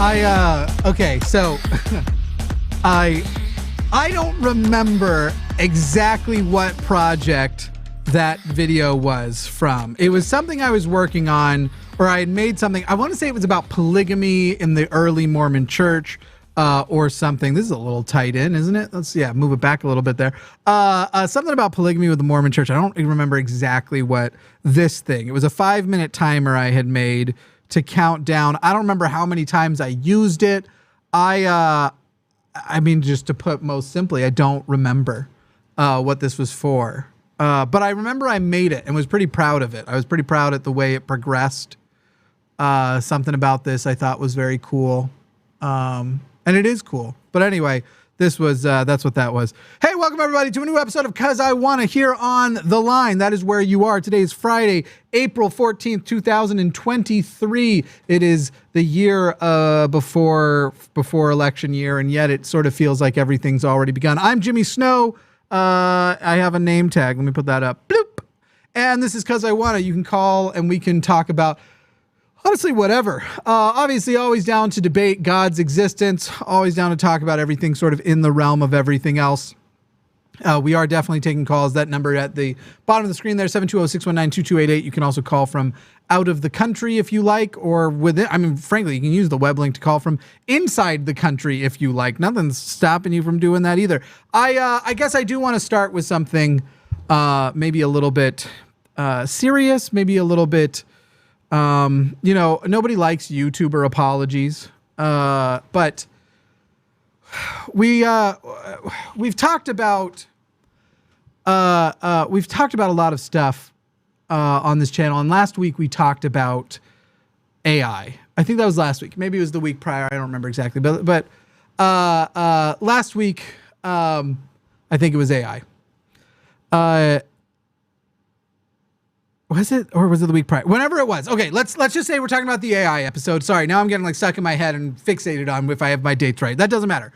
Okay, so I don't remember exactly what project that video was from. It was something I was working on, or I had made something. I want to say it was about polygamy in the early Mormon church, or something. This is a little tight in, isn't it? Let's move it back a little bit there. Something about polygamy with the Mormon church. I don't remember exactly what this thing. It was a 5-minute timer I had made to count down. I don't remember how many times I used it. I mean, just to put most simply, I don't remember what this was for. But I remember I made it and was pretty proud of it. I was pretty proud at the way it progressed. Something about this I thought was very cool. And it is cool. But anyway, this was, that's what that was. Hey, welcome everybody to a new episode of Cus I Wanna here on The Line. That is where you are. Today is Friday, April 14th, 2023. It is the year before election year, and yet it sort of feels like everything's already begun. I'm Jimmy Snow. I have a name tag. Let me put that up. Bloop. And this is Cus I Wanna. You can call and we can talk about honestly, whatever. Obviously, always down to debate God's existence. Always down to talk about everything sort of in the realm of everything else. We are definitely taking calls. That number at the bottom of the screen there, 720-619-2288. You can also call from out of the country if you like, or within. I mean, frankly, you can use the web link to call from inside the country if you like. Nothing's stopping you from doing that either. I guess I do want to start with something maybe a little bit serious, maybe a little bit... you know, nobody likes YouTuber apologies, but we've talked about a lot of stuff, on this channel. And last week we talked about AI. I think that was last week. Maybe it was the week prior. I don't remember exactly, but last week, I think it was AI. Was it, or was it the week prior? Whenever it was. Okay, let's just say we're talking about the AI episode. Sorry, now I'm getting like stuck in my head and fixated on if I have my dates right. That doesn't matter.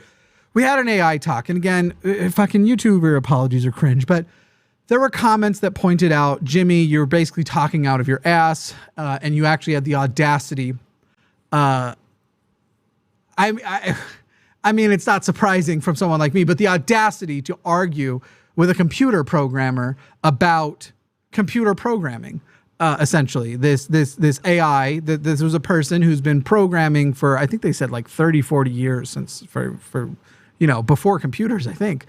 We had an AI talk, and again, fucking YouTuber apologies are cringe, but there were comments that pointed out, Jimmy, you're basically talking out of your ass, and you actually had the audacity. I mean, it's not surprising from someone like me, but the audacity to argue with a computer programmer about computer programming, essentially. This AI, this was a person who's been programming for, I think they said like 30, 40 years since for you know, before computers, I think.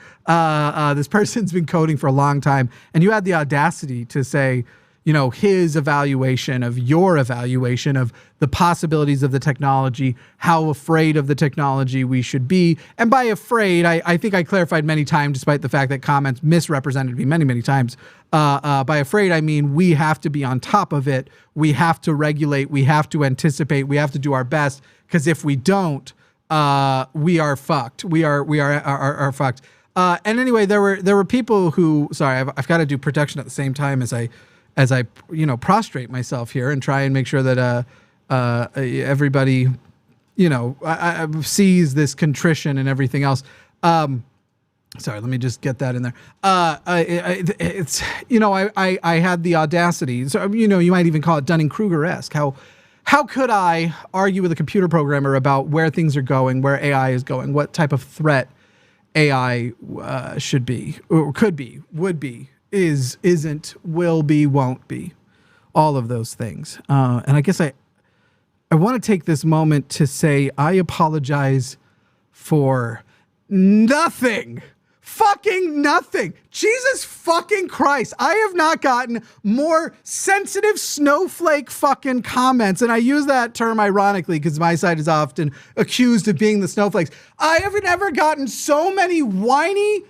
This person's been coding for a long time, and you had the audacity to say, you know, his evaluation of your evaluation of the possibilities of the technology, how afraid of the technology we should be. And by afraid, I think I clarified many times, despite the fact that comments misrepresented me many, many times. By afraid, I mean we have to be on top of it. We have to regulate. We have to anticipate. We have to do our best, because if we don't, we are fucked. We are fucked. And anyway, there were people who, sorry, I've got to do protection at the same time as I you know, prostrate myself here and try and make sure that everybody, you know, sees this contrition and everything else. Sorry, let me just get that in there. It's, you know, I had the audacity. So, you know, you might even call it Dunning-Kruger-esque. How could I argue with a computer programmer about where things are going, where AI is going, what type of threat AI should be, or could be, would be, is, isn't, will be, won't be, all of those things. And I guess I want to take this moment to say I apologize for nothing. Fucking nothing. Jesus fucking Christ. I have not gotten more sensitive snowflake fucking comments. And I use that term ironically because my side is often accused of being the snowflakes. I have never gotten so many whiny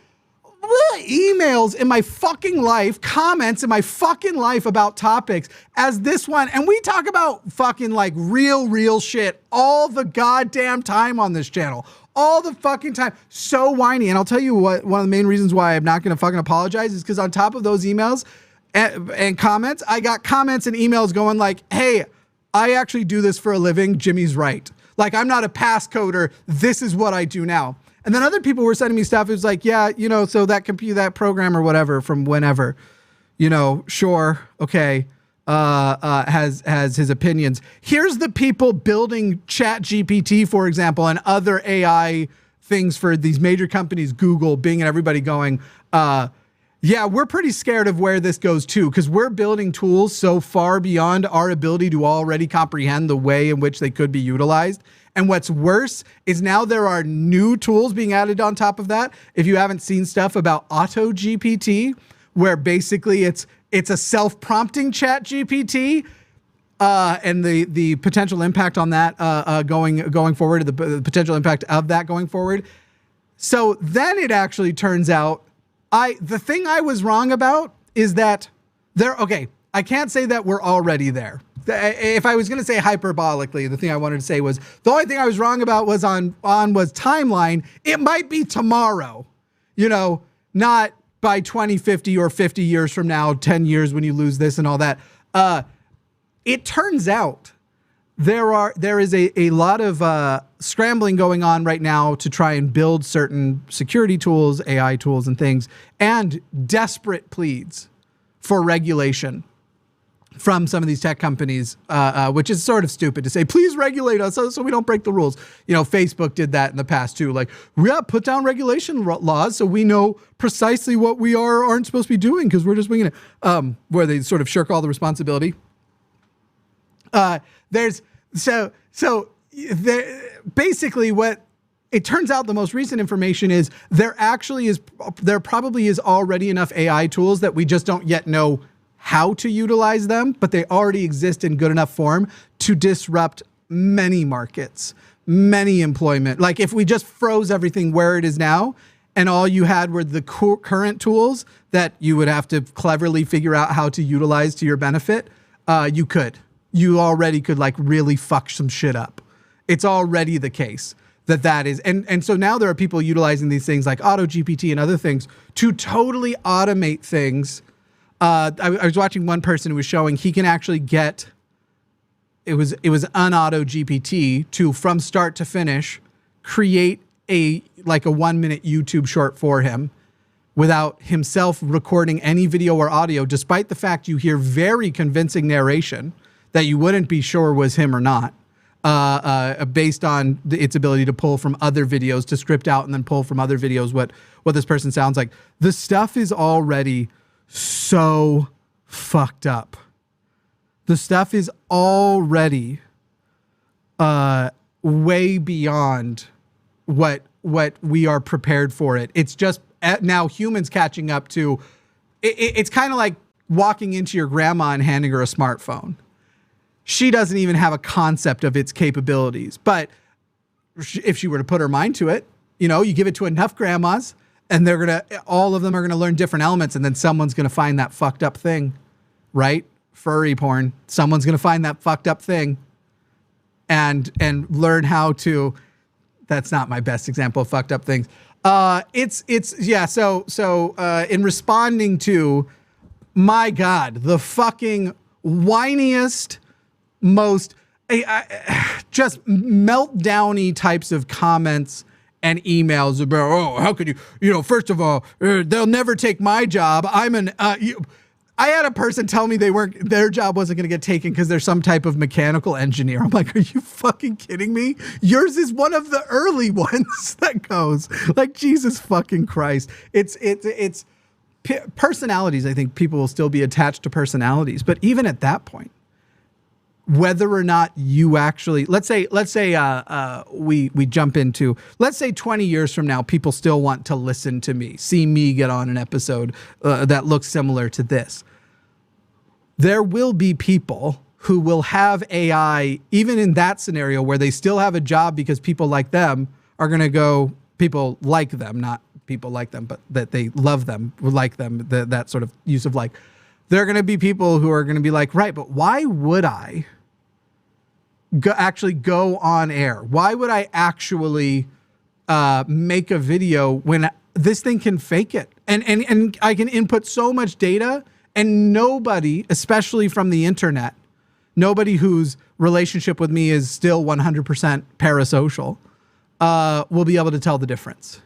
emails in my fucking life, comments in my fucking life about topics as this one. And we talk about fucking like real shit all the goddamn time on this channel. All the fucking time. So whiny. And I'll tell you what, one of the main reasons why I'm not going to fucking apologize is because on top of those emails and comments, I got comments and emails going like, hey, I actually do this for a living. Jimmy's right. Like, I'm not a passcoder. This is what I do now. And then other people were sending me stuff. It was like, yeah, you know, so that program or whatever from whenever, you know, sure. Okay. has his opinions. Here's the people building ChatGPT, for example, and other AI things for these major companies, Google, Bing, and everybody going, yeah, we're pretty scared of where this goes too, because we're building tools so far beyond our ability to already comprehend the way in which they could be utilized. And what's worse is now there are new tools being added on top of that. If you haven't seen stuff about Auto GPT, where basically it's a self-prompting chat GPT, and the potential impact on that going forward, the potential impact of that going forward. So then it actually turns out, the thing I was wrong about is that I can't say that we're already there. If I was going to say hyperbolically, the thing I wanted to say was the only thing I was wrong about was was timeline. It might be tomorrow, not by 2050 or 50 years from now, 10 years when you lose this and all that. It turns out there is a lot of scrambling going on right now to try and build certain security tools, AI tools and things, and desperate pleads for regulation from some of these tech companies, which is sort of stupid to say, please regulate us so we don't break the rules. Facebook did that in the past too. Like, yeah, put down regulation laws so we know precisely what we aren't supposed to be doing because we're just winging it, where they sort of shirk all the responsibility. Basically what it turns out, the most recent information is there probably is already enough AI tools that we just don't yet know how to utilize them, but they already exist in good enough form to disrupt many markets, many employment. Like if we just froze everything where it is now and all you had were the current tools that you would have to cleverly figure out how to utilize to your benefit, you already could like really fuck some shit up. It's already the case that is. And so now there are people utilizing these things like Auto GPT and other things to totally automate things. I was watching one person who was showing he can actually get, it was an Auto GPT to, from start to finish, create a 1 minute YouTube short for him without himself recording any video or audio, despite the fact you hear very convincing narration that you wouldn't be sure was him or not, based on its ability to pull from other videos, to script out and then pull from other videos what this person sounds like. The stuff is already so fucked up. The stuff is already way beyond what we are prepared for it. It's just now humans catching up to it's kind of like walking into your grandma and handing her a smartphone. She doesn't even have a concept of its capabilities, but if she were to put her mind to it, you give it to enough grandmas and all of them are going to learn different elements, and then someone's going to find that fucked up thing, right? Furry porn. Someone's going to find that fucked up thing and learn how to, that's not my best example of fucked up things. So in responding to, my God, the fucking whiniest, most just meltdowny types of comments and emails about, how could you, first of all, they'll never take my job. I had a person tell me their job wasn't going to get taken because they're some type of mechanical engineer. I'm like, are you fucking kidding me? Yours is one of the early ones that goes. Like, Jesus fucking Christ. It's personalities. I think people will still be attached to personalities, but even at that point, whether or not you actually, let's say we jump into, let's say 20 years from now, people still want to listen to me, see me get on an episode that looks similar to this. There will be people who will have AI, even in that scenario where they still have a job because people like them are going to go, people like them, not people like them, but that they love them, like them, that sort of use of like. There are going to be people who are going to be like, right, but why would I actually go on air? Why would I actually make a video when this thing can fake it? And I can input so much data, and nobody, especially from the internet, nobody whose relationship with me is still 100% parasocial, will be able to tell the difference.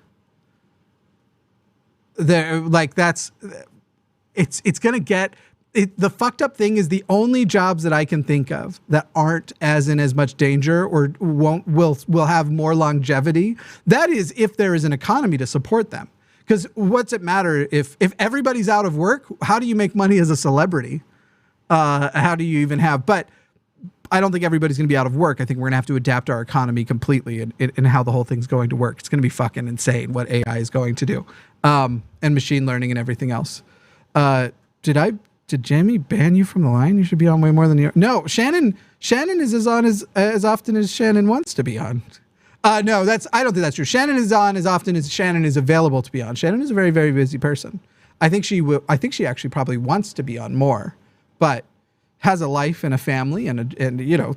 It's going to get, the fucked up thing is the only jobs that I can think of that aren't as in as much danger or will have more longevity. That is if there is an economy to support them. Because what's it matter if everybody's out of work? How do you make money as a celebrity? How do you even have? But I don't think everybody's going to be out of work. I think we're going to have to adapt our economy completely and how the whole thing's going to work. It's going to be fucking insane what AI is going to do, and machine learning and everything else. Did Jamie ban you from the line? You should be on way more than you. No, Shannon is on as often as Shannon wants to be on. No, I don't think that's true. Shannon is on as often as Shannon is available to be on. Shannon is a very, very busy person. I think she actually probably wants to be on more, but has a life and a family and you know,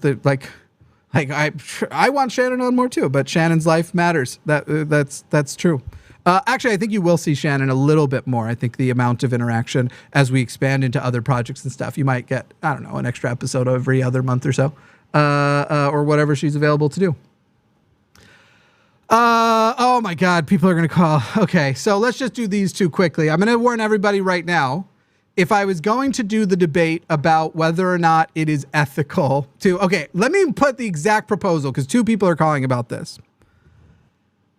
I want Shannon on more too, but Shannon's life matters. That's true. Actually, I think you will see Shannon a little bit more. I think the amount of interaction as we expand into other projects and stuff, you might get, I don't know, an extra episode every other month or so, or whatever she's available to do. Oh my God, people are going to call. Okay, so let's just do these two quickly. I'm going to warn everybody right now. If I was going to do the debate about whether or not it is ethical to, okay, let me put the exact proposal because two people are calling about this.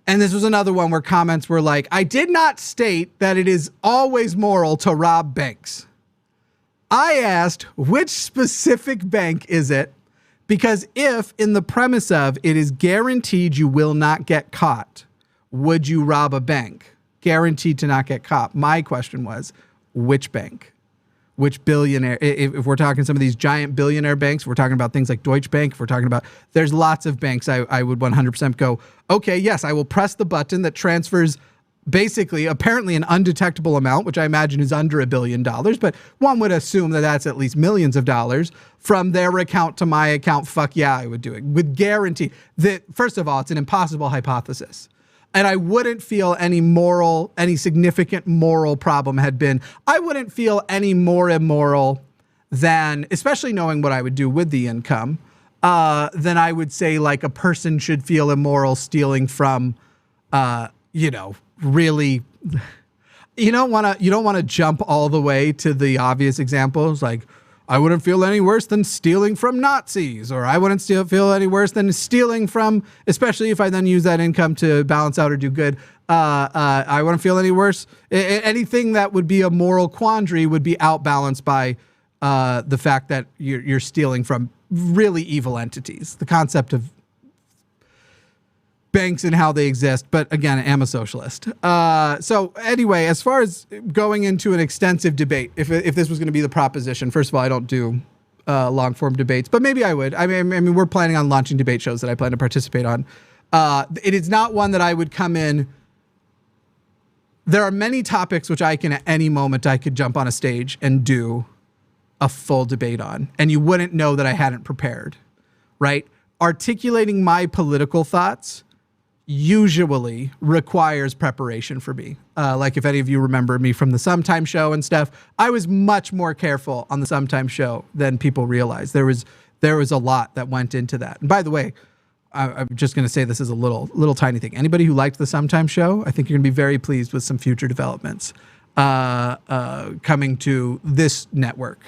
And this was another one where comments were like, I did not state that it is always moral to rob banks. I asked, which specific bank is it? Because if in the premise of it is guaranteed you will not get caught, would you rob a bank? Guaranteed to not get caught. My question was, which bank? Which billionaire? If we're talking some of these giant billionaire banks, we're talking about things like Deutsche Bank, if we're talking about, there's lots of banks I would 100% go, okay, yes, I will press the button that transfers basically apparently an undetectable amount, which I imagine is under $1 billion, but one would assume that that's at least millions of dollars from their account to my account. Fuck yeah, I would do it with guarantee that, first of all, it's an impossible hypothesis. And I wouldn't feel any significant moral problem had been, I wouldn't feel any more immoral than, especially knowing what I would do with the income, than I would say like a person should feel immoral stealing from, really, you don't want to jump all the way to the obvious examples. Like, I wouldn't feel any worse than stealing from Nazis, or I wouldn't feel any worse than stealing from, especially if I then use that income to balance out or do good. I wouldn't feel any worse. Anything that would be a moral quandary would be outbalanced by the fact that you're stealing from really evil entities. The concept of banks and how they exist. But again, I am a socialist. So anyway, as far as going into an extensive debate, if this was going to be the proposition, first of all, I don't do long form debates, but maybe I would. I mean, we're planning on launching debate shows that I plan to participate on. It is not one that I would come in. There are many topics which I can, at any moment, I could jump on a stage and do a full debate on, and you wouldn't know that I hadn't prepared, right? Articulating my political thoughts usually requires preparation for me. Like if any of you remember me from the Sometime Show and stuff, I was much more careful on the Sometime Show than people realize. There was a lot that went into that. And by the way, I'm just going to say this is a little tiny thing. Anybody who liked the Sometime Show, I think you're going to be very pleased with some future developments coming to this network,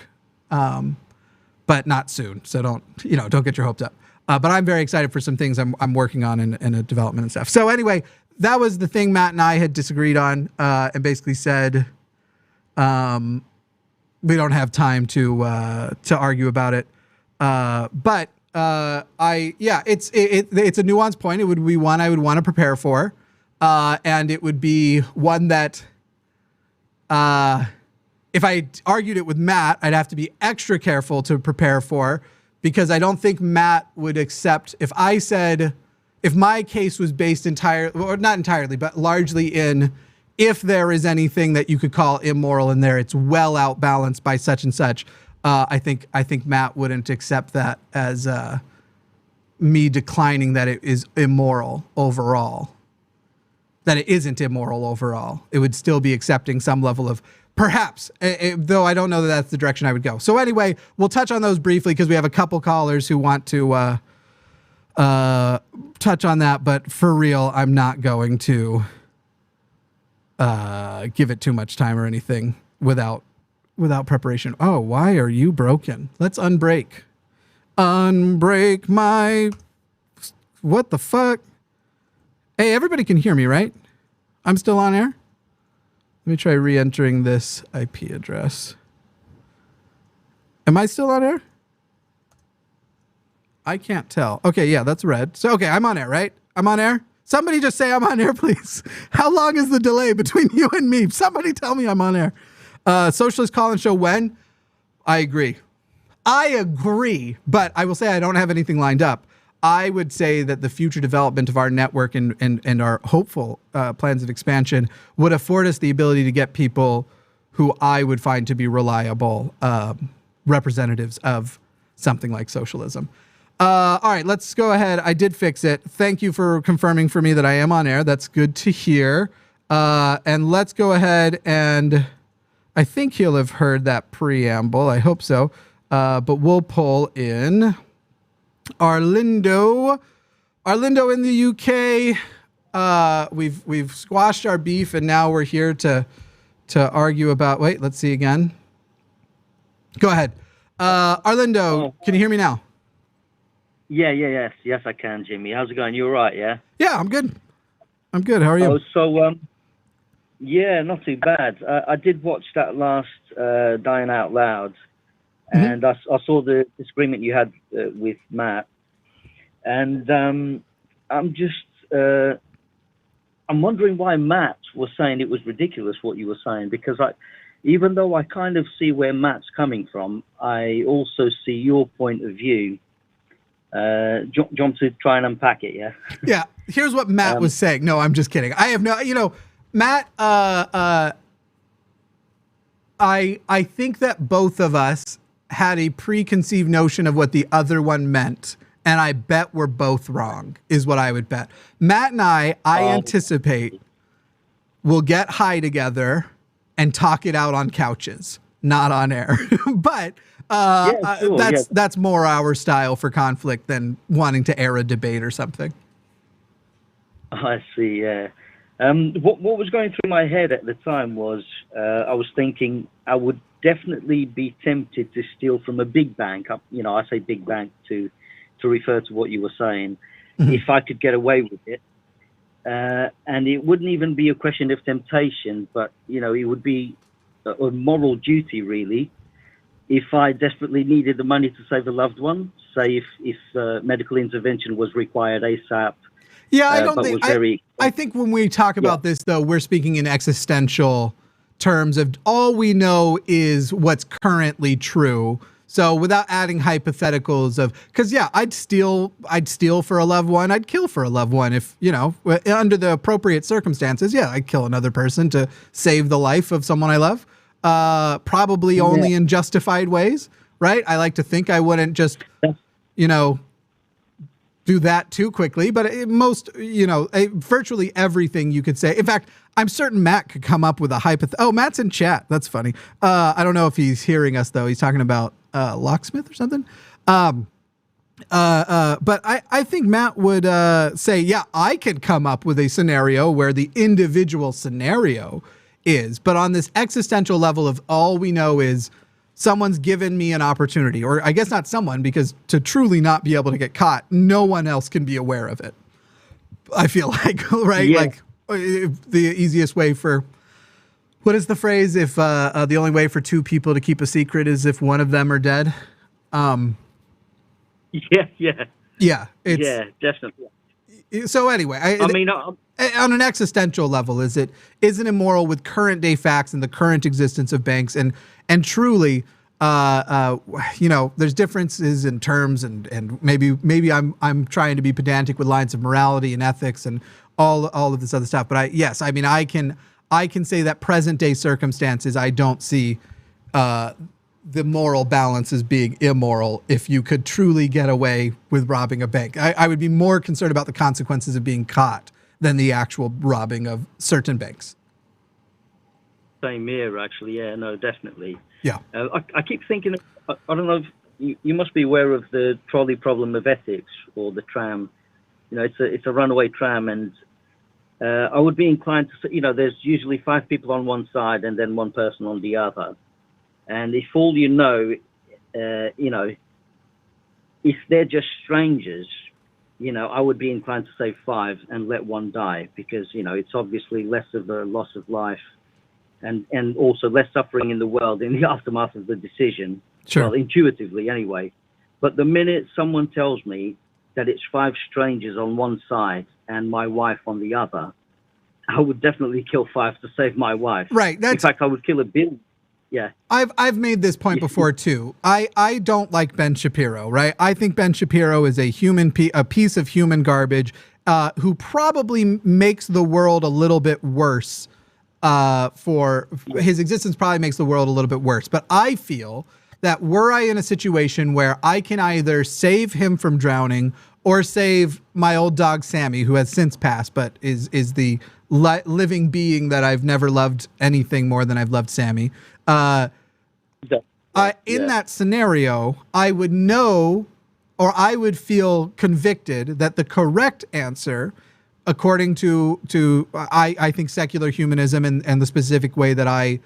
but not soon. So don't get your hopes up. But I'm very excited for some things I'm working on in a development and stuff. So anyway, that was the thing Matt and I had disagreed on, and basically said we don't have time to argue about it. But it's a nuanced point. It would be one I would want to prepare for, and it would be one that if I argued it with Matt, I'd have to be extra careful to prepare for. Because I don't think Matt would accept if my case was based entirely, or not entirely, but largely in, if there is anything that you could call immoral in there, it's well outbalanced by such and such. I think Matt wouldn't accept that as me declining that it is immoral overall. That it isn't immoral overall. It would still be accepting some level of, perhaps, though I don't know that that's the direction I would go. So anyway, we'll touch on those briefly because we have a couple callers who want to touch on that. But for real, I'm not going to give it too much time or anything without without preparation. Oh, why are you broken? Let's unbreak. Unbreak my... What the fuck? Hey, everybody can hear me, right? I'm still on air? Let me try re-entering this IP address. Am I still on air? I can't tell. Okay, yeah, that's red. So, okay, I'm on air, right? I'm on air? Somebody just say I'm on air, please. How long is the delay between you and me? Somebody tell me I'm on air. Socialist call-in show when? I agree. I agree, but I will say I don't have anything lined up. I would say that the future development of our network and our hopeful plans of expansion would afford us the ability to get people who I would find to be reliable representatives of something like socialism. All right, let's go ahead. I did fix it. Thank you for confirming for me that I am on air. That's good to hear. And let's go ahead and I think he'll have heard that preamble. I hope so. But we'll pull in Arlindo in the UK. We've squashed our beef and now we're here to argue about, wait, let's see again. Go ahead. Arlindo, can you hear me now? Yes, I can, Jimmy. How's it going? You all right, yeah? Yeah, I'm good. How are you? Oh, so, yeah, not too bad. I did watch that last Dying Out Loud, and I saw the disagreement you had with Matt, and I'm wondering why Matt was saying it was ridiculous what you were saying, because even though I kind of see where Matt's coming from, I also see your point of view. Do you want to try and unpack it, yeah? Yeah, here's what Matt was saying. No, I'm just kidding. I have no, Matt, I think that both of us had a preconceived notion of what the other one meant, and I bet we're both wrong, is what I would bet. Matt and I anticipate we'll get high together and talk it out on couches, not on air. But that's more our style for conflict than wanting to air a debate or something. I see, yeah. What was going through my head at the time was I was thinking I would definitely be tempted to steal from a big bank. I say big bank to refer to what you were saying, if I could get away with it. And it wouldn't even be a question of temptation, but, it would be a moral duty, really. If I desperately needed the money to save a loved one, say if medical intervention was required ASAP. Yeah, I think when we talk about this, though, we're speaking in existential terms of all we know is what's currently true. So without adding hypotheticals of, because I'd steal for a loved one, I'd kill for a loved one if, under the appropriate circumstances. Yeah, I'd kill another person to save the life of someone I love. Probably only in justified ways, right? I like to think I wouldn't just, do that too quickly, but virtually everything you could say. In fact, I'm certain Matt could come up with a Oh, Matt's in chat. That's funny. I don't know if he's hearing us though. He's talking about locksmith or something. But I think Matt would say, I could come up with a scenario where the individual scenario is, but on this existential level of all we know is someone's given me an opportunity, or I guess not someone, because to truly not be able to get caught, no one else can be aware of it. I feel like, right? Yeah. Like the easiest way for, what is the phrase? If the only way for two people to keep a secret is if one of them are dead. Yeah, definitely. So anyway, on an existential level, is it immoral with current day facts and the current existence of banks and truly, there's differences in terms and maybe I'm trying to be pedantic with lines of morality and ethics and all of this other stuff. But I can say that present day circumstances, I don't see the moral balance as being immoral if you could truly get away with robbing a bank. I would be more concerned about the consequences of being caught than the actual robbing of certain banks. Same here, actually. Yeah, no, definitely. Yeah. I keep thinking, I don't know if you must be aware of the trolley problem of ethics, or the tram. It's a runaway tram, and I would be inclined to say, there's usually 5 people on one side and then one person on the other. And if all you know, if they're just strangers, I would be inclined to say 5 and let one die, because, it's obviously less of a loss of life and also less suffering in the world in the aftermath of the decision. Sure. Well, intuitively anyway. But the minute someone tells me that it's 5 strangers on one side and my wife on the other, I would definitely kill 5 to save my wife. Right. In fact, I would kill a billion. Yeah. I've made this point before too. I don't like Ben Shapiro, right? I think Ben Shapiro is a piece of human garbage, who probably makes the world a little bit worse. For his existence probably makes the world a little bit worse. But I feel that were I in a situation where I can either save him from drowning or save my old dog Sammy, who has since passed, but is the living being that I've never loved anything more than I've loved Sammy. In that scenario, I would know, or I would feel convicted that the correct answer, according to I think secular humanism and the specific way that I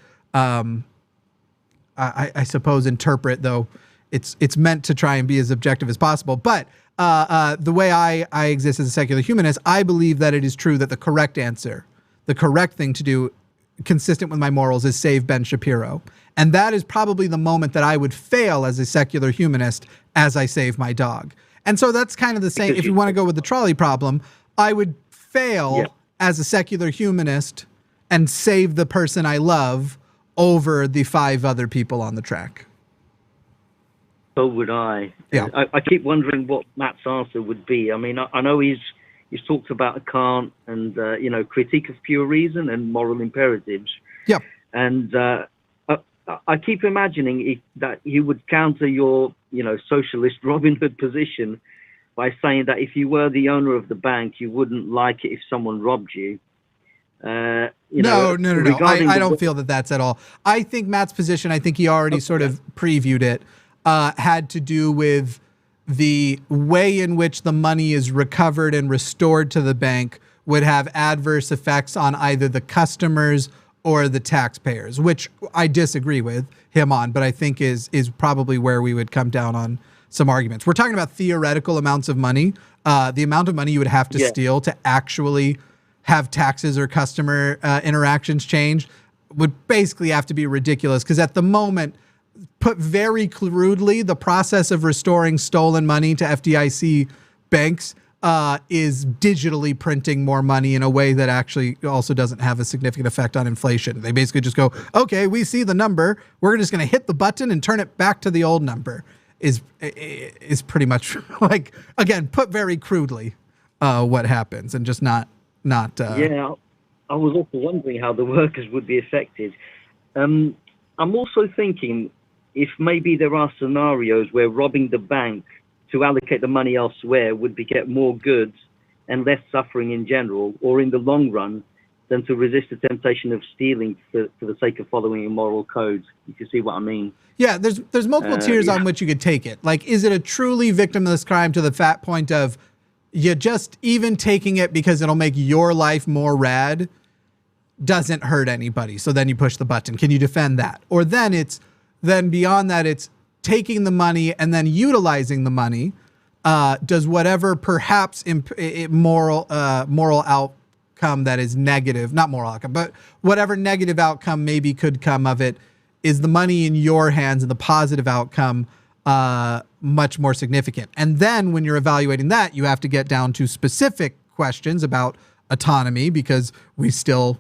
suppose interpret, though it's meant to try and be as objective as possible. But the way I exist as a secular humanist, I believe that it is true that the correct answer, the correct thing to do, consistent with my morals, is save Ben Shapiro. And that is probably the moment that I would fail as a secular humanist as I save my dog. And so that's kind of the same. If you want to go with the trolley problem, I would fail as a secular humanist and save the person I love over the 5 other people on the track. So would I. Yeah. I keep wondering what Matt's answer would be. I mean, I know he's talked about Kant and, critique of pure reason and moral imperatives. Yeah. And I keep imagining that he would counter your, socialist Robin Hood position by saying that if you were the owner of the bank, you wouldn't like it if someone robbed you. No. I don't feel that that's at all. I think Matt's position, I think he already sort of previewed it, had to do with the way in which the money is recovered and restored to the bank would have adverse effects on either the customers or the taxpayers, which I disagree with him on, but I think is probably where we would come down on some arguments. We're talking about theoretical amounts of money. The amount of money you would have to steal to actually have taxes or customer interactions changed would basically have to be ridiculous, because at the moment, put very crudely, the process of restoring stolen money to FDIC banks is digitally printing more money in a way that actually also doesn't have a significant effect on inflation. They basically just go, okay, we see the number, we're just going to hit the button and turn it back to the old number, is pretty much, like, again, put very crudely, what happens, and just not. Yeah, I was also wondering how the workers would be affected. I'm also thinking if maybe there are scenarios where robbing the bank to allocate the money elsewhere would get more goods and less suffering in general, or in the long run, than to resist the temptation of stealing for the sake of following a moral code. You can see what I mean? Yeah, there's multiple tiers on which you could take it. Like, is it a truly victimless crime to the fat point of you just even taking it because it'll make your life more rad doesn't hurt anybody, so then you push the button. Can you defend that? Or then beyond that, it's taking the money and then utilizing the money. Does whatever perhaps moral outcome that is negative, not moral outcome, but whatever negative outcome maybe could come of it, is the money in your hands and the positive outcome much more significant? And then when you're evaluating that, you have to get down to specific questions about autonomy, because we still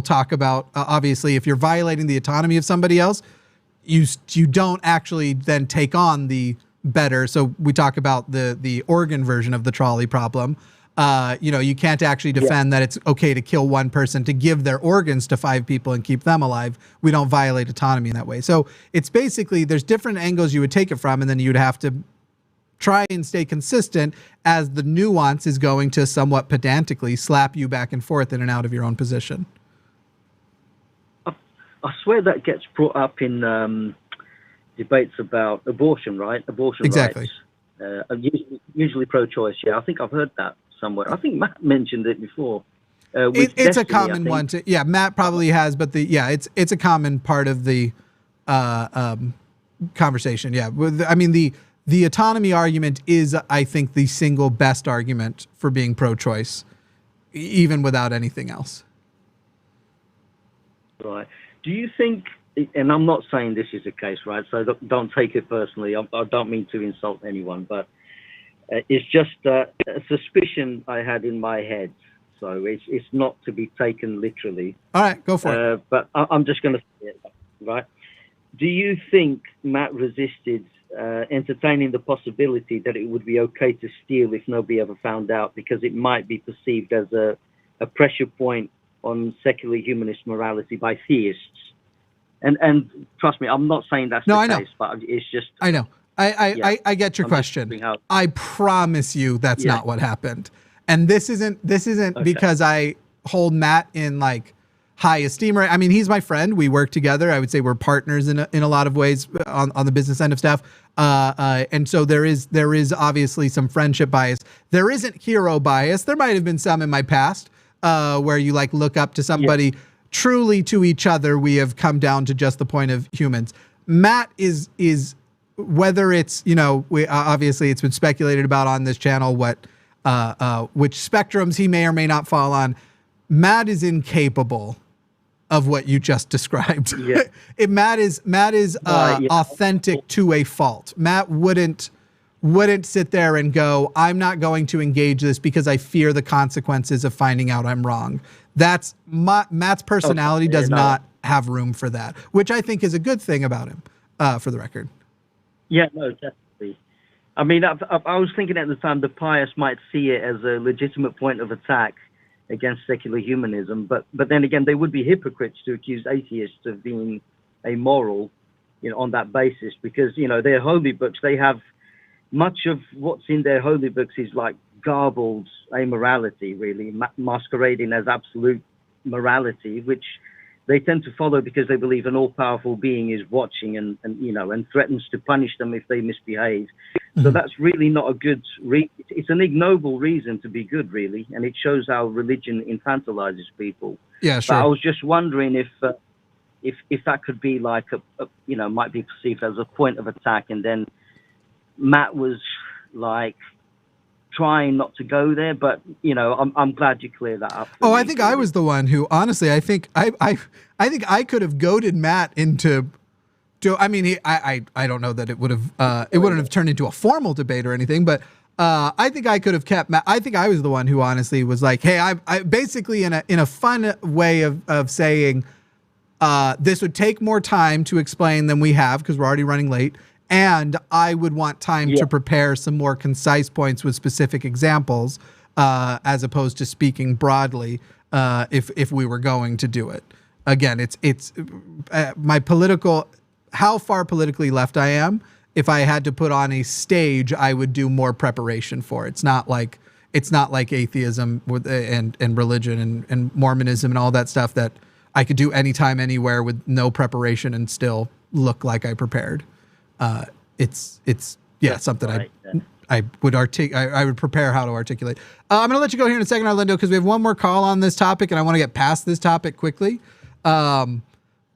talk about, obviously, if you're violating the autonomy of somebody else, you don't actually then take on the better. So we talk about the organ version of the trolley problem. You can't actually defend that it's okay to kill one person to give their organs to 5 people and keep them alive. We don't violate autonomy in that way. So it's basically, there's different angles you would take it from, and then you'd have to try and stay consistent as the nuance is going to somewhat pedantically slap you back and forth in and out of your own position. I swear that gets brought up in debates about abortion, right? Abortion exactly. Rights. Usually pro-choice. Yeah, I think I've heard that somewhere. I think Matt mentioned it before. It's a common one. Matt probably has, but it's a common part of the conversation. Yeah. I mean, the autonomy argument is, I think, the single best argument for being pro-choice, even without anything else. Right. Do you think, and I'm not saying this is the case, right? So don't take it personally. I don't mean to insult anyone, but it's just a suspicion I had in my head. So it's not to be taken literally. All right, go for it. But I'm just going to say it, right? Do you think Matt resisted entertaining the possibility that it would be okay to steal if nobody ever found out, because it might be perceived as a pressure point on secular humanist morality by theists? And trust me, I'm not saying that's the case, but it's just... I know. I get your question. I promise you that's not what happened. And this isn't okay, because I hold Matt in like high esteem. I mean, he's my friend. We work together. I would say we're partners in a lot of ways on the business end of stuff. And so there is obviously some friendship bias. There isn't hero bias. There might have been some in my past where you like look up to somebody. Truly to each other, we have come down to just the point of humans. Matt is whether it's, you know, obviously it's been speculated about on this channel which spectrums he may or may not fall on. Matt is incapable of what you just described. Yeah. Matt is authentic to a fault. Matt wouldn't sit there and go, I'm not going to engage this because I fear the consequences of finding out I'm wrong. That's Matt's personality does not have room for that, which I think is a good thing about him, for the record. Yeah, no, definitely. I mean, I was thinking at the time the pious might see it as a legitimate point of attack against secular humanism, but then again, they would be hypocrites to accuse atheists of being amoral, you know, on that basis, because, you know, their holy books, they have much of what's in their holy books is like garbled amorality, really, masquerading as absolute morality, which they tend to follow because they believe an all-powerful being is watching and you know, and threatens to punish them if they misbehave. Mm-hmm. So that's really not a good it's an ignoble reason to be good, really, and it shows how religion infantilizes people. Yeah, sure. But I was just wondering if that could be like a you know, might be perceived as a point of attack, and then Matt was like trying not to go there, but you know, I'm glad you cleared that up. I think I was the one who, honestly, I think I could have goaded Matt into. I mean, I don't know that it would have it wouldn't have turned into a formal debate or anything, but I think I could have kept Matt. I think I was the one who honestly was like, hey, I basically in a fun way of saying this would take more time to explain than we have because we're already running late. And I would want time to prepare some more concise points with specific examples, as opposed to speaking broadly, if we were going to do it. Again, it's my political, how far politically left I am. If I had to put on a stage, I would do more preparation for it. It's not like atheism and religion and Mormonism and all that stuff that I could do anytime, anywhere with no preparation and still look like I prepared. It's something I would prepare how to articulate. I'm going to let you go here in a second, Orlando, because we have one more call on this topic and I want to get past this topic quickly. Sure.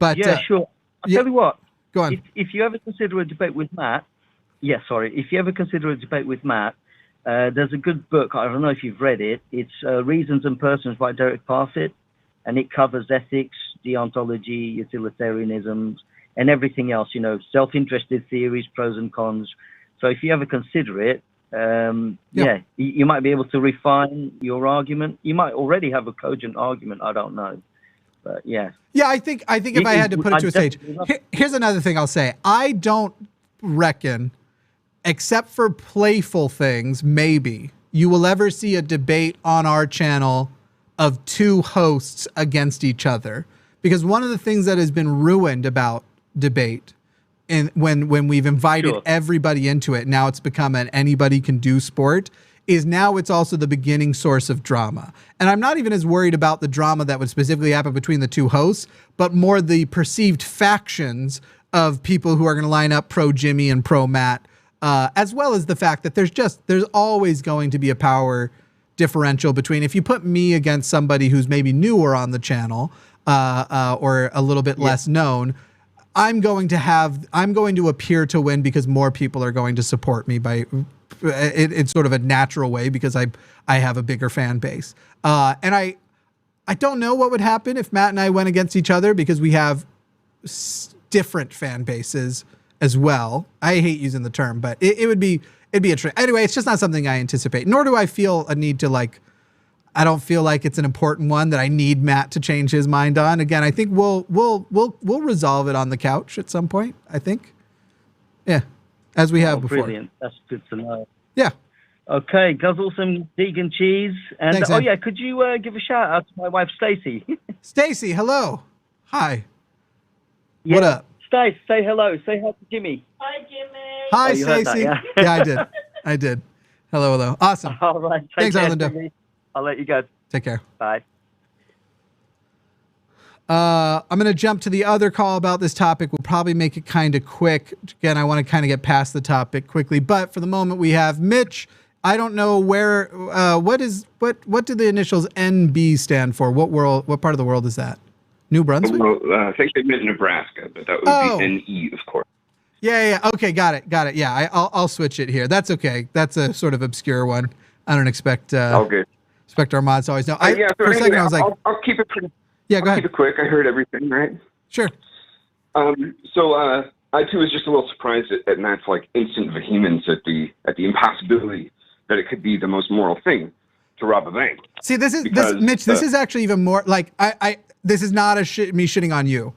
I'll tell you what, go on. If you ever consider a debate with Matt, there's a good book. I don't know if you've read it. It's Reasons and Persons by Derek Parfit, and it covers ethics, deontology, utilitarianism, and everything else, you know, self-interested theories, pros and cons. So if you ever consider it, you might be able to refine your argument. You might already have a cogent argument. I don't know, but yeah. Yeah, I think if I had to put it to a stage, here's another thing I'll say. I don't reckon, except for playful things, maybe you will ever see a debate on our channel of two hosts against each other, because one of the things that has been ruined about debate and when we've invited everybody into it, now it's become an anybody can do sport, is now it's also the beginning source of drama. And I'm not even as worried about the drama that would specifically happen between the two hosts, but more the perceived factions of people who are going to line up pro Jimmy and pro Matt, as well as the fact that there's always going to be a power differential between, if you put me against somebody who's maybe newer on the channel or a little bit less known, I'm going to appear to win because more people are going to support me by it's sort of a natural way because I have a bigger fan base. And I don't know what would happen if Matt and I went against each other because we have different fan bases as well. I hate using the term, but it'd be a trick. Anyway, it's just not something I anticipate, nor do I feel a need to I don't feel like it's an important one that I need Matt to change his mind on. Again, I think we'll resolve it on the couch at some point, I think. Yeah. As we have before. Brilliant. That's good to know. Yeah. Okay, guzzle some vegan cheese. And thanks, yeah, could you give a shout out to my wife, Stacey? Stacey, hello. Hi. Yeah. What up? Stace, say hello. Say hi to Jimmy. Hi, Jimmy. Hi, you heard that, Stacey. yeah? Yeah, I did. Hello. Awesome. All right. Thanks, care, Orlando. Jimmy. I'll let you go. Take care. Bye. I'm going to jump to the other call about this topic. We'll probably make it kind of quick. Again, I want to kind of get past the topic quickly, but for the moment we have Mitch. I don't know where, what do the initials NB stand for? What part of the world is that? New Brunswick? Well, I think they meant Nebraska, but that would be NE, of course. Yeah. Okay. Got it. Yeah. I'll switch it here. That's okay. That's a sort of obscure one. I don't expect, all good. Expect our mods to always know. So for a second I was like, I'll keep it pretty. Yeah, go ahead. Keep it quick. I heard everything, right? Sure. So I too was just a little surprised at Matt's instant vehemence at the impossibility that it could be the most moral thing to rob a bank. See, Mitch. This is actually even more this is not me shitting on you.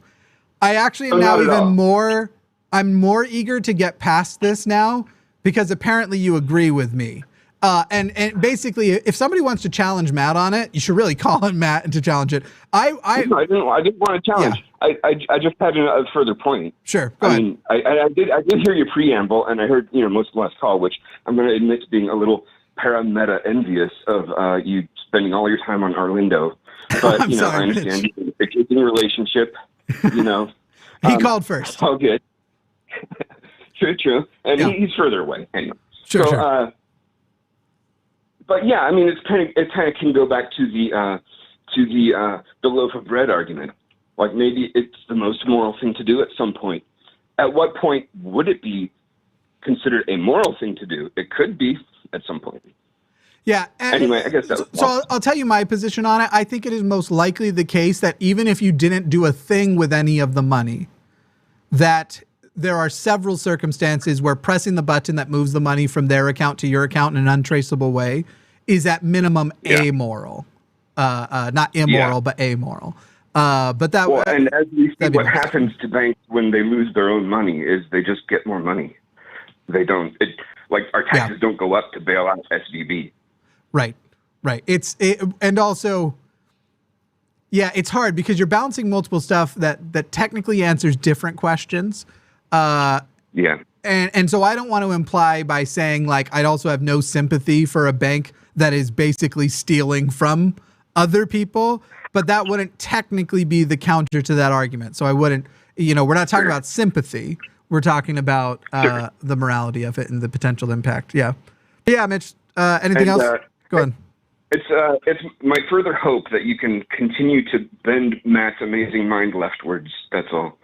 I actually am now even more. I'm more eager to get past this now because apparently you agree with me. And basically, if somebody wants to challenge Matt on it, you should really call him Matt and to challenge it. I didn't want to challenge. Yeah. I just had a further point. Sure. Go ahead. I did hear your preamble, and I heard most of the last call, which I'm going to admit to being a little parameta envious of you spending all your time on Orlando. But I'm sorry, I understand it's a relationship. He called first. All good. True. And he's further away anyway. Sure. But yeah, it kind of can go back to the loaf of bread argument. Maybe it's the most moral thing to do at some point. At what point would it be considered a moral thing to do? It could be at some point. Yeah. Anyway, I guess I'll tell you my position on it. I think it is most likely the case that even if you didn't do a thing with any of the money, that there are several circumstances where pressing the button that moves the money from their account to your account in an untraceable way is at minimum amoral. Not immoral, but amoral. But that and as we see, what happens to banks when they lose their own money is they just get more money. They don't. Our taxes don't go up to bail out SVB. Right. And also, it's hard because you're balancing multiple stuff that technically answers different questions. And so I don't want to imply by saying I'd also have no sympathy for a bank that is basically stealing from other people, but that wouldn't technically be the counter to that argument. So I wouldn't, we're not talking about sympathy. We're talking about the morality of it and the potential impact. Yeah. Yeah, Mitch, anything else? Go on. It's my further hope that you can continue to bend Matt's amazing mind leftwards. That's all.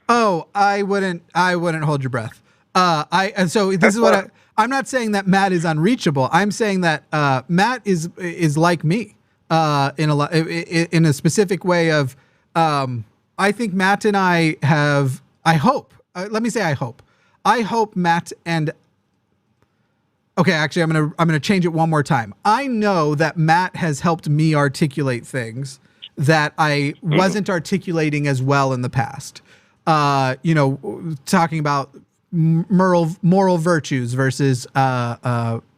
Oh, I wouldn't hold your breath. I'm not saying that Matt is unreachable. I'm saying that Matt is like me in a specific way of I think Matt and I have. I hope. Let me say I hope. I hope Matt and. Okay, actually, I'm gonna change it one more time. I know that Matt has helped me articulate things that I wasn't articulating as well in the past. Talking about moral virtues versus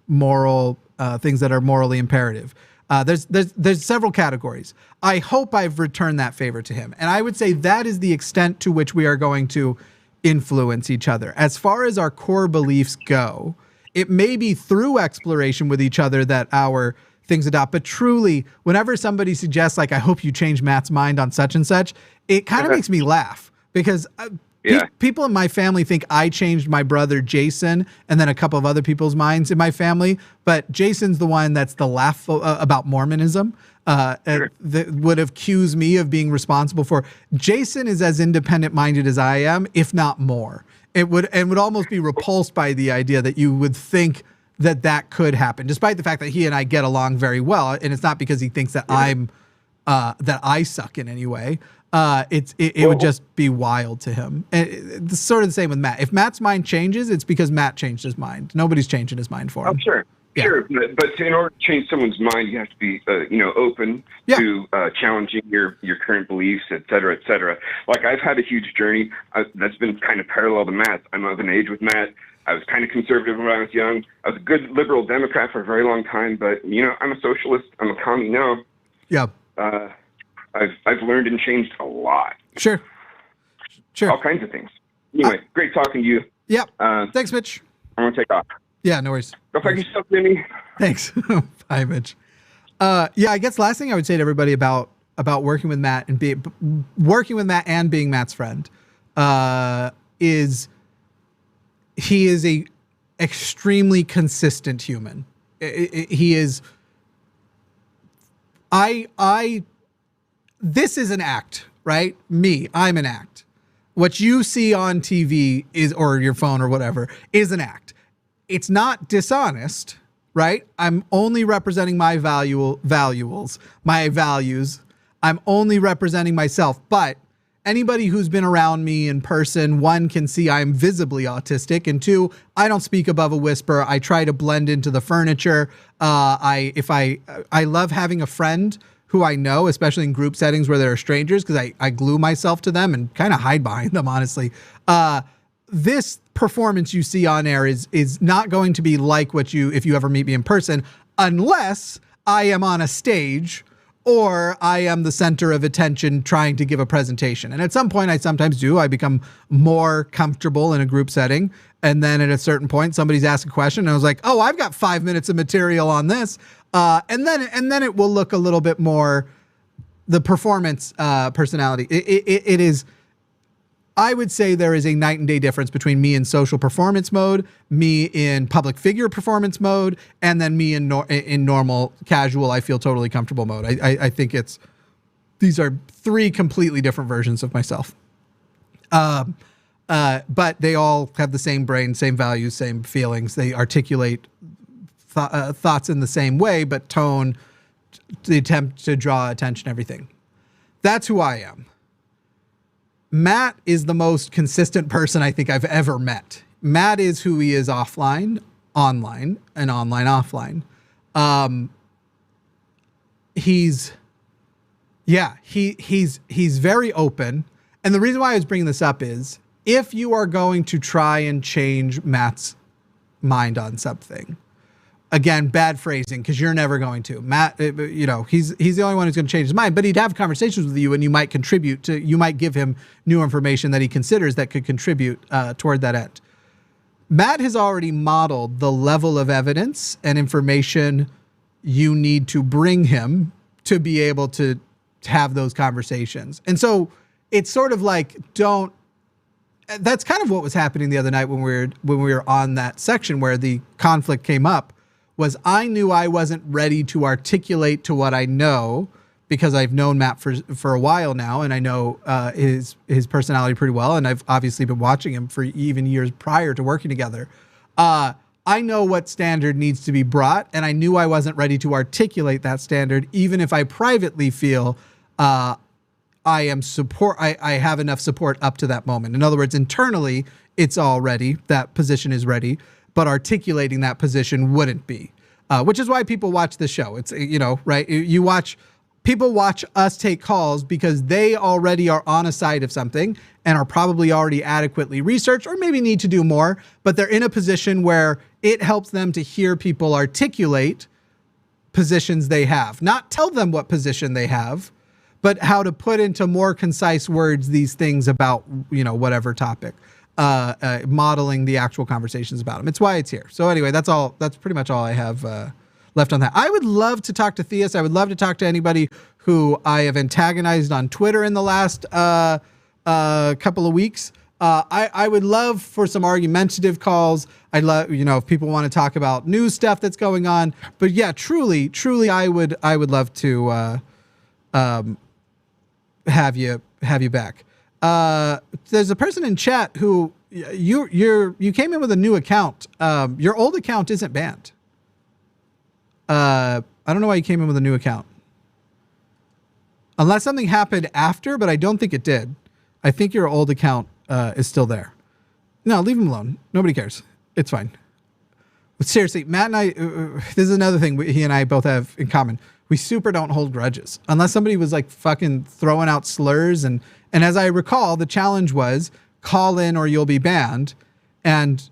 moral things that are morally imperative. There's several categories. I hope I've returned that favor to him, and I would say that is the extent to which we are going to influence each other. As far as our core beliefs go, it may be through exploration with each other that our things adopt. But truly, whenever somebody suggests I hope you change Matt's mind on such and such, it kind of makes me laugh. Because People in my family think I changed my brother Jason and then a couple of other people's minds in my family, but Jason's the one that's the laugh about Mormonism. That would accuse me of being responsible for. Jason is as independent-minded as I am, if not more. It would almost be repulsed by the idea that you would think that could happen, despite the fact that he and I get along very well, and it's not because he thinks that that I suck in any way. It would just be wild to him. And it's sort of the same with Matt. If Matt's mind changes, it's because Matt changed his mind. Nobody's changing his mind for him. Oh, sure. Yeah. Sure, but in order to change someone's mind, you have to be, open to challenging your current beliefs, et cetera, et cetera. Like, I've had a huge journey that's been kind of parallel to Matt. I'm of an age with Matt. I was kind of conservative when I was young. I was a good liberal Democrat for a very long time, but, I'm a socialist. I'm a commie now. Yeah. I've learned and changed a lot. Sure. All kinds of things. Anyway, great talking to you. Yeah. Thanks, Mitch. I'm going to take off. Yeah, no worries. Go fuck yourself, Jimmy. Thanks. Bye, Mitch. I guess last thing I would say to everybody about working with Matt and being Matt's friend is he is a extremely consistent human. He is. This is an act, right? I'm an act. What you see on TV or your phone or whatever is an act. It's not dishonest, right? I'm only representing my my values. I'm only representing myself. But anybody who's been around me in person, one, can see I'm visibly autistic, and two, I don't speak above a whisper. I try to blend into the furniture. I love having a friend who I know, especially in group settings where there are strangers, because I glue myself to them and kind of hide behind them, honestly. This performance you see on air is not going to be like if you ever meet me in person, unless I am on a stage or I am the center of attention trying to give a presentation. And at some point, I sometimes do. I become more comfortable in a group setting. And then at a certain point, somebody's asked a question and I was like, oh, I've got 5 minutes of material on this. And then it will look a little bit more the performance personality. It is, I would say there is a night and day difference between me in social performance mode, me in public figure performance mode, and then me in normal, casual, I feel totally comfortable mode. I think these are three completely different versions of myself. But they all have the same brain, same values, same feelings. They articulate thoughts in the same way, but tone, the attempt to draw attention, everything. That's who I am. Matt is the most consistent person I think I've ever met. Matt is who he is offline, online, and online, offline. He's very open. And the reason why I was bringing this up is if you are going to try and change Matt's mind on something, again, bad phrasing, because you're never going to. Matt, he's the only one who's going to change his mind, but he'd have conversations with you and you might you might give him new information that he considers that could contribute toward that end. Matt has already modeled the level of evidence and information you need to bring him to be able to have those conversations. And so it's sort of like, that's kind of what was happening the other night when we were on that section where the conflict came up. Was I knew I wasn't ready to articulate to what I know, because I've known Matt for a while now, and I know his personality pretty well, and I've obviously been watching him for even years prior to working together. I know what standard needs to be brought, and I knew I wasn't ready to articulate that standard, even if I privately feel I have enough support up to that moment. In other words, internally, it's all ready. That position is ready. But articulating that position wouldn't be, which is why people watch the show. It's, right? People watch us take calls because they already are on a side of something and are probably already adequately researched or maybe need to do more, but they're in a position where it helps them to hear people articulate positions they have, not tell them what position they have, but how to put into more concise words these things about, whatever topic. Modeling the actual conversations about them. It's why it's here. So anyway, that's pretty much all I have left on that. I would love to talk to Theist. I would love to talk to anybody who I have antagonized on Twitter in the last couple of weeks. I would love for some argumentative calls. I'd love, if people want to talk about news stuff that's going on. But yeah, truly, I would love to have you back. There's a person in chat who you came in with a new account. Your old account isn't banned. I don't know why you came in with a new account. Unless something happened after, but I don't think it did. I think your old account is still there. No, leave him alone. Nobody cares. It's fine. But seriously, Matt and I, this is another thing he and I both have in common. We super don't hold grudges. Unless somebody was like fucking throwing out slurs. And as I recall, the challenge was call in or you'll be banned. And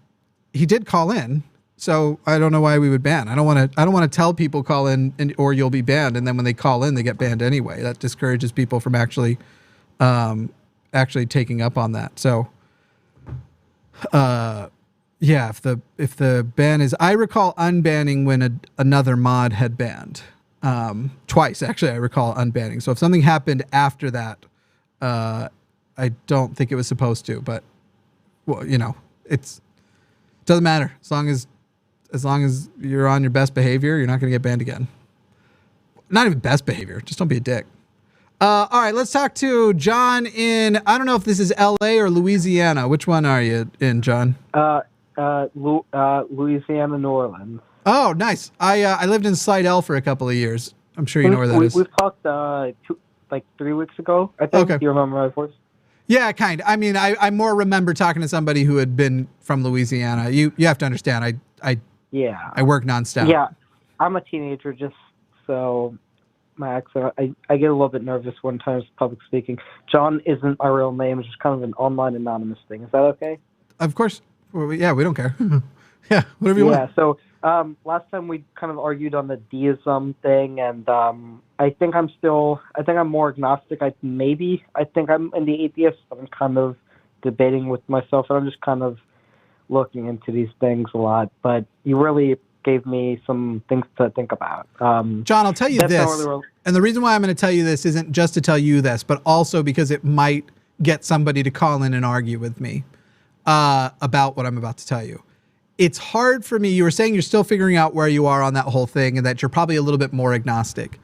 he did call in. So I don't know why we would ban. I don't want to tell people call in or you'll be banned. And then when they call in, they get banned anyway. That discourages people from actually taking up on that. So, yeah, if the ban is, I recall unbanning when another mod had banned, twice actually. I recall unbanning. So if something happened after that, I don't think it was supposed to, but well, it doesn't matter as long as you're on your best behavior, you're not going to get banned again. Not even best behavior. Just don't be a dick. All right, let's talk to John in, I don't know if this is LA or Louisiana. Which one are you in, John? Louisiana, New Orleans. Oh, nice. I lived in Slidell for a couple of years. I'm sure you know where that is. We've talked 3 weeks ago, I think. Okay. Do you remember my voice? Yeah, kind of. I mean, I more remember talking to somebody who had been from Louisiana. You have to understand, I work nonstop. Yeah, I'm a teenager, just so my accent, I get a little bit nervous when times public speaking. John isn't my real name. It's just kind of an online anonymous thing. Is that okay? Of course. Well, yeah, we don't care. Yeah, whatever you want. Yeah, so last time we kind of argued on the deism thing, and I think I'm more agnostic. I think I'm in the atheist, but I'm kind of debating with myself, and I'm just kind of looking into these things a lot. But you really gave me some things to think about. John, I'll tell you this, and the reason why I'm going to tell you this isn't just to tell you this, but also because it might get somebody to call in and argue with me about what I'm about to tell you. It's hard for me. You were saying you're still figuring out where you are on that whole thing and that you're probably a little bit more agnostic.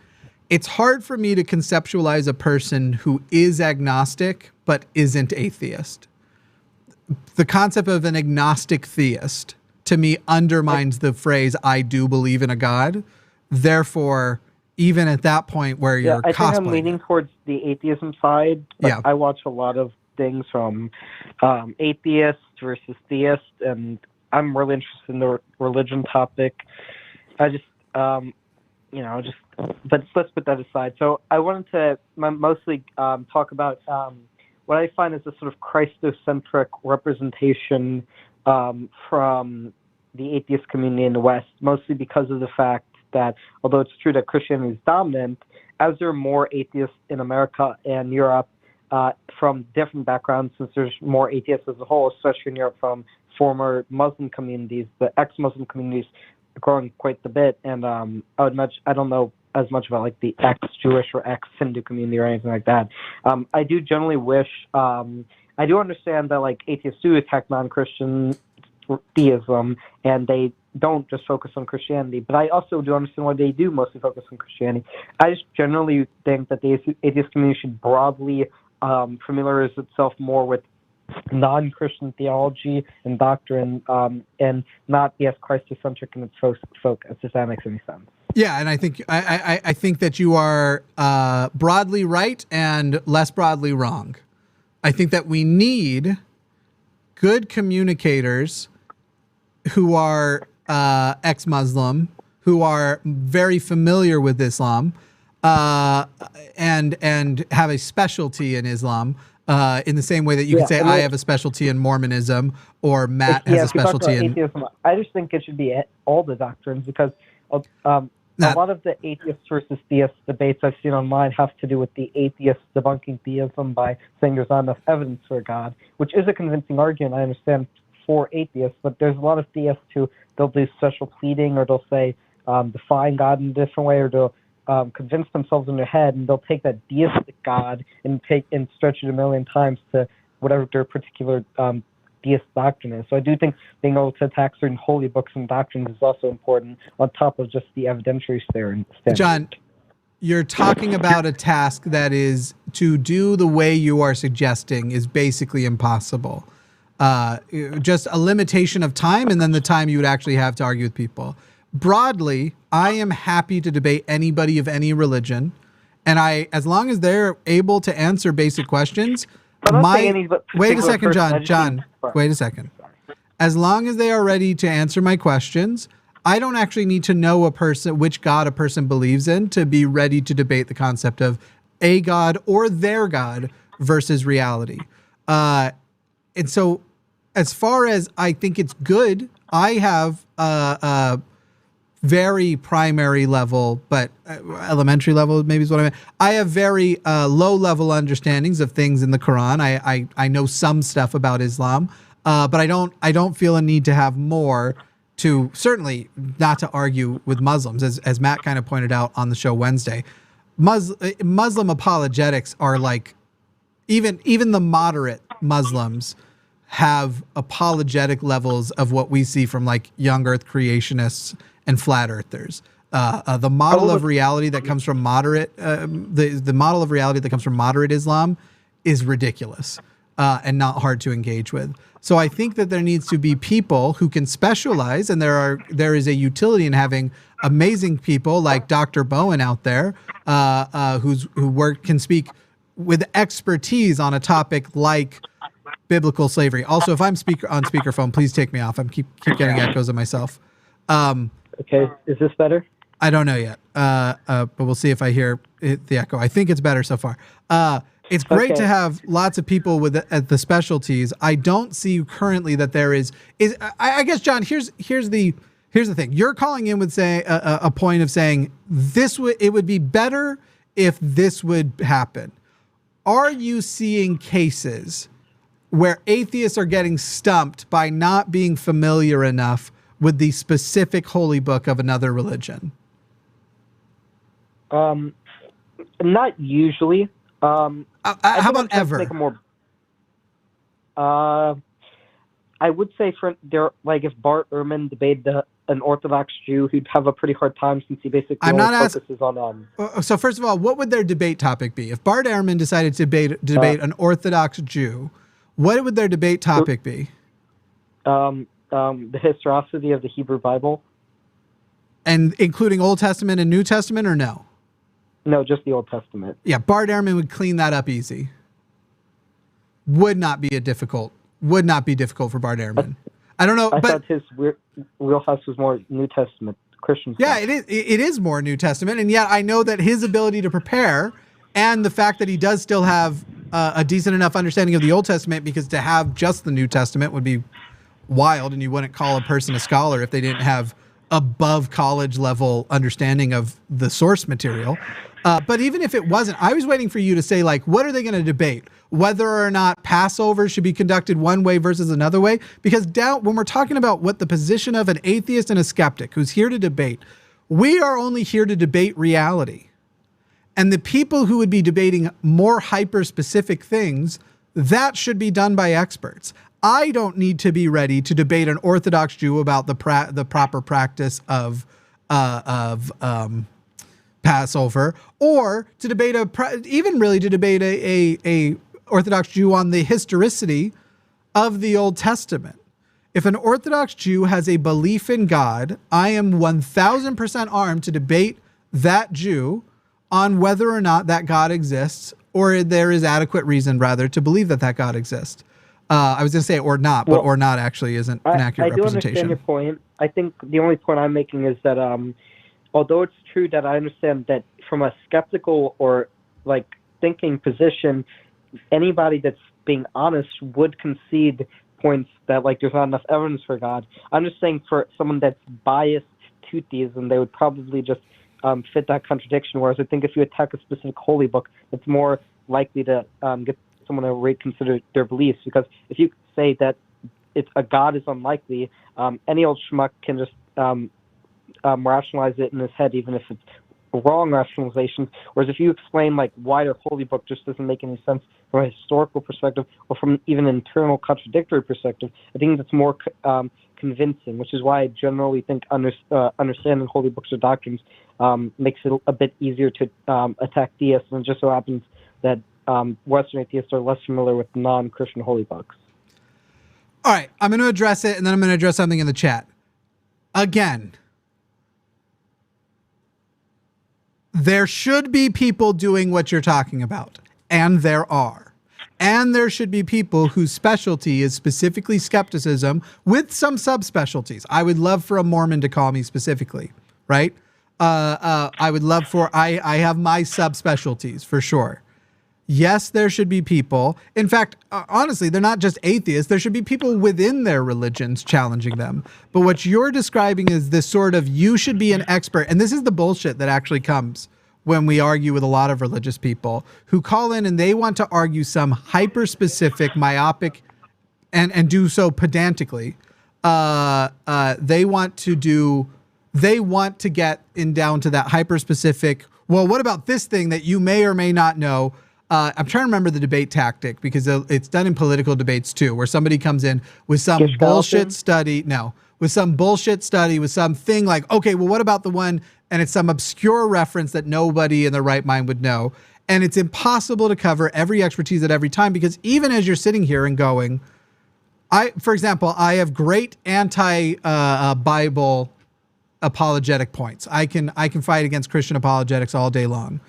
It's hard for me to conceptualize a person who is agnostic but isn't atheist. The concept of an agnostic theist, to me, undermines the phrase, I do believe in a God. Therefore, even at that point where you're I think I'm leaning towards the atheism side. But yeah. I watch a lot of things from atheist versus theist, and I'm really interested in the religion topic. I just, but let's put that aside. So I wanted to mostly talk about what I find is a sort of Christocentric representation from the atheist community in the West, mostly because of the fact that although it's true that Christianity is dominant, as there are more atheists in America and Europe from different backgrounds, since there's more atheists as a whole, especially in Europe from former Muslim communities, the ex-Muslim communities are growing quite a bit. And I don't know as much about like the ex-Jewish or ex-Hindu community or anything like that. I do generally wish, I do understand that like atheists do attack non-Christian theism and they don't just focus on Christianity, but I also do understand why they do mostly focus on Christianity. I just generally think that the atheist community should broadly familiarize itself more with non-Christian theology and doctrine and not be as Christocentric in its focus, if that makes any sense. Yeah, and I think I think that you are broadly right and less broadly wrong. I think that we need good communicators who are ex-Muslim, who are very familiar with Islam, and have a specialty in Islam. In the same way that you could say I have a specialty in Mormonism or Matt has a specialty in atheism. I just think it should be all the doctrines because a lot of the atheist versus theist debates I've seen online have to do with the atheist debunking theism by saying there's not enough evidence for God, which is a convincing argument, I understand, for atheists, but there's a lot of theists who they'll do special pleading or they'll say define God in a different way or they'll convince themselves in their head and they'll take that deistic God and stretch it a million times to whatever their particular theist doctrine is. So I do think being able to attack certain holy books and doctrines is also important, on top of just the evidentiary standard. John, you're talking about a task that is, to do the way you are suggesting, is basically impossible. Just a limitation of time, and then the time you would actually have to argue with people. Broadly, I am happy to debate anybody of any religion, and as long as they're able to answer basic questions. Wait a second, John. Wait a second. As long as they are ready to answer my questions, I don't actually need to know which God a person believes in to be ready to debate the concept of a God or their God versus reality. And so, as far as I think it's good, I have a very primary level, but elementary level maybe is what I meant. I have very low level understandings of things in the Quran. I know some stuff about Islam, but I don't feel a need to have more, to certainly not to argue with Muslims, as Matt kind of pointed out on the show Wednesday. Muslim apologetics are like, even the moderate Muslims have apologetic levels of what we see from like young earth creationists and flat earthers. The model of reality that comes from moderate, the model of reality that comes from moderate Islam is ridiculous and not hard to engage with. So I think that there needs to be people who can specialize, and there is a utility in having amazing people like Dr. Bowen out there who can speak with expertise on a topic like biblical slavery. Also, if I'm on speakerphone, please take me off. I'm keep getting echoes of myself. Okay, is this better? I don't know yet, but we'll see if I hear the echo. I think it's better so far. It's great to have lots of people with the specialties. I don't see currently that there is. I guess, John, here's the thing. You're calling in with a point of saying it would be better if this would happen. Are you seeing cases where atheists are getting stumped by not being familiar enough with the specific holy book of another religion? Not usually. How about ever? I would say if Bart Ehrman debated an Orthodox Jew, he'd have a pretty hard time, since he basically focuses on. So first of all, what would their debate topic be? If Bart Ehrman decided to debate an Orthodox Jew, what would their debate topic be? The historicity of the Hebrew Bible. And including Old Testament and New Testament, or no? No, just the Old Testament. Yeah, Bart Ehrman would clean that up easy. Would not be difficult for Bart Ehrman. I don't know. I thought his wheelhouse was more New Testament Christian stuff. Yeah, it is more New Testament, and yet I know that his ability to prepare and the fact that he does still have a decent enough understanding of the Old Testament, because to have just the New Testament would be wild, and you wouldn't call a person a scholar if they didn't have above college level understanding of the source material. But even if it wasn't, I was waiting for you to say, like, what are they going to debate? Whether or not Passover should be conducted one way versus another way? Because when we're talking about what the position of an atheist and a skeptic who's here to debate, we are only here to debate reality. And the people who would be debating more hyper-specific things, that should be done by experts. I don't need to be ready to debate an Orthodox Jew about the proper practice of Passover, or to debate a Orthodox Jew on the historicity of the Old Testament. If an Orthodox Jew has a belief in God, I am 1,000% armed to debate that Jew on whether or not that God exists, or there is adequate reason, rather, to believe that God exists. I was going to say or not, but or not actually isn't an accurate representation. I do understand your point. I think the only point I'm making is that although it's true that I understand that from a skeptical or thinking position, anybody that's being honest would concede points that there's not enough evidence for God. I'm just saying, for someone that's biased to theism, they would probably just fit that contradiction. Whereas I think if you attack a specific holy book, it's more likely to get someone to reconsider their beliefs. Because if you say that a God is unlikely, any old schmuck can just rationalize it in his head, even if it's wrong rationalizations. Whereas if you explain like why their holy book just doesn't make any sense from a historical perspective or from even an internal contradictory perspective, I think that's more convincing, which is why I generally think understanding holy books or doctrines makes it a bit easier to attack theists, and it just so happens that Western atheists are less familiar with non-Christian holy books. All right, I'm going to address it, and then I'm going to address something in the chat. Again, there should be people doing what you're talking about, and there are. And there should be people whose specialty is specifically skepticism with some subspecialties. I would love for a Mormon to call me specifically, right? I would love for, I have my subspecialties for sure. Yes, there should be people. In fact, honestly, they're not just atheists. There should be people within their religions challenging them. But what you're describing is this sort of, you should be an expert. And this is the bullshit that actually comes when we argue with a lot of religious people who call in and they want to argue some hyper-specific, myopic, and do so pedantically. They want to get in down to that hyper-specific, well, what about this thing that you may or may not know? I'm trying to remember the debate tactic because it's done in political debates too, where somebody comes in with some bullshit study. No, with some bullshit study, with something like, okay, well, what about the one? And it's some obscure reference that nobody in their right mind would know. And it's impossible to cover every expertise at every time, because even as you're sitting here and going, for example, I have great anti-Bible apologetic points. I can fight against Christian apologetics all day long.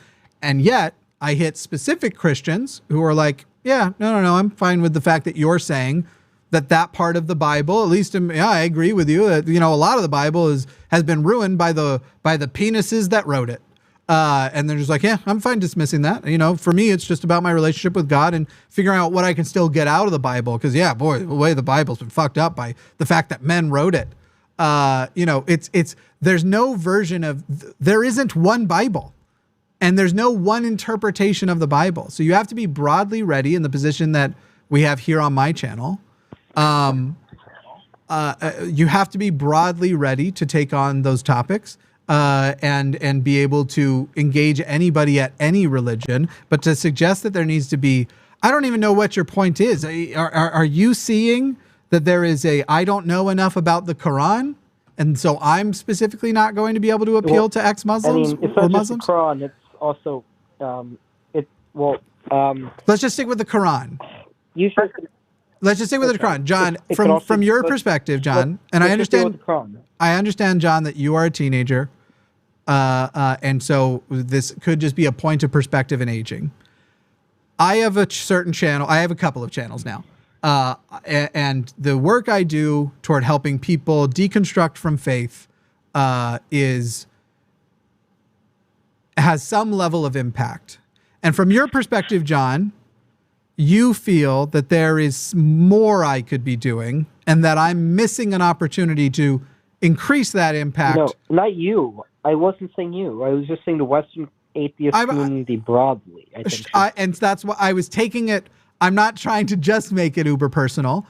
And yet I hit specific Christians who are like, yeah, no, I'm fine with the fact that you're saying that part of the Bible, at least, I agree with you that, a lot of the Bible has been ruined by the penises that wrote it. And they're just like, yeah, I'm fine dismissing that. For me, it's just about my relationship with God and figuring out what I can still get out of the Bible. Because yeah, boy, the way the Bible's been fucked up by the fact that men wrote it. There's no version of, there isn't one Bible. And there's no one interpretation of the Bible. So you have to be broadly ready in the position that we have here on my channel. You have to be broadly ready to take on those topics and be able to engage anybody at any religion. But to suggest that there needs to be, I don't even know what your point is. Are you seeing that there is I don't know enough about the Quran, and so I'm specifically not going to be able to appeal to ex-Muslims it's or not Muslims? Just the Quran, it's also let's just stick with the Quran. Let's just stick with the Quran, John. From your perspective, John, and I understand, John, that you are a teenager, and so this could just be a point of perspective in aging. I have a certain channel. I have a couple of channels now, and the work I do toward helping people deconstruct from faith has some level of impact. And from your perspective, John, you feel that there is more I could be doing and that I'm missing an opportunity to increase that impact. No, not you. I wasn't saying you. I was just saying the Western atheist community broadly. I think. And that's what I was taking it. I'm not trying to just make it uber personal.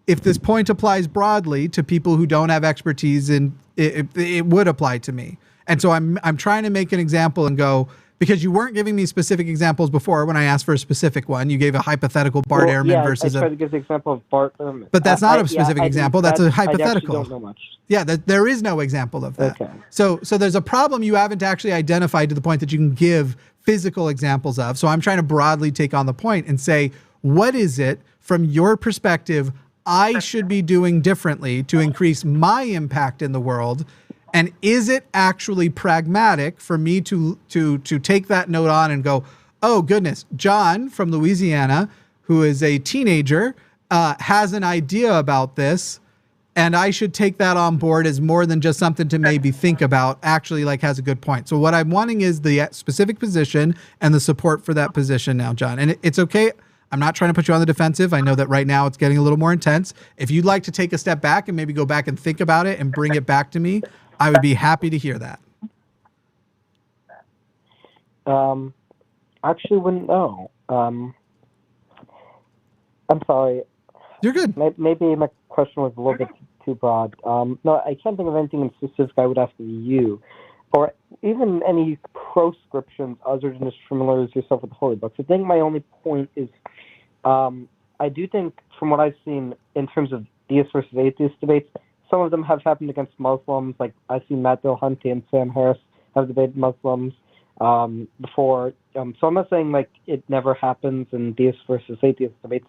If this point applies broadly to people who don't have expertise in it would apply to me. And so I'm trying to make an example and go, because you weren't giving me specific examples before when I asked for a specific one. You gave a hypothetical Bart Ehrman versus I tried to give the example of Bart Ehrman. But that's not a specific example. That's a hypothetical. I don't know much. Yeah, there is no example of that. Okay. So there's a problem you haven't actually identified to the point that you can give physical examples of. So I'm trying to broadly take on the point and say, what is it from your perspective I should be doing differently to increase my impact in the world? And is it actually pragmatic for me to take that note on and go, oh goodness, John from Louisiana, who is a teenager, has an idea about this, and I should take that on board as more than just something to maybe think about, actually has a good point. So what I'm wanting is the specific position and the support for that position now, John. And it's okay. I'm not trying to put you on the defensive. I know that right now it's getting a little more intense. If you'd like to take a step back and maybe go back and think about it and bring it back to me, I would be happy to hear that. Actually wouldn't know. I'm sorry. You're good. Maybe my question was a little bit too broad. No, I can't think of anything in specific I would ask of you. or even any proscriptions other than just familiarize yourself with the holy books. I think my only point is, I do think from what I've seen in terms of deist versus atheist debates, some of them have happened against Muslims. Like I've seen Matt Dillahunty and Sam Harris have debated Muslims before. So I'm not saying like it never happens in deist versus atheist debates.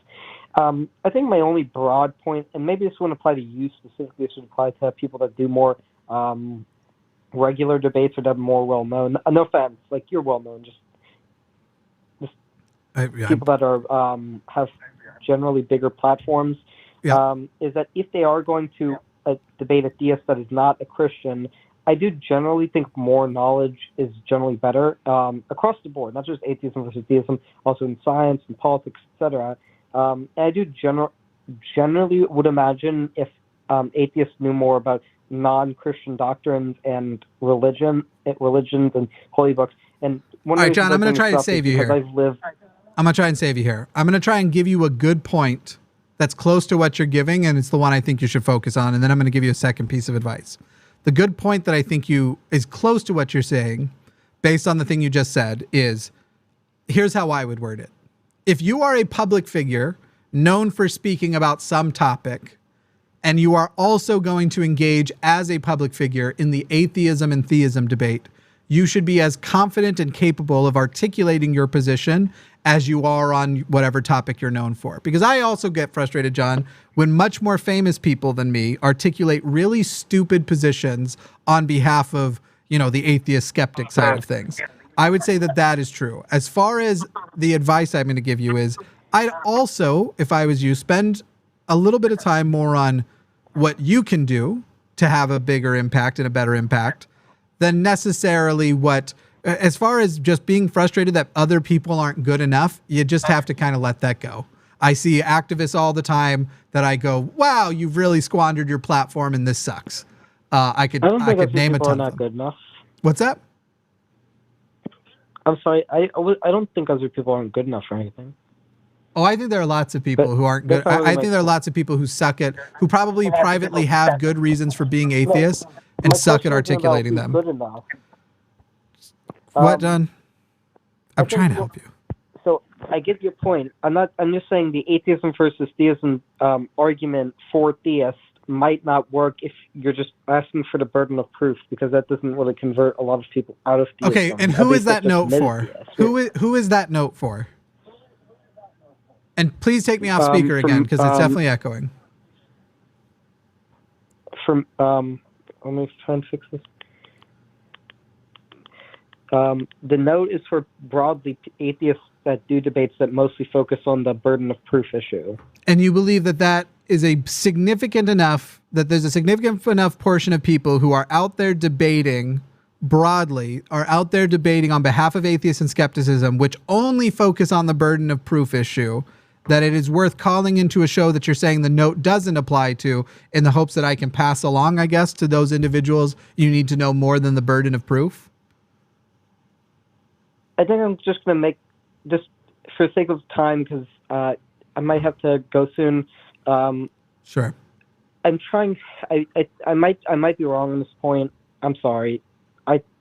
I think my only broad point, and maybe this wouldn't apply to you specifically, this would apply to people that do more regular debates or that are more well known. No offense, like you're well known, just people that are have generally bigger platforms. Yeah. Is that if they are going to debate a theist that is not a Christian, I do generally think more knowledge is generally better across the board, not just atheism versus theism, also in science and politics, etc. And I do generally would imagine if atheists knew more about non-Christian doctrines and religions and holy books. And all right, John, I'm going to try to save you here. I'm going to try and save you here. I'm going to try and give you a good point that's close to what you're giving, and it's the one I think you should focus on, and then I'm going to give you a second piece of advice. The good point that I think is close to what you're saying, based on the thing you just said, is here's how I would word it. If you are a public figure known for speaking about some topic, and you are also going to engage as a public figure in the atheism and theism debate, you should be as confident and capable of articulating your position as you are on whatever topic you're known for. Because I also get frustrated, John, when much more famous people than me articulate really stupid positions on behalf of, the atheist skeptic side of things. I would say that is true. As far as the advice I'm going to give you is, I'd also, if I was you, spend a little bit of time more on what you can do to have a bigger impact and a better impact than necessarily what, as far as just being frustrated that other people aren't good enough, you just have to kind of let that go. I see activists all the time that I go, wow, you've really squandered your platform and this sucks. I could name a ton of them. Good enough. What's that? I'm sorry. I don't think other people aren't good enough or anything. Oh, I think there are lots of people who aren't good. I think there are lots of people who suck at, who probably privately have good reasons for being atheists and suck at articulating them. Good enough. What, John? I'm trying to help you. So I get your point. I'm just saying the atheism versus theism argument for theists might not work if you're just asking for the burden of proof, because that doesn't really convert a lot of people out of theism. Okay, and who is that note for? Who is that note for? And please take me off speaker again, because it's definitely echoing. Let me try and fix this. The note is for broadly atheists that do debates that mostly focus on the burden of proof issue. And you believe that is a significant enough, that there's a significant enough portion of people who are out there debating broadly, are out there debating on behalf of atheists and skepticism, which only focus on the burden of proof issue, that it is worth calling into a show that you're saying the note doesn't apply to, in the hopes that I can pass along, I guess, to those individuals, you need to know more than the burden of proof? I think I'm just going to make, just for the sake of time, because I might have to go soon. Sure. I'm trying, I might be wrong on this point. I'm sorry.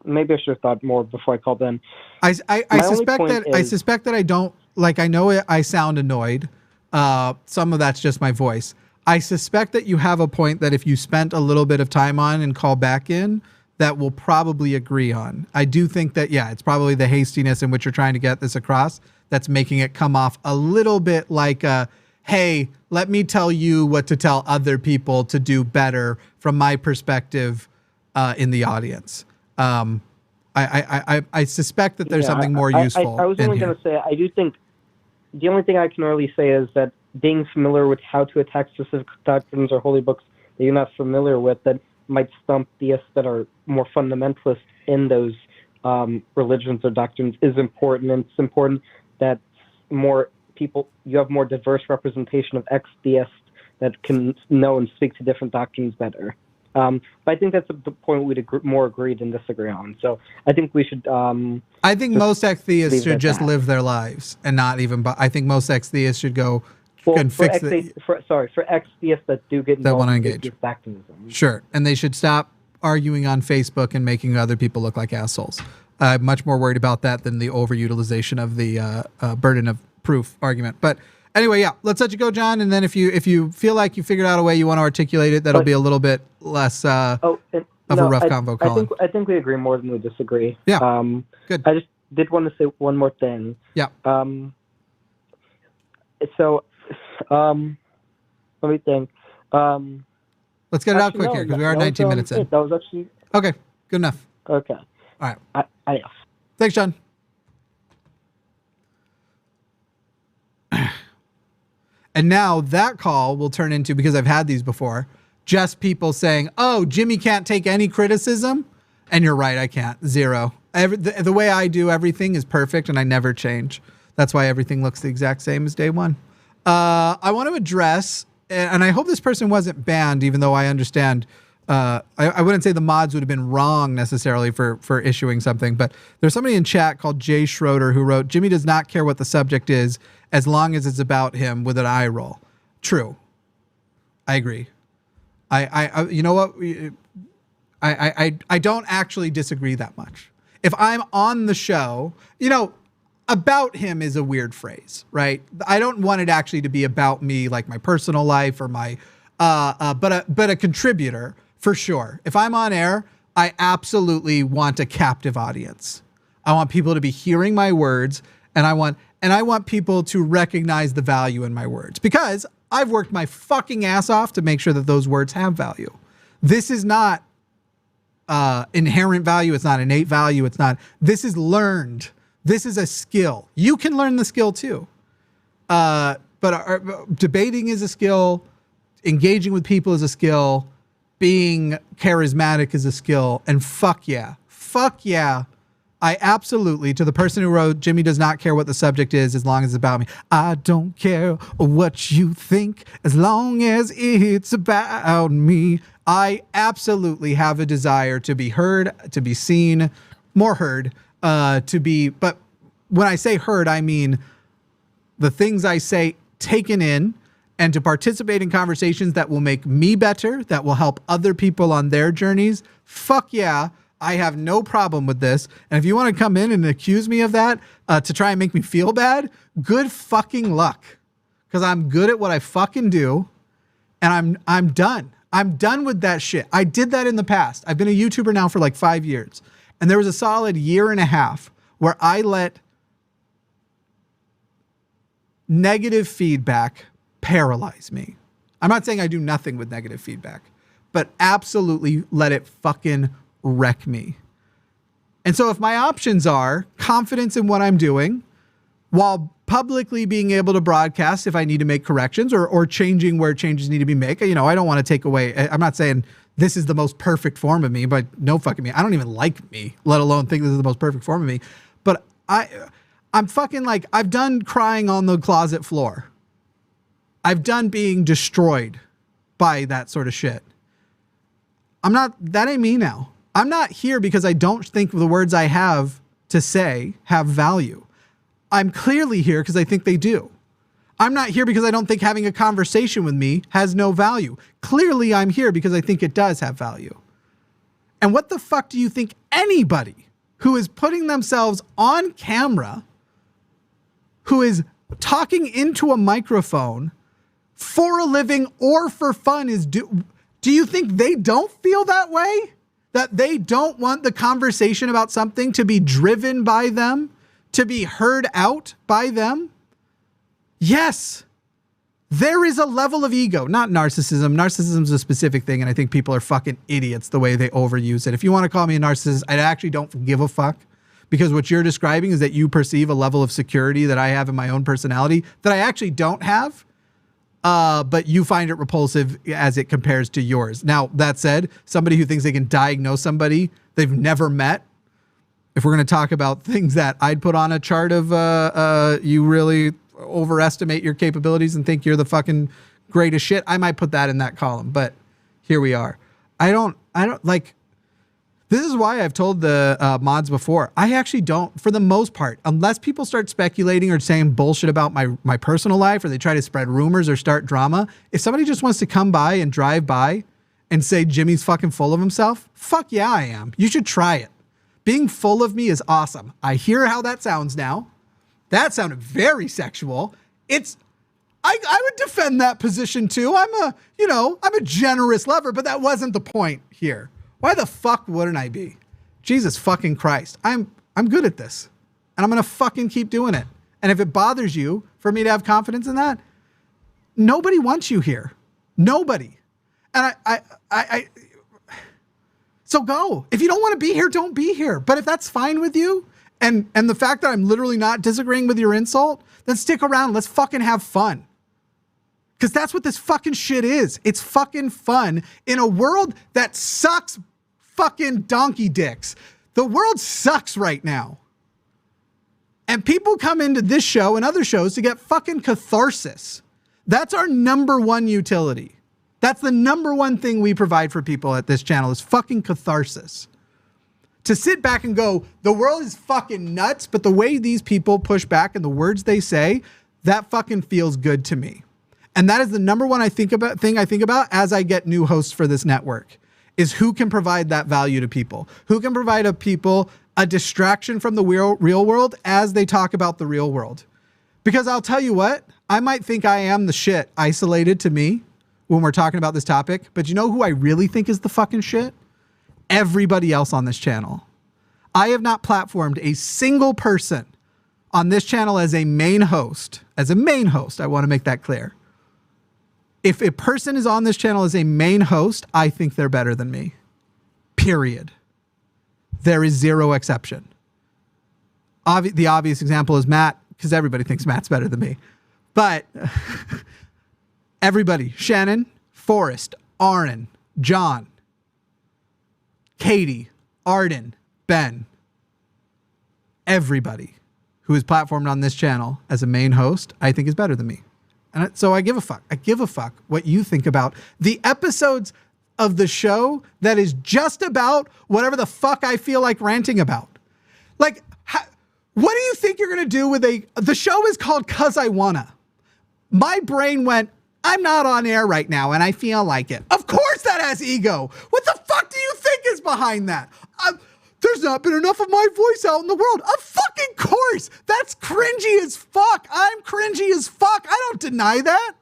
Maybe I should have thought more before I called in. I suspect that I don't, like, I know I sound annoyed. Some of that's just my voice. I suspect that you have a point that if you spent a little bit of time on and call back in, that we'll probably agree on. I do think that, yeah, it's probably the hastiness in which you're trying to get this across that's making it come off a little bit like hey, let me tell you what to tell other people to do better from my perspective in the audience. I suspect that there's something more useful. I was only going to say, I do think the only thing I can really say is that being familiar with how to attack specific doctrines or holy books that you're not familiar with, that might stump theists that are more fundamentalist in those religions or doctrines, is important. And it's important that you have more diverse representation of ex-theists that can know and speak to different doctrines better. But I think that's the point we'd more agree than disagree on. So I think we should. I think most ex-theists should just live their lives and not even. I think most ex-theists should go and fix it. For ex-theists that do get involved, that want to engage. Activism. Sure, and they should stop arguing on Facebook and making other people look like assholes. I'm much more worried about that than the overutilization of the burden of proof argument. But anyway, yeah, let's let you go, John. And then if you feel like you figured out a way you want to articulate it, that'll be a little bit less of a rough convo, Colin. I think we agree more than we disagree. Yeah. Good. I just did want to say one more thing. Yeah. So, let me think. Let's get it out quick here because we are 19 minutes in. That was actually okay. Good enough. Okay. All right. Adios. Thanks, John. And now that call will turn into, because I've had these before, just people saying, "Oh, Jimmy can't take any criticism," and you're right, I can't. Zero. The way I do everything is perfect, and I never change. That's why everything looks the exact same as day one. I want to address, and I hope this person wasn't banned, even though I understand. I wouldn't say the mods would have been wrong necessarily for issuing something, but there's somebody in chat called Jay Schroeder who wrote, "Jimmy does not care what the subject is as long as it's about him," with an eye roll. True. I agree. I you know what? I don't actually disagree that much. If I'm on the show, about him is a weird phrase, right? I don't want it actually to be about me, like my personal life or my, but a contributor for sure. If I'm on air, I absolutely want a captive audience. I want people to be hearing my words, and I want people to recognize the value in my words, because I've worked my fucking ass off to make sure that those words have value. This is not inherent value. It's not innate value. This is learned. This is a skill. You can learn the skill too. But debating is a skill. Engaging with people is a skill. Being charismatic is a skill. And fuck yeah. I absolutely, to the person who wrote, "Jimmy does not care what the subject is as long as it's about me." I don't care what you think as long as it's about me. I absolutely have a desire to be heard, to be seen, more heard, but when I say heard, I mean the things I say taken in, and to participate in conversations that will make me better, that will help other people on their journeys. Fuck yeah. I have no problem with this. And if you want to come in and accuse me of that to try and make me feel bad, good fucking luck. Because I'm good at what I fucking do, and I'm done. I'm done with that shit. I did that in the past. I've been a YouTuber now for like 5 years. And there was a solid year and a half where I let negative feedback paralyze me. I'm not saying I do nothing with negative feedback, but absolutely let it fucking wreck me. And so if my options are confidence in what I'm doing while publicly being able to broadcast if I need to make corrections or changing where changes need to be made, I don't want to take away. I'm not saying this is the most perfect form of me, but no fucking me. I don't even like me, let alone think this is the most perfect form of me. But I'm fucking like, I've done crying on the closet floor. I've done being destroyed by that sort of shit. That ain't me now. I'm not here because I don't think the words I have to say have value. I'm clearly here because I think they do. I'm not here because I don't think having a conversation with me has no value. Clearly I'm here because I think it does have value. And what the fuck do you think anybody who is putting themselves on camera, who is talking into a microphone for a living or for fun do you think they don't feel that way? That they don't want the conversation about something to be driven by them, to be heard out by them? Yes, there is a level of ego, not narcissism. Narcissism is a specific thing, and I think people are fucking idiots the way they overuse it. If you want to call me a narcissist, I actually don't give a fuck, because what you're describing is that you perceive a level of security that I have in my own personality that I actually don't have. But you find it repulsive as it compares to yours. Now, that said, somebody who thinks they can diagnose somebody they've never met, if we're going to talk about things that I'd put on a chart of you really overestimate your capabilities and think you're the fucking greatest shit, I might put that in that column. But here we are. I don't like, this is why I've told the mods before, I actually don't, for the most part, unless people start speculating or saying bullshit about my personal life, or they try to spread rumors or start drama, if somebody just wants to come by and drive by and say Jimmy's fucking full of himself? Fuck yeah, I am. You should try it. Being full of me is awesome. I hear how that sounds now. That sounded very sexual. I would defend that position too. I'm a generous lover, but that wasn't the point here. Why the fuck wouldn't I be? Jesus fucking Christ. I'm good at this. And I'm going to fucking keep doing it. And if it bothers you for me to have confidence in that, nobody wants you here. Nobody. And so go. If you don't want to be here, don't be here. But if that's fine with you, and the fact that I'm literally not disagreeing with your insult, then stick around. Let's fucking have fun. Because that's what this fucking shit is. It's fucking fun in a world that sucks fucking donkey dicks. The world sucks right now. And people come into this show and other shows to get fucking catharsis. That's our number one utility. That's the number one thing we provide for people at this channel is fucking catharsis. To sit back and go, the world is fucking nuts, but the way these people push back and the words they say, that fucking feels good to me. And that is the number one thing I think about as I get new hosts for this network, is who can provide that value to people, who can provide people a distraction from the real world as they talk about the real world. Because I'll tell you what, I might think I am the shit isolated to me when we're talking about this topic, but you know who I really think is the fucking shit? Everybody else on this channel. I have not platformed a single person on this channel as a main host. I want to make that clear. If a person is on this channel as a main host, I think they're better than me. Period. There is zero exception. The obvious example is Matt, because everybody thinks Matt's better than me. But everybody, Shannon, Forrest, Aron, John, Katy, Arden, Ben, everybody who is platformed on this channel as a main host, I think is better than me. And so I give a fuck. I give a fuck what you think about the episodes of the show that is just about whatever the fuck I feel like ranting about. Like, what do you think you're going to do with the show is called Cus I Wanna. My brain went, I'm not on air right now and I feel like it. Of course that has ego. What the fuck do you think is behind that? There's not been enough of my voice out in the world. Of fucking course. That's cringy as fuck. I'm cringy as fuck. I don't deny that.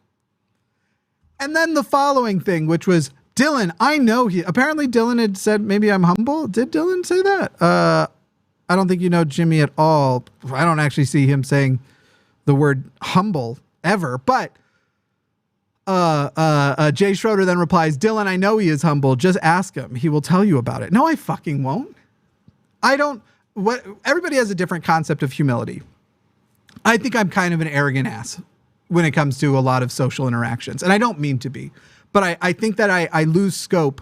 And then the following thing, which was Dylan. Apparently Dylan had said, maybe I'm humble. Did Dylan say that? I don't think you know Jimmy at all. I don't actually see him saying the word humble ever, but Jay Schroeder then replies, Dylan, I know he is humble. Just ask him. He will tell you about it. No, I fucking won't. Everybody has a different concept of humility. I think I'm kind of an arrogant ass when it comes to a lot of social interactions. And I don't mean to be, but I think that I lose scope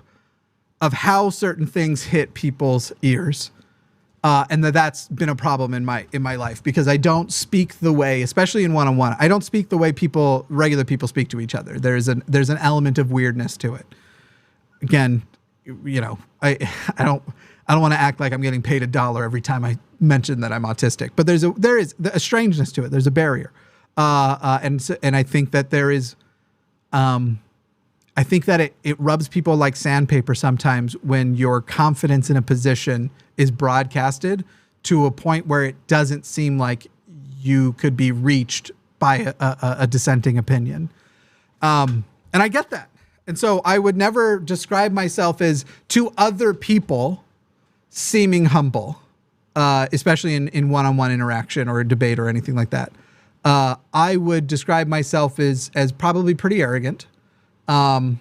of how certain things hit people's ears. And that's been a problem in my life because I don't speak the way, especially in one-on-one, I don't speak the way regular people speak to each other. There's an element of weirdness to it. Again, I don't want to act like I'm getting paid $1 every time I mention that I'm autistic, but there is a strangeness to it. There's a barrier. And I think that there is, I think that it rubs people like sandpaper sometimes when your confidence in a position is broadcasted to a point where it doesn't seem like you could be reached by a dissenting opinion. And I get that. And so I would never describe myself as to other people seeming humble, especially in one-on-one interaction or a debate or anything like that. I would describe myself as probably pretty arrogant, and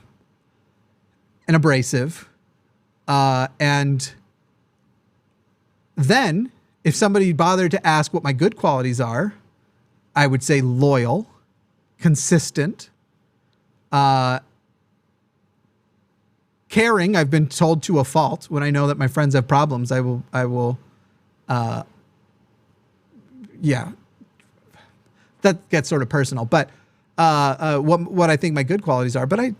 abrasive. And then if somebody bothered to ask what my good qualities are, I would say loyal, consistent, caring. I've been told to a fault. When I know that my friends have problems, I will, yeah, that gets sort of personal, but, what I think my good qualities are, but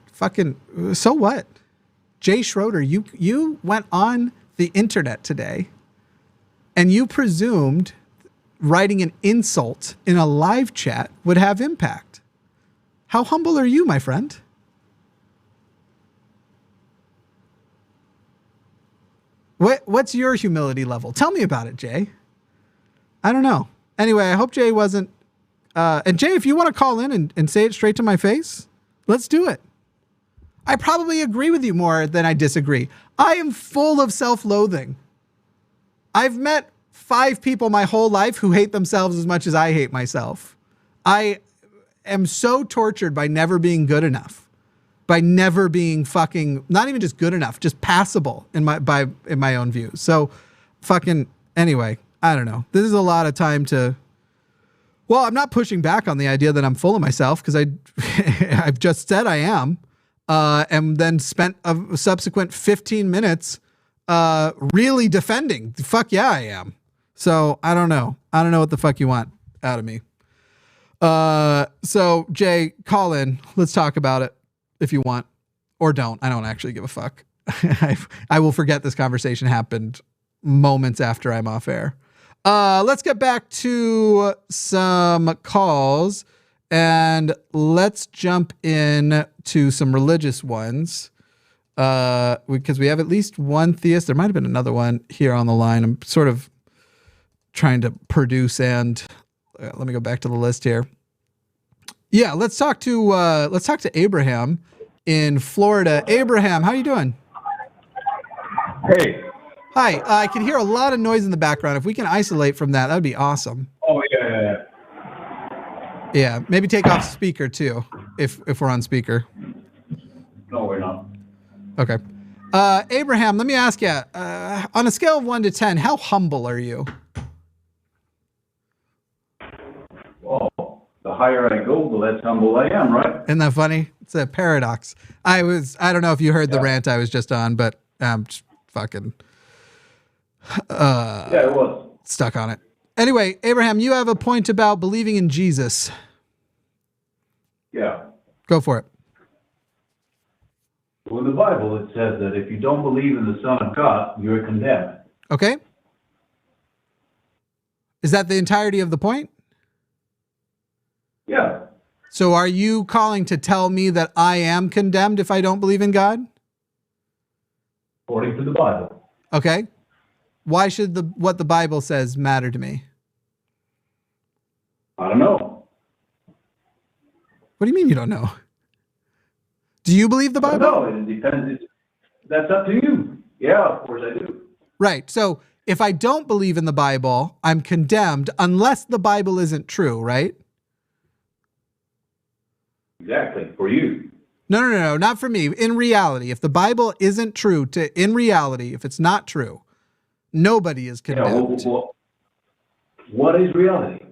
so what? Jay Schroeder, you went on the internet today and you presumed writing an insult in a live chat would have impact. How humble are you, my friend? What's your humility level? Tell me about it, Jay. I don't know. Anyway, I hope Jay wasn't. And Jay, if you want to call in and say it straight to my face, let's do it. I probably agree with you more than I disagree. I am full of self-loathing. I've met 5 people my whole life who hate themselves as much as I hate myself. I am so tortured by never being good enough, by never being fucking, not even just good enough, just passable in my own views. So fucking, anyway, I don't know. This is a lot of time to, well, I'm not pushing back on the idea that I'm full of myself because I've just said I am, and then spent a subsequent 15 minutes really defending. Fuck yeah, I am. So I don't know. I don't know what the fuck you want out of me. So Jay, call in. Let's talk about it if you want, or don't. I don't actually give a fuck. I will forget this conversation happened moments after I'm off air. Let's get back to some calls and let's jump in to some religious ones. Because we have at least one theist. There might have been another one here on the line. I'm sort of trying to produce and let me go back to the list here. Yeah, let's talk to Abraham in Florida. Abraham, how you doing? Hey. Hi. I can hear a lot of noise in the background. If we can isolate from that, that'd be awesome. Oh yeah. Yeah, maybe take off speaker too, if we're on speaker. No, we're not. Okay. Abraham, let me ask you, on a scale of 1 to 10, how humble are you? Well, the higher I go, the less humble I am, right? Isn't that funny? It's a paradox. I don't know if you heard the rant I was just on, but I'm just fucking yeah, it was. Stuck on it. Anyway, Abraham, you have a point about believing in Jesus. Yeah. Go for it. Well, in the Bible, it says that if you don't believe in the Son of God, you're condemned. Okay. Is that the entirety of the point? Yeah. So are you calling to tell me that I am condemned if I don't believe in God? According to the Bible. Okay. Why should what the Bible says matter to me? I don't know. What do you mean you don't know? Do you believe the Bible? No, it depends. That's up to you. Yeah, of course I do. Right. So if I don't believe in the Bible, I'm condemned unless the Bible isn't true, right? Exactly. For you. No, not for me. In reality, if the Bible isn't true, in reality, if it's not true, nobody is condemned. Yeah, well, what is reality?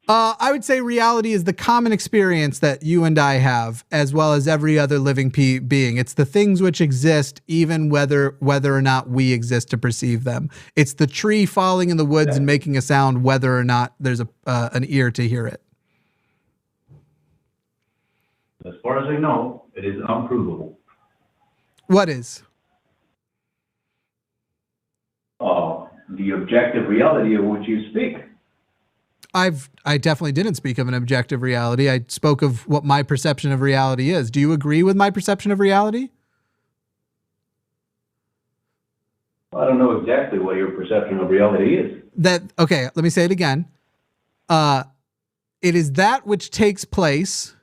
I would say reality is the common experience that you and I have, as well as every other living being. It's the things which exist, even whether or not we exist to perceive them. It's the tree falling in the woods and making a sound, whether or not there's an ear to hear it. As far as I know, it is unprovable. What is? The objective reality of which you speak. I definitely didn't speak of an objective reality. I spoke of what my perception of reality is. Do you agree with my perception of reality? I don't know exactly what your perception of reality is. Okay, let me say it again. It is that which takes place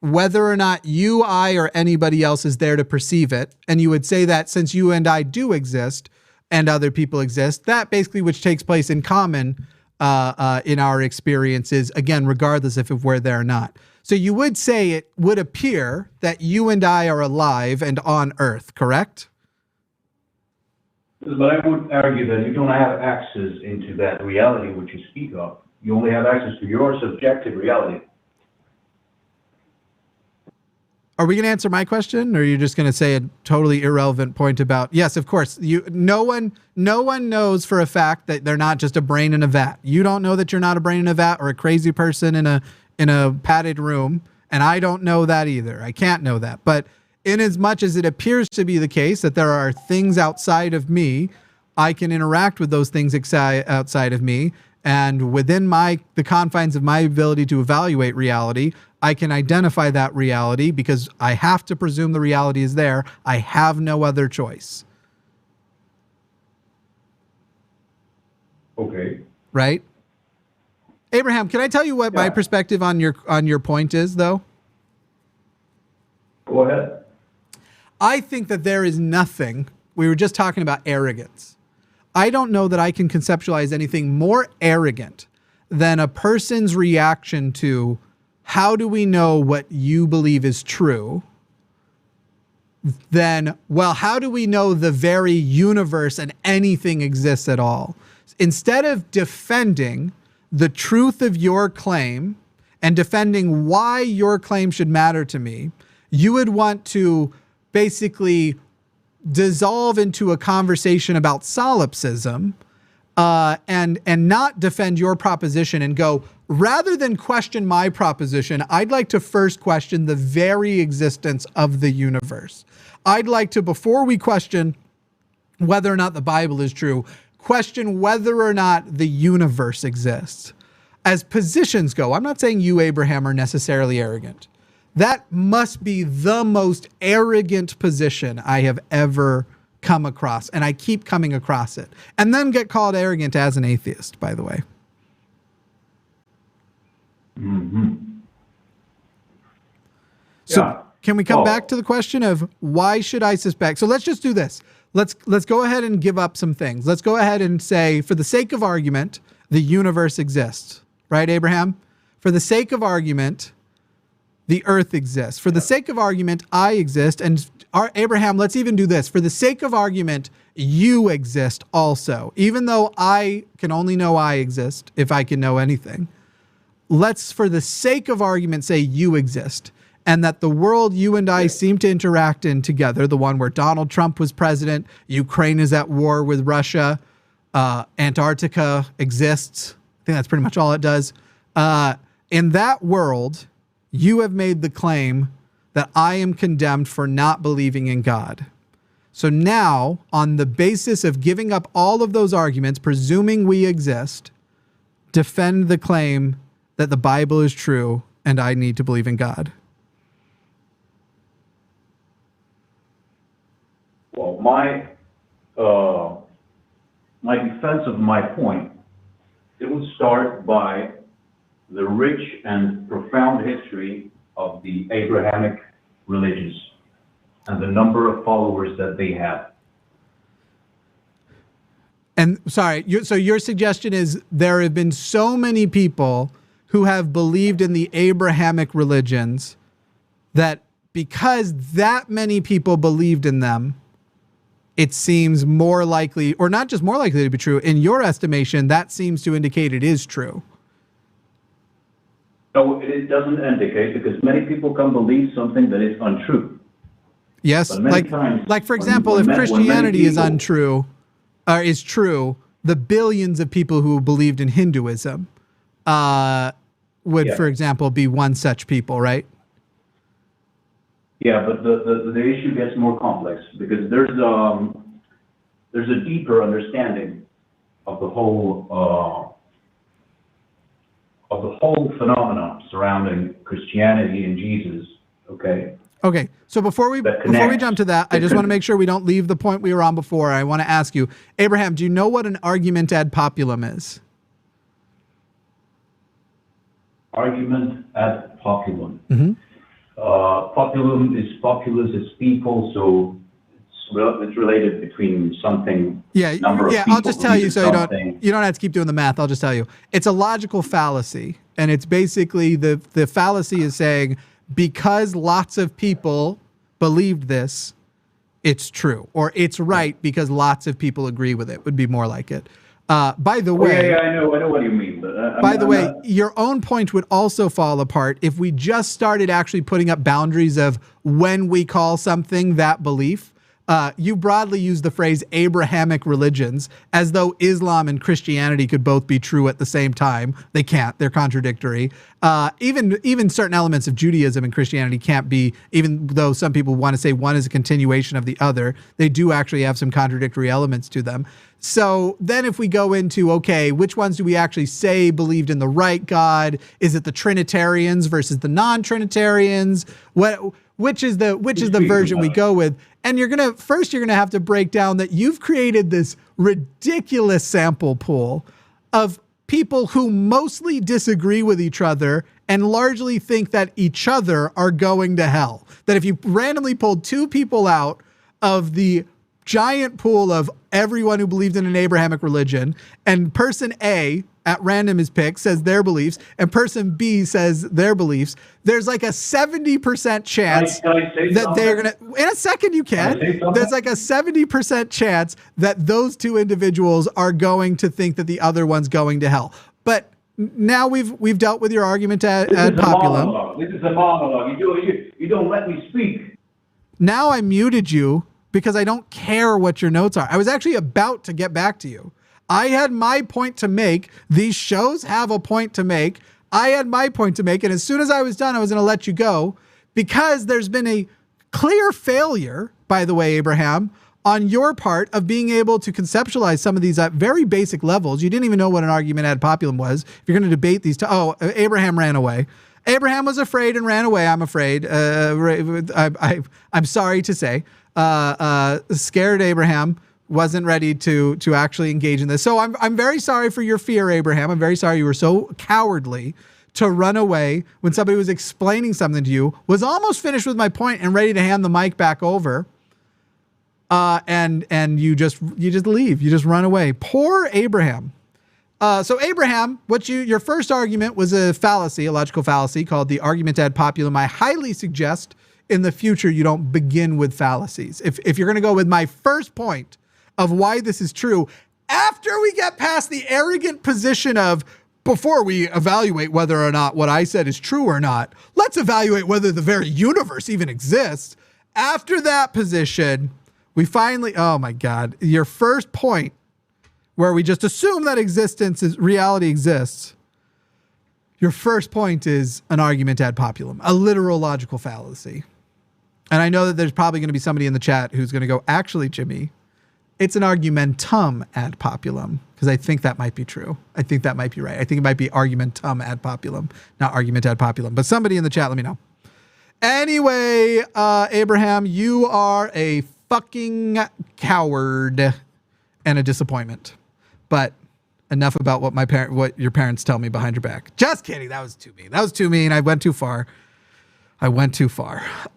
whether or not you, I, or anybody else is there to perceive it. And you would say that since you and I do exist and other people exist, that basically which takes place in common in our experiences, again, regardless if we're there or not. So you would say it would appear that you and I are alive and on Earth, correct? But I would argue that you don't have access into that reality which you speak of. You only have access to your subjective reality. Are we going to answer my question, or are you just going to say a totally irrelevant point about? Yes, of course. No one knows for a fact that they're not just a brain in a vat. You don't know that you're not a brain in a vat or a crazy person in a padded room, and I don't know that either. I can't know that. But in as much as it appears to be the case that there are things outside of me, I can interact with those things outside of me, and within the confines of my ability to evaluate reality, I can identify that reality because I have to presume the reality is there. I have no other choice. Okay. right? Abraham, can I tell you what my perspective on your point is, though? Go ahead. I think that there is nothing. We were just talking about arrogance. I don't know that I can conceptualize anything more arrogant than a person's reaction to how do we know what you believe is true? Then, well, how do we know the very universe and anything exists at all? Instead of defending the truth of your claim and defending why your claim should matter to me, you would want to basically dissolve into a conversation about solipsism and not defend your proposition and go, rather than question my proposition, I'd like to first question the very existence of the universe. I'd like to, before we question whether or not the Bible is true, question whether or not the universe exists. As positions go, I'm not saying you, Abraham, are necessarily arrogant. That must be the most arrogant position I have ever come across, and I keep coming across it. And then get called arrogant as an atheist, by the way. Mm-hmm. So can we come back to the question of why should I suspect? So let's just do this. Let's go ahead and give up some things. Let's go ahead and say, for the sake of argument, the universe exists. Right, Abraham? For the sake of argument, the earth exists. For the sake of argument, I exist. And Abraham, let's even do this. For the sake of argument, you exist also. Even though I can only know I exist, if I can know anything. Let's, for the sake of argument, say you exist. And that the world you and I seem to interact in together, the one where Donald Trump was president, Ukraine is at war with Russia, Antarctica exists. I think that's pretty much all it does. In that world, you have made the claim that I am condemned for not believing in God. So now, on the basis of giving up all of those arguments, presuming we exist, defend the claim that the Bible is true and I need to believe in God. Well, my defense of my point, it would start by the rich and profound history of the Abrahamic religions and the number of followers that they have. And sorry, so your suggestion is there have been so many people who have believed in the Abrahamic religions that because that many people believed in them, it seems more likely, or not just more likely to be true, in your estimation, that seems to indicate it is true. No, it doesn't indicate, because many people can believe something that is untrue. Yes, like for example, if Christianity is untrue, or is true, the billions of people who believed in Hinduism would, for example, be one such people, right? Yeah, but the issue gets more complex because there's a deeper understanding of the whole phenomenon surrounding Christianity and Jesus. Okay. Okay. So before we jump to that, I just want to make sure we don't leave the point we were on before. I want to ask you, Abraham, do you know what an argument ad populum is? Argument ad populum. Mm-hmm. Populum is populous, it's people, so it's related between something. Number of people. I'll just tell you so you don't have to keep doing the math. I'll just tell you. It's a logical fallacy, and it's basically the fallacy is saying because lots of people believed this, it's true, or it's right because lots of people agree with it. Would be more like it. By the way, I know what you mean. But by the way, your own point would also fall apart if we just started actually putting up boundaries of when we call something that belief. You broadly use the phrase Abrahamic religions as though Islam and Christianity could both be true at the same time. They can't. They're contradictory. Even certain elements of Judaism and Christianity can't be, even though some people want to say one is a continuation of the other, they do actually have some contradictory elements to them. So then if we go into, okay, which ones do we actually say believed in the right God? Is it the Trinitarians versus the non-Trinitarians? Which is the version we go with? And you're gonna have to break down that you've created this ridiculous sample pool of people who mostly disagree with each other and largely think that each other are going to hell. That if you randomly pulled two people out of the giant pool of everyone who believed in an Abrahamic religion, and person A at random is picked, says their beliefs, and person B says their beliefs, there's like a 70% chance that they're going to, in a second you can, there's like a 70% chance that those two individuals are going to think that the other one's going to hell. But now we've dealt with your argument ad populum. This is a monologue. You don't let me speak. Now I muted you because I don't care what your notes are. I was actually about to get back to you. I had my point to make. These shows have a point to make. I had my point to make. And as soon as I was done, I was going to let you go because there's been a clear failure, by the way, Abraham, on your part of being able to conceptualize some of these at very basic levels. You didn't even know what an argument ad populum was. If you're going to debate these, Abraham ran away. Abraham was afraid and ran away, I'm afraid. I'm sorry to say. Scared Abraham wasn't ready to actually engage in this. So I'm very sorry for your fear, Abraham. I'm very sorry you were so cowardly to run away when somebody was explaining something to you, was almost finished with my point and ready to hand the mic back over. And you just leave. You just run away. Poor Abraham. So Abraham, your first argument was a fallacy, a logical fallacy called the argument ad populum. I highly suggest in the future you don't begin with fallacies. If you're going to go with my first point of why this is true, after we get past the arrogant position of before we evaluate whether or not what I said is true or not, let's evaluate whether the very universe even exists. After that position, we finally, oh my God, your first point where we just assume that reality exists. Your first point is an argument ad populum, a literal logical fallacy. And I know that there's probably going to be somebody in the chat who's going to go, actually, Jimmy, it's an argumentum ad populum, because I think that might be true. I think that might be right. I think it might be argumentum ad populum, not argument ad populum. But somebody in the chat, let me know. Anyway, Abraham, you are a fucking coward and a disappointment. But enough about what your parents tell me behind your back. Just kidding. That was too mean. That was too mean. I went too far.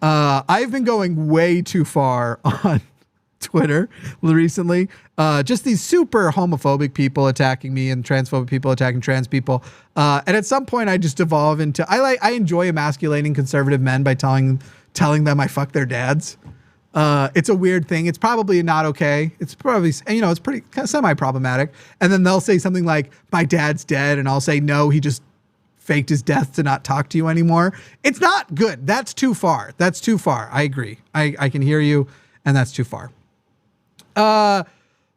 I've been going way too far on Twitter recently. Just these super homophobic people attacking me and transphobic people attacking trans people. And at some point I just devolve into, I enjoy emasculating conservative men by telling them I fuck their dads. It's a weird thing. It's probably not okay. It's probably, it's pretty semi-problematic. And then they'll say something like, my dad's dead. And I'll say, no, he just faked his death to not talk to you anymore. It's not good. That's too far. I agree. I can hear you. And that's too far.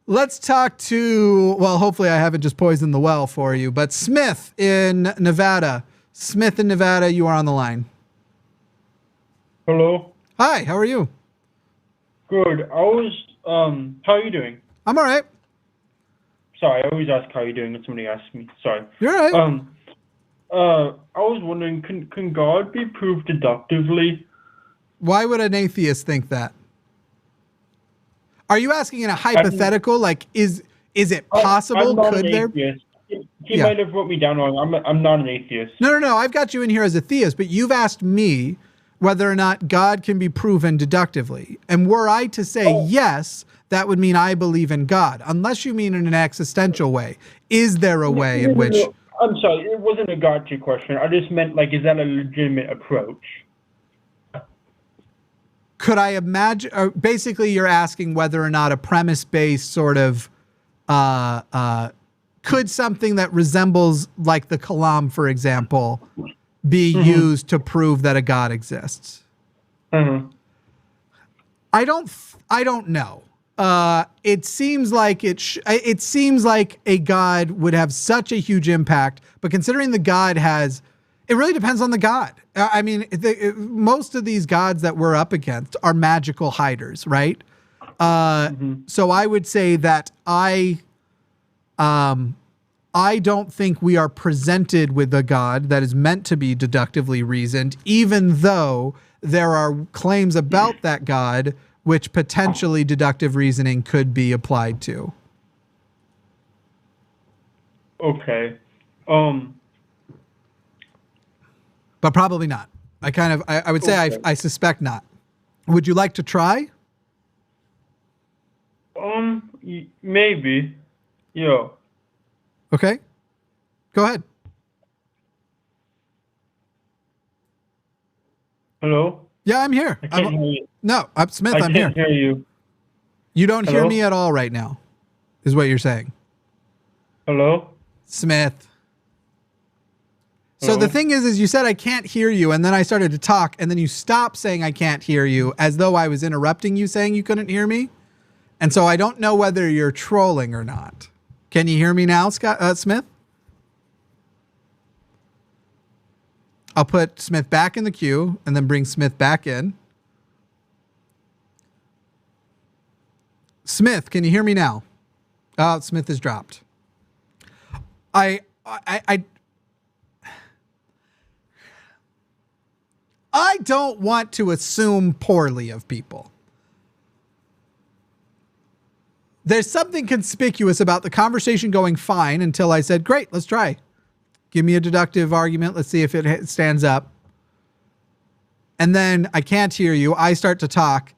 Let's talk to, well, hopefully I haven't just poisoned the well for you, but Smith in Nevada. You are on the line. Hello. Hi, how are you? Good. How are you doing? I'm all right. Sorry, I always ask how you're doing when somebody asks me. Sorry. You're all right. I was wondering, can God be proved deductively? Why would an atheist think that? Are you asking in a hypothetical? Is it possible? Could there? He might have wrote me down wrong. I'm not an atheist. No. I've got you in here as a theist, but you've asked me whether or not God can be proven deductively. And were I to say yes, that would mean I believe in God, unless you mean in an existential way. Is there a way in which... I'm sorry, it wasn't a God to question. I just meant, is that a legitimate approach? Could I imagine... basically, you're asking whether or not a premise-based sort of... could something that resembles, like the Kalam, for example... be used to prove that a God exists? Mm-hmm. I don't know. It seems like it seems like a God would have such a huge impact, but considering the God has, it really depends on the God. I mean, most of these gods that we're up against are magical hiders, right? So I would say that I don't think we are presented with a God that is meant to be deductively reasoned, even though there are claims about that God which potentially deductive reasoning could be applied to. Okay. But probably not. I would say Okay. I suspect not. Would you like to try? Maybe. Yeah. Okay. Go ahead. Hello? Yeah, I'm here. I can't hear you. No, I'm Smith. I I'm here. can't hear you. You don't hear Hello? me at all right now, is what you're saying. Hello? Smith. So Hello? the thing is you said I can't hear you, and then I started to talk, and then you stopped saying I can't hear you, as though I was interrupting you saying you couldn't hear me. And so I don't know whether you're trolling or not. Can you hear me now, Smith? I'll put Smith back in the queue and then bring Smith back in. Smith, can you hear me now? Oh, Smith is dropped. I don't want to assume poorly of people. There's something conspicuous about the conversation going fine until I said, great, let's try. Give me a deductive argument. Let's see if it stands up. And then I can't hear you. I start to talk.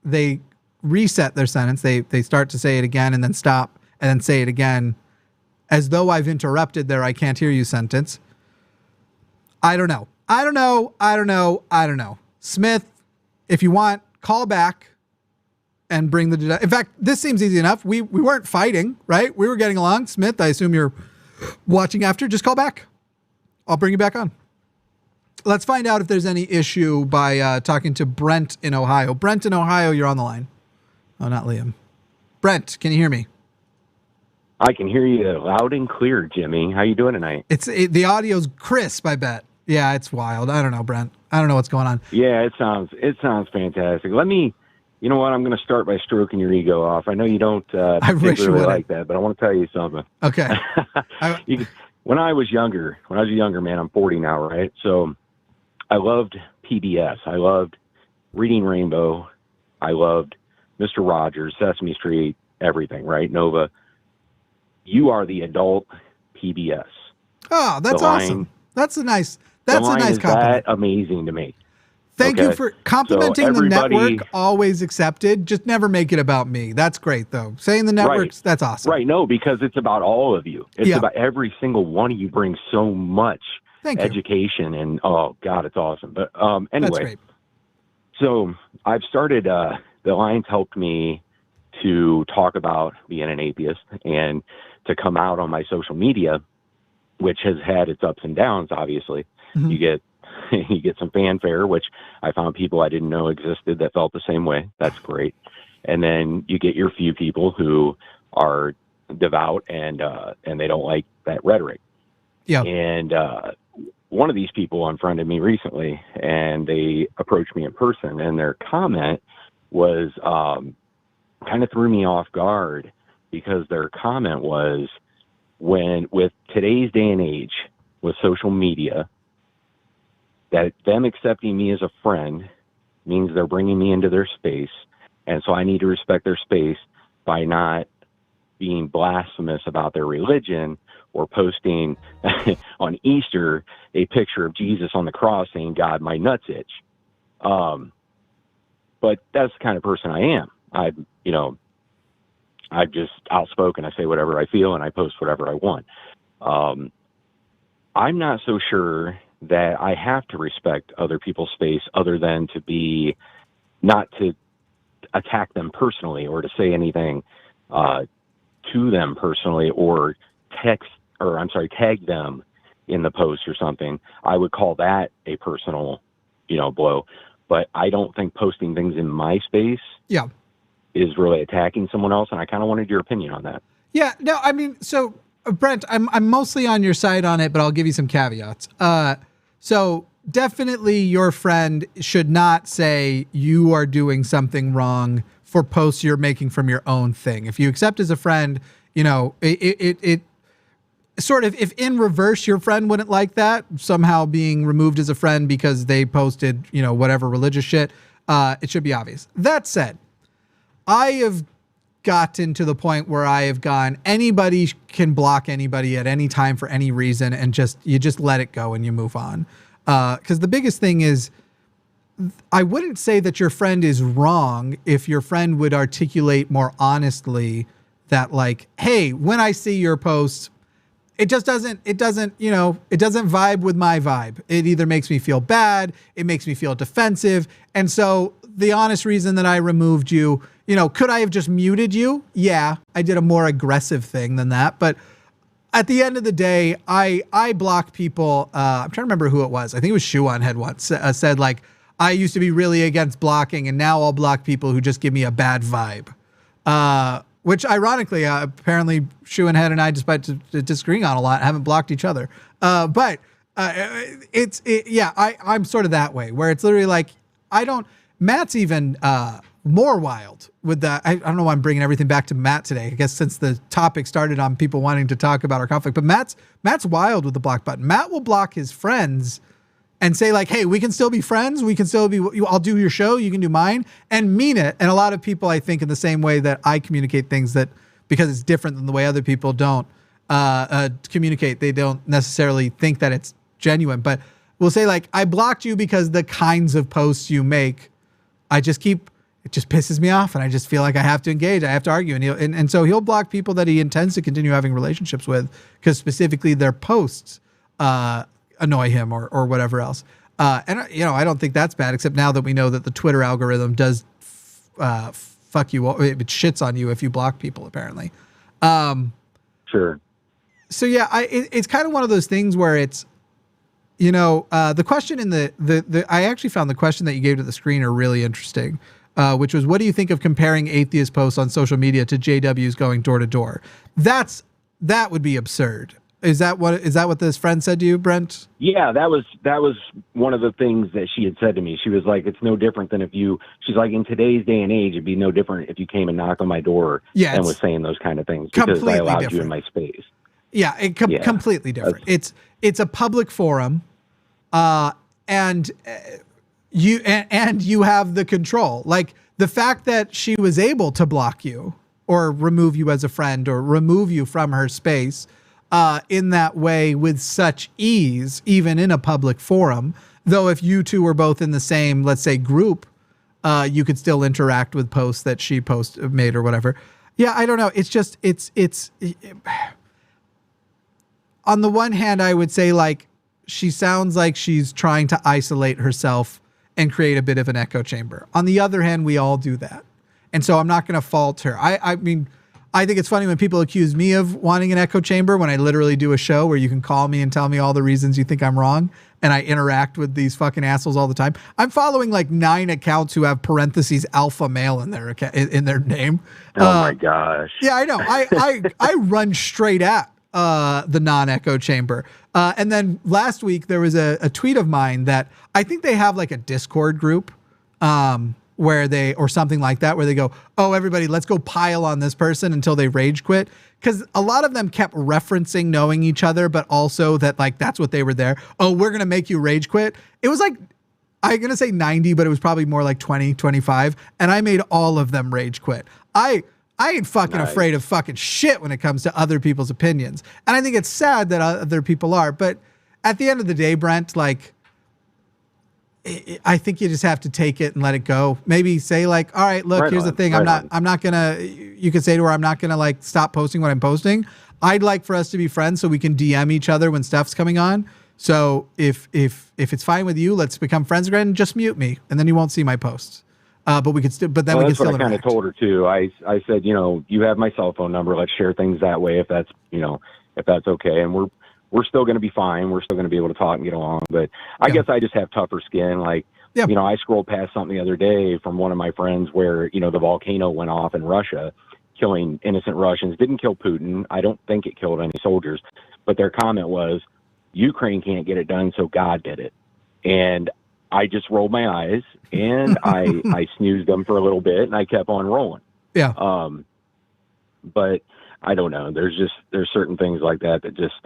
They reset their sentence. They start to say it again and then stop and then say it again, as though I've interrupted their I can't hear you sentence. I don't know. Smith, if you want, call back and bring the... In fact, this seems easy enough. We weren't fighting, right? We were getting along. Smith, I assume you're watching after. Just call back. I'll bring you back on. Let's find out if there's any issue by talking to Brent in Ohio. Brent in Ohio, you're on the line. Oh, not Liam. Brent, can you hear me? I can hear you loud and clear, Jimmy. How you doing tonight? The audio's crisp, I bet. Yeah, it's wild. I don't know, Brent. I don't know what's going on. Yeah, it sounds fantastic. You know what? I'm going to start by stroking your ego off. I know you don't particularly like that, but I want to tell you something. Okay. When I was a younger man, I'm 40 now, right? So I loved PBS. I loved Reading Rainbow. I loved Mr. Rogers, Sesame Street, everything, right? Nova. You are the adult PBS. Oh, that's awesome. That's a nice compliment. That amazing to me. Thank you for complimenting the network. Always accepted. Just never make it about me. That's great, though. Saying the networks, that's awesome. Right. No, because it's about all of you. It's about every single one of you brings so much education and, oh, God, it's awesome. But anyway, that's great. So I've started, the Alliance helped me to talk about being an atheist and to come out on my social media, which has had its ups and downs, obviously. Mm-hmm. You get some fanfare, which I found people I didn't know existed that felt the same way. That's great. And then you get your few people who are devout and they don't like that rhetoric. Yeah. And one of these people unfriended me recently, and they approached me in person, and their comment was kind of threw me off guard, because their comment was, with today's day and age with social media, that them accepting me as a friend means they're bringing me into their space. And so I need to respect their space by not being blasphemous about their religion or posting on Easter a picture of Jesus on the cross saying, God, my nuts itch. But that's the kind of person I am. I'm just outspoken. I say whatever I feel and I post whatever I want. I'm not so sure that I have to respect other people's space, other than not to attack them personally or to say anything to them personally, or tag them in the post or something. I would call that a personal, blow. But I don't think posting things in my space is really attacking someone else. And I kind of wanted your opinion on that. Yeah, no, I mean, so Brent, I'm mostly on your side on it, but I'll give you some caveats. So definitely your friend should not say you are doing something wrong for posts you're making from your own thing. If you accept as a friend, it sort of, if in reverse, your friend wouldn't like that, somehow being removed as a friend because they posted, whatever religious shit, it should be obvious. That said, I have gotten to the point where I have gone, anybody can block anybody at any time for any reason, and you just let it go and you move on. Because the biggest thing is, I wouldn't say that your friend is wrong if your friend would articulate more honestly that, like, hey, when I see your post, it doesn't vibe with my vibe. It either makes me feel bad, it makes me feel defensive. And so the honest reason that I removed you, could I have just muted you? Yeah, I did a more aggressive thing than that. But at the end of the day, I block people. I'm trying to remember who it was. I think it was Shuan had once said, like, I used to be really against blocking, and now I'll block people who just give me a bad vibe. Which ironically, apparently Shuan and I, despite disagreeing on a lot, haven't blocked each other. I'm sort of that way, where it's literally like, Matt's even more wild with that. I don't know why I'm bringing everything back to Matt today. I guess since the topic started on people wanting to talk about our conflict, but Matt's wild with the block button. Matt will block his friends and say, like, hey, we can still be friends. We can still be, I'll do your show, you can do mine, and mean it. And a lot of people, I think, in the same way that I communicate things, that because it's different than the way other people don't communicate, they don't necessarily think that it's genuine. But we'll say, like, I blocked you because the kinds of posts you make, it just pisses me off, and I just feel like I have to engage, I have to argue. And so he'll block people that he intends to continue having relationships with, because specifically their posts annoy him or whatever else. I don't think that's bad, except now that we know that the Twitter algorithm does fuck you, it shits on you if you block people, apparently. Sure. So yeah, it's kind of one of those things where it's, the question in I actually found the question that you gave to the screener really interesting, which was, what do you think of comparing atheist posts on social media to JWs going door to door? That would be absurd. Is that what this friend said to you, Brent? Yeah, that was one of the things that she had said to me. She was like, it's no different than she's like, in today's day and age, it'd be no different if you came and knocked on my door and was saying those kind of things, because I allowed you in my space. Yeah, completely different. It's a public forum, and you have the control. Like, the fact that she was able to block you or remove you as a friend or remove you from her space in that way with such ease, even in a public forum, though if you two were both in the same, let's say, group, you could still interact with posts that she made or whatever. Yeah, I don't know. It's just, on the one hand, I would say, like, she sounds like she's trying to isolate herself and create a bit of an echo chamber. On the other hand, we all do that. And so I'm not going to fault her. I mean, I think it's funny when people accuse me of wanting an echo chamber, when I literally do a show where you can call me and tell me all the reasons you think I'm wrong, and I interact with these fucking assholes all the time. I'm following like 9 accounts who have parentheses alpha male in their name. Oh my gosh. Yeah, I know. I run straight at the non-echo chamber. And then last week there was a tweet of mine that I think they have like a Discord group, or something like that, where they go, oh, everybody, let's go pile on this person until they rage quit. Because a lot of them kept referencing knowing each other, but also that, like, that's what they were there. Oh, we're going to make you rage quit. It was like, I'm going to say 90, but it was probably more like 20, 25. And I made all of them rage quit. I ain't fucking afraid of fucking shit when it comes to other people's opinions. And I think it's sad that other people are. But at the end of the day, Brent, like, I think you just have to take it and let it go. Maybe say, like, all right, look, here's the thing. I'm not gonna, you could say to her, I'm not gonna, like, stop posting what I'm posting. I'd like for us to be friends so we can DM each other when stuff's coming on. So if it's fine with you, let's become friends again and just mute me, and then you won't see my posts. But we could still, but then we can still interact. That's what I kind of told her too. I said, you have my cell phone number. Let's share things that way if that's okay. And we're still going to be fine. We're still going to be able to talk and get along. But I guess I just have tougher skin. Like, I scrolled past something the other day from one of my friends where, the volcano went off in Russia, killing innocent Russians. Didn't kill Putin. I don't think it killed any soldiers. But their comment was, Ukraine can't get it done, so God did it. And I just rolled my eyes and I snoozed them for a little bit and I kept on rolling. Yeah. But I don't know. There's certain things like that just,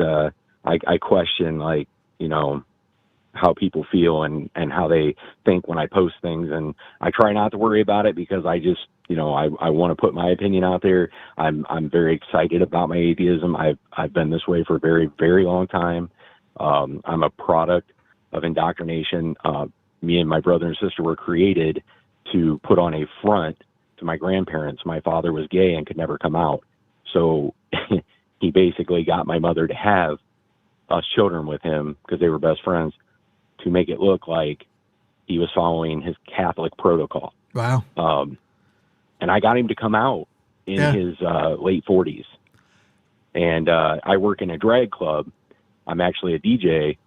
I question, like, how people feel and how they think when I post things. And I try not to worry about it because I just I want to put my opinion out there. I'm very excited about my atheism. I've been this way for a very, very long time. I'm a product of indoctrination. Me and my brother and sister were created to put on a front to my grandparents. My father was gay and could never come out. So he basically got my mother to have us children with him because they were best friends to make it look like he was following his Catholic protocol. Wow. And I got him to come out in his late 40s. And I work in a drag club. I'm actually a DJ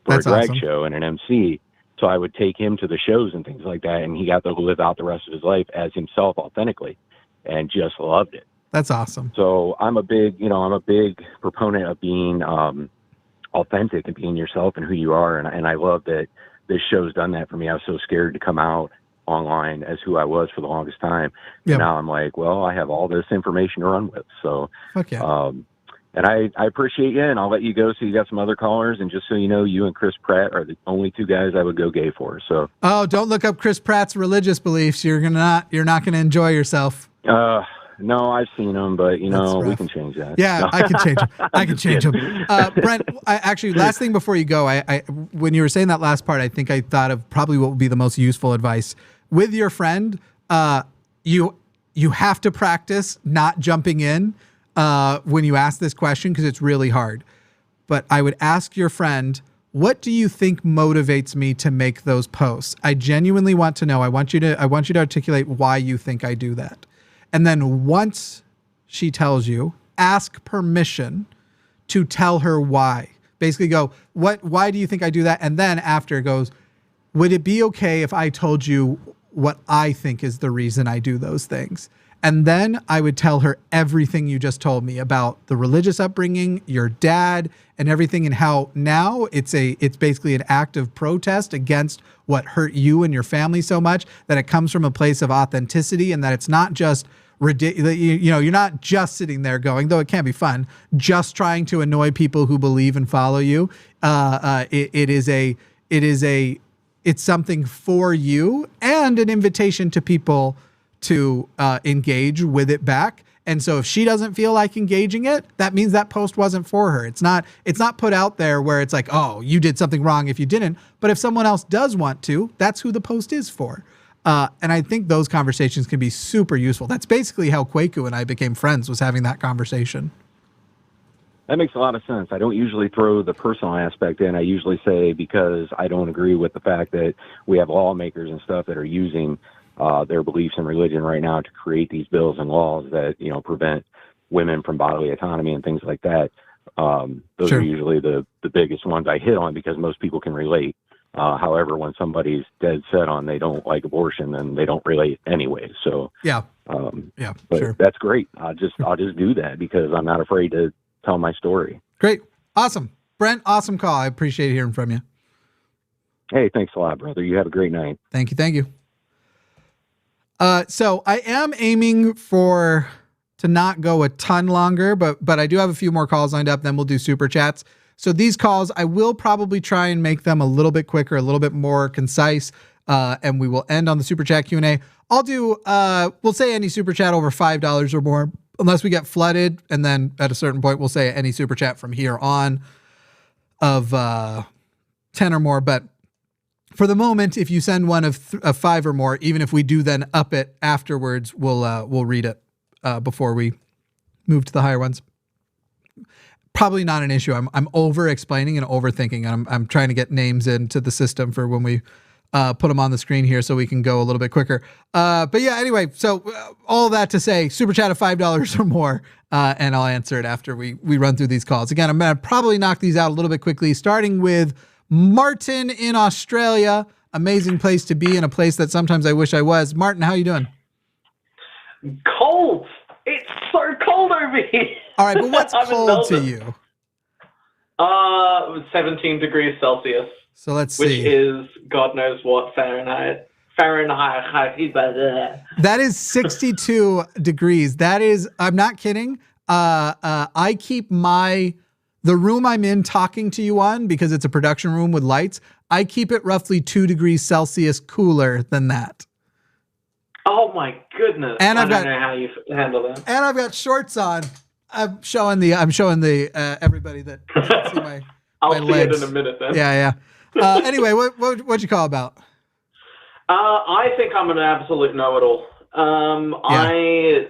for a drag show and an MC. So I would take him to the shows and things like that. And he got to live out the rest of his life as himself authentically and just loved it. That's awesome. So I'm a big proponent of being authentic and being yourself and who you are. And I love that this show's done that for me. I was so scared to come out online as who I was for the longest time. Yep. Now I'm like, well, I have all this information to run with. So, fuck yeah. And I appreciate you, and I'll let you go so you got some other callers. And just so you know, you and Chris Pratt are the only two guys I would go gay for. So. Oh, don't look up Chris Pratt's religious beliefs. You're not gonna enjoy yourself. No, I've seen them, but we can change that. Yeah, no. I can change them. I can change them. Brent, actually, last thing before you go, I when you were saying that last part, I think I thought of probably what would be the most useful advice with your friend. You have to practice not jumping in when you ask this question because it's really hard. But I would ask your friend, what do you think motivates me to make those posts? I genuinely want to know. I want you to articulate why you think I do that. And then once she tells you, ask permission to tell her why. Basically go, why do you think I do that? And then after goes, would it be okay if I told you what I think is the reason I do those things? And then I would tell her everything you just told me about the religious upbringing, your dad, and everything, and how now it's basically an act of protest against what hurt you and your family so much, that it comes from a place of authenticity, and that it's not just ridiculous. You're not just sitting there going, though it can be fun, just trying to annoy people who believe and follow you. It's something for you and an invitation to people to engage with it back. And so if she doesn't feel like engaging it, that means that post wasn't for her. It's not put out there where it's like, oh, you did something wrong if you didn't. But if someone else does want to, that's who the post is for. And I think those conversations can be super useful. That's basically how Kwaku and I became friends, was having that conversation. That makes a lot of sense. I don't usually throw the personal aspect in. I usually say, because I don't agree with the fact that we have lawmakers and stuff that are using their beliefs in religion right now to create these bills and laws that, prevent women from bodily autonomy and things like that. Those are usually the biggest ones I hit on because most people can relate. However, when somebody's dead set on they don't like abortion, then they don't relate anyway. So but that's great. I'll just do that because I'm not afraid to tell my story. Great. Awesome. Brent, awesome call. I appreciate hearing from you. Hey, thanks a lot, brother. You have a great night. Thank you. So I am aiming to not go a ton longer, but I do have a few more calls lined up. Then we'll do super chats. So these calls, I will probably try and make them a little bit quicker, a little bit more concise. And we will end on the super chat Q&A. I'll do, we'll say any super chat over $5 or more, unless we get flooded. And then at a certain point, we'll say any super chat from here on of 10 or more. But for the moment, if you send one of 5 or more, even if we do then up it afterwards, we'll read it before we move to the higher ones. Probably not an issue. I'm over explaining and overthinking, and I'm trying to get names into the system for when we put them on the screen here so we can go a little bit quicker. But yeah, anyway, so all that to say, super chat of $5 or more, and I'll answer it after we run through these calls. Again, I'm going to probably knock these out a little bit quickly, starting with Martin in Australia. Amazing place to be, in a place that sometimes I wish I was. Martin, how you doing? Cold. It's so cold over here. All right, but what's cold to you? 17 degrees Celsius. So let's see. Which is God knows what Fahrenheit. That is 62 degrees. That is, I'm not kidding. I keep the room I'm in talking to you on, because it's a production room with lights, I keep it roughly 2 degrees Celsius cooler than that. Oh my goodness! And I don't know how you handle that. And I've got shorts on. I'm showing the everybody that can't see my I'll my see legs. it in a minute then. Yeah. Anyway, what'd you call about? I think I'm an absolute know-it-all. I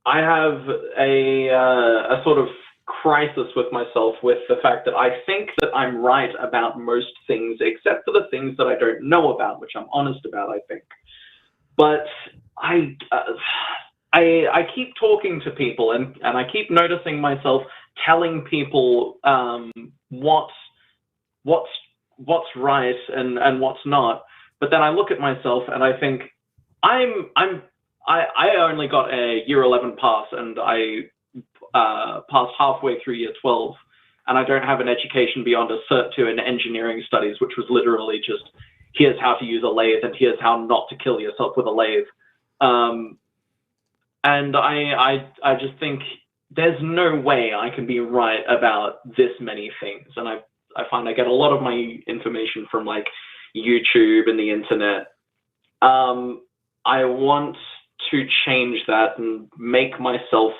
have a sort of crisis with myself with the fact that I think that I'm right about most things, except for the things that I don't know about, which I'm honest about, I think. But I keep talking to people, and I keep noticing myself telling people what's right and what's not. But then I look at myself and I think I only got a year 11 pass, and I passed halfway through year 12, and I don't have an education beyond a Cert 2 in engineering studies, which was literally just, here's how to use a lathe and here's how not to kill yourself with a lathe. And I just think there's no way I can be right about this many things. And I find I get a lot of my information from like YouTube and the internet. I want to change that and make myself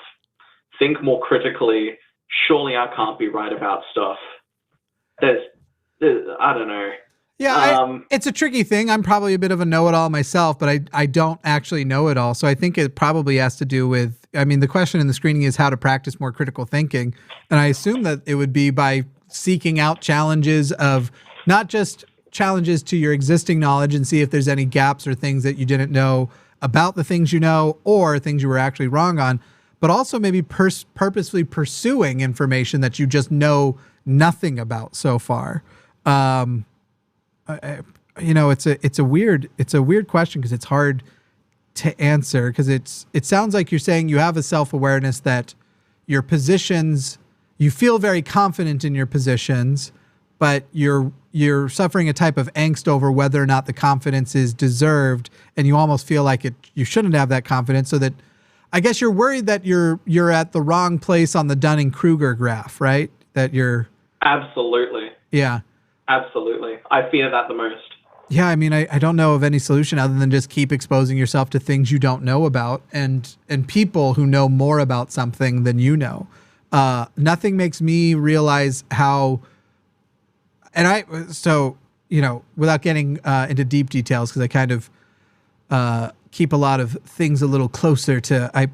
think more critically. Surely I can't be right about stuff. There's I don't know. Yeah, it's a tricky thing. I'm probably a bit of a know-it-all myself, but I don't actually know it all. So I think it probably has to do with, I mean, the question in the screening is how to practice more critical thinking. And I assume that it would be by seeking out challenges of not just challenges to your existing knowledge and see if there's any gaps or things that you didn't know about the things you know, or things you were actually wrong on, but also maybe purposefully pursuing information that you just know nothing about so far. You know, it's a weird question because it's hard to answer, because it sounds like you're saying you have a self-awareness that your positions, you feel very confident in your positions, but you're suffering a type of angst over whether or not the confidence is deserved, and you almost feel like you shouldn't have that confidence, so that I guess you're worried that you're at the wrong place on the Dunning-Kruger graph, right? That you're Absolutely. Yeah. Absolutely. I fear that the most. Yeah, I mean, I don't know of any solution other than just keep exposing yourself to things you don't know about, and people who know more about something than you know. Nothing makes me realize how, so, you know, without getting into deep details, because I kind of keep a lot of things a little closer to,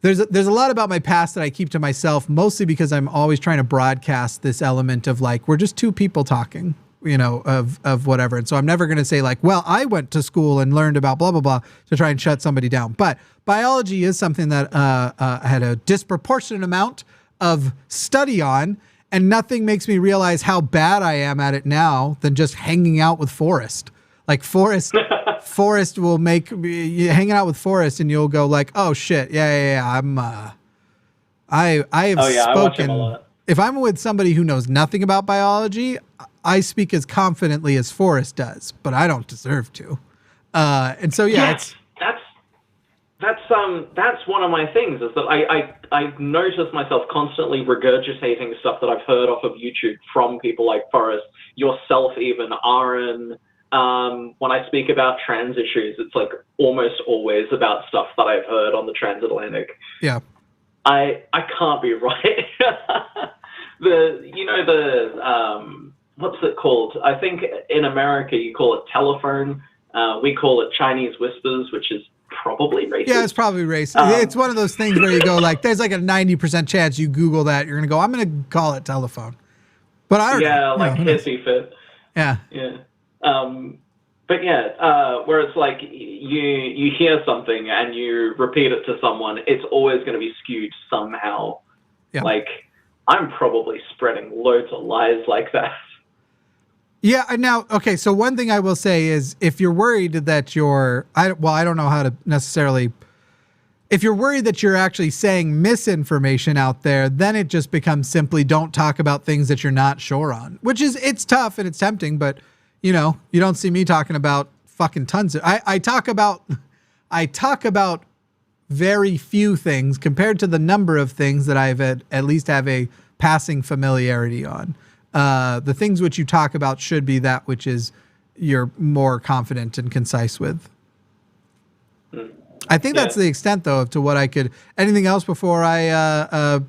there's a lot about my past that I keep to myself, mostly because I'm always trying to broadcast this element of like, we're just two people talking, you know, of whatever. And so I'm never going to say like, well, I went to school and learned about blah, blah, blah to try and shut somebody down. But biology is something that I had a disproportionate amount of study on, and nothing makes me realize how bad I am at it now than just hanging out with Forrest. Like Forrest will make you hanging out with Forrest, and you'll go like, oh shit, yeah. I have spoken. I watch him a lot. If I'm with somebody who knows nothing about biology, I speak as confidently as Forrest does, but I don't deserve to. And so yeah, that's one of my things, is that I notice myself constantly regurgitating stuff that I've heard off of YouTube from people like Forrest, yourself, even Aron. When I speak about trans issues, it's like almost always about stuff that I've heard on the transatlantic. Yeah. I can't be right. What's it called? I think in America you call it telephone. We call it Chinese whispers, which is probably racist. Yeah, it's probably racist. It's one of those things where you go like, there's like a 90% chance you Google that, you're going to go, I'm going to call it telephone. But I don't know. Yeah, like hissy fit. Yeah. Yeah. But yeah, where it's like you hear something and you repeat it to someone, it's always going to be skewed somehow. Yeah. Like, I'm probably spreading loads of lies like that. Yeah. Now, okay. So one thing I will say is, if you're worried that I don't know how to necessarily, if you're worried that you're actually saying misinformation out there, then it just becomes simply don't talk about things that you're not sure on, which is, it's tough and it's tempting, but you know, you don't see me talking about fucking tons of, I talk about very few things compared to the number of things that I've at least have a passing familiarity on. The things which you talk about should be that which is you're more confident and concise with. I think that's the extent, though, to what I could. Anything else before I?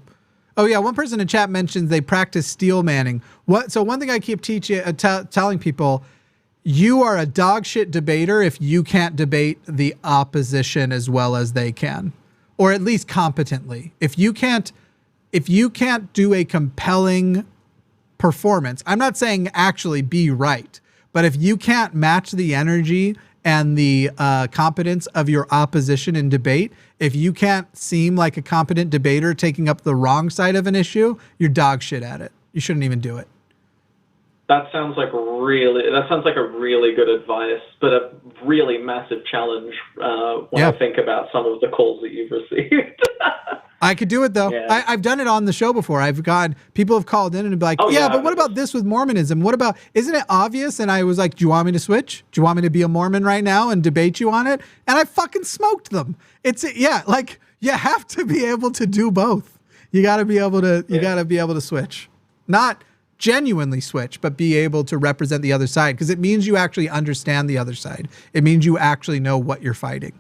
Oh yeah, one person in chat mentions they practice steel manning. So one thing I keep telling people, you are a dog shit debater if you can't debate the opposition as well as they can, or at least competently. If you can't do a compelling performance, I'm not saying actually be right, but if you can't match the energy and the competence of your opposition in debate, if you can't seem like a competent debater taking up the wrong side of an issue, you're dog shit at it. You shouldn't even do it. That sounds like a really good advice, but a really massive challenge when I think about some of the calls that you've received. I could do it though. Yeah. I've done it on the show before. People have called in and be like, but what about this with Mormonism? What about, isn't it obvious? And I was like, do you want me to switch? Do you want me to be a Mormon right now and debate you on it? And I fucking smoked them. You have to be able to do both. You got to be able to switch. Not genuinely switch, but be able to represent the other side, because it means you actually understand the other side. It means you actually know what you're fighting.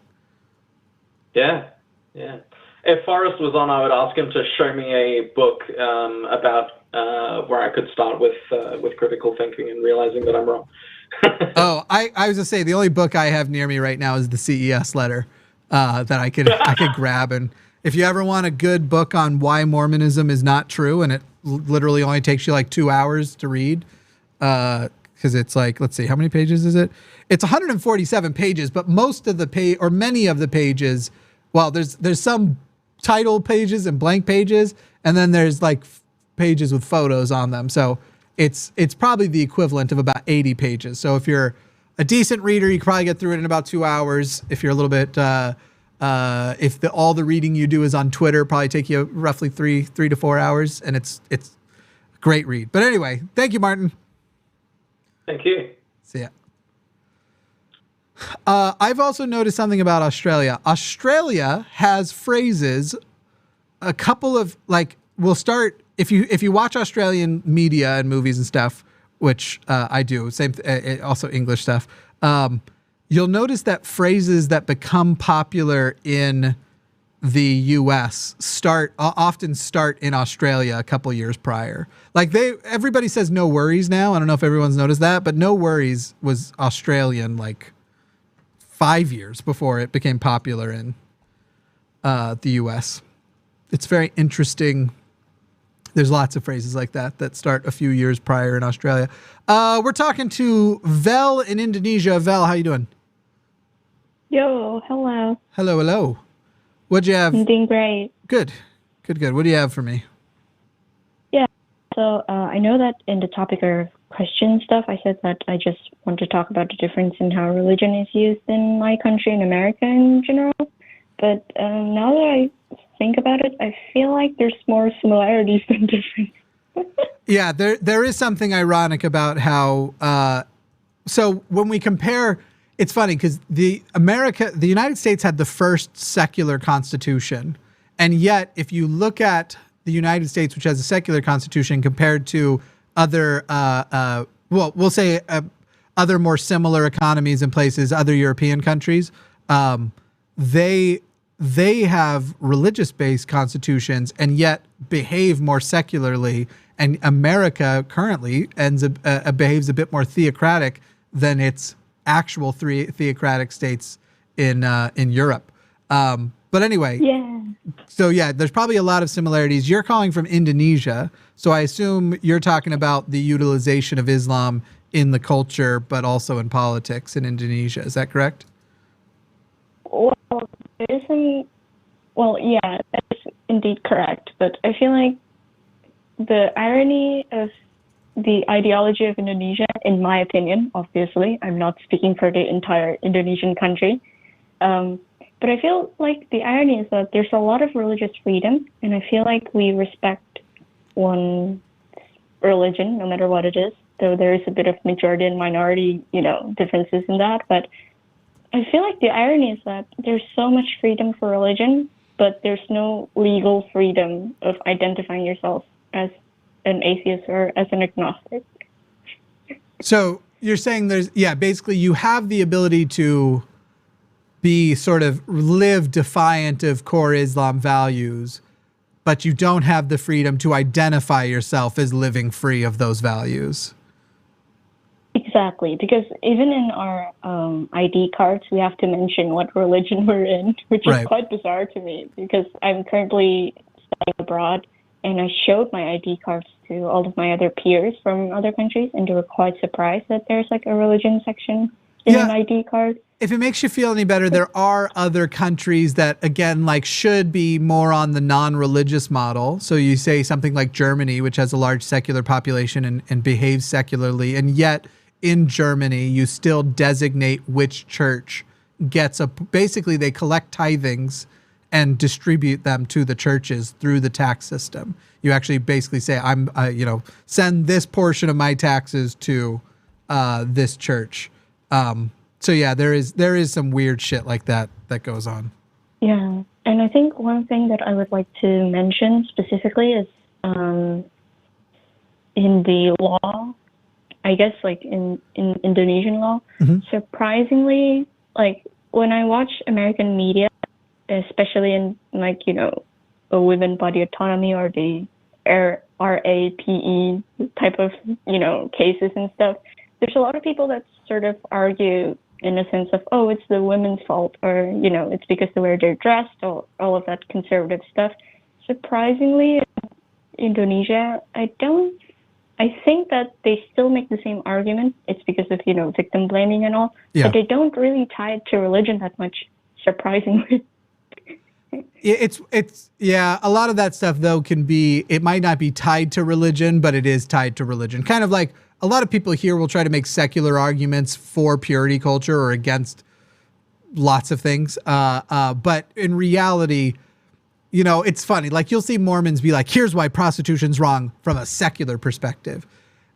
Yeah. If Forrest was on, I would ask him to show me a book about where I could start with critical thinking and realizing that I'm wrong. I was gonna say the only book I have near me right now is the CES letter that I could grab. And if you ever want a good book on why Mormonism is not true, and it literally only takes you like 2 hours to read, because it's like, let's see, how many pages is it? It's 147 pages, but most of the many of the pages, well, there's some title pages and blank pages, and then there's like pages with photos on them. So it's probably the equivalent of about 80 pages. So if you're a decent reader, you can probably get through it in about 2 hours. If you're a little bit, if all the reading you do is on Twitter, probably take you roughly 3 to 4 hours, and it's a great read. But anyway, thank you, Martin. Thank you. See ya. I've also noticed something about Australia. Australia has phrases, a couple of, like, we'll start, if you watch Australian media and movies and stuff, which I do, also English stuff, you'll notice that phrases that become popular in the US often start in Australia a couple years prior. Like everybody says no worries now. I don't know if everyone's noticed that, but no worries was Australian like 5 years before it became popular in the US. It's very interesting. There's lots of phrases like that start a few years prior in Australia. We're talking to Vel in Indonesia. Vel, how you doing? Yo, hello. Hello. What'd you have? I'm doing great. Good. What do you have for me? Yeah, so I know that in the topic of Christian stuff, I said that I just want to talk about the difference in how religion is used in my country and America in general. But now that I think about it, I feel like there's more similarities than differences. Yeah, there is something ironic about how. So when we compare, it's funny because the United States had the first secular constitution, and yet if you look at the United States, which has a secular constitution, compared to other, we'll say other more similar economies and places, other European countries, they have religious-based constitutions and yet behave more secularly. And America currently behaves a bit more theocratic than its actual theocratic states in Europe. But anyway, so there's probably a lot of similarities. You're calling from Indonesia, so I assume you're talking about the utilization of Islam in the culture, but also in politics in Indonesia. Is that correct? Well, that is indeed correct. But I feel like the irony of the ideology of Indonesia, in my opinion, obviously, I'm not speaking for the entire Indonesian country, but I feel like the irony is that there's a lot of religious freedom, and I feel like we respect one religion, no matter what it is, though there is a bit of majority and minority, differences in that. But I feel like the irony is that there's so much freedom for religion, but there's no legal freedom of identifying yourself as an atheist or as an agnostic. So you're saying basically you have the ability to be sort of live defiant of core Islam values, but you don't have the freedom to identify yourself as living free of those values. Exactly, because even in our ID cards, we have to mention what religion we're in, which is quite bizarre to me because I'm currently studying abroad, and I showed my ID cards to all of my other peers from other countries, and they were quite surprised that there's like a religion section in an ID card. If it makes you feel any better, there are other countries that, again, like should be more on the non-religious model. So you say something like Germany, which has a large secular population and behaves secularly, and yet in Germany, you still designate which church gets basically they collect tithings and distribute them to the churches through the tax system. You actually basically say, send this portion of my taxes to this church. So yeah, there is some weird shit like that goes on. Yeah, and I think one thing that I would like to mention specifically is in the law, I guess like in Indonesian law, surprisingly, like when I watch American media, especially in like, a women body autonomy or the RAPE type of, cases and stuff, there's a lot of people that sort of argue in a sense of, oh, it's the women's fault, or, it's because the way they're dressed, or all of that conservative stuff. Surprisingly, in Indonesia, I think that they still make the same argument. It's because of, victim blaming and all, but they don't really tie it to religion that much, surprisingly. A lot of that stuff though it might not be tied to religion, but it is tied to religion. Kind of like a lot of people here will try to make secular arguments for purity culture or against lots of things. But in reality, it's funny. Like you'll see Mormons be like, here's why prostitution's wrong from a secular perspective.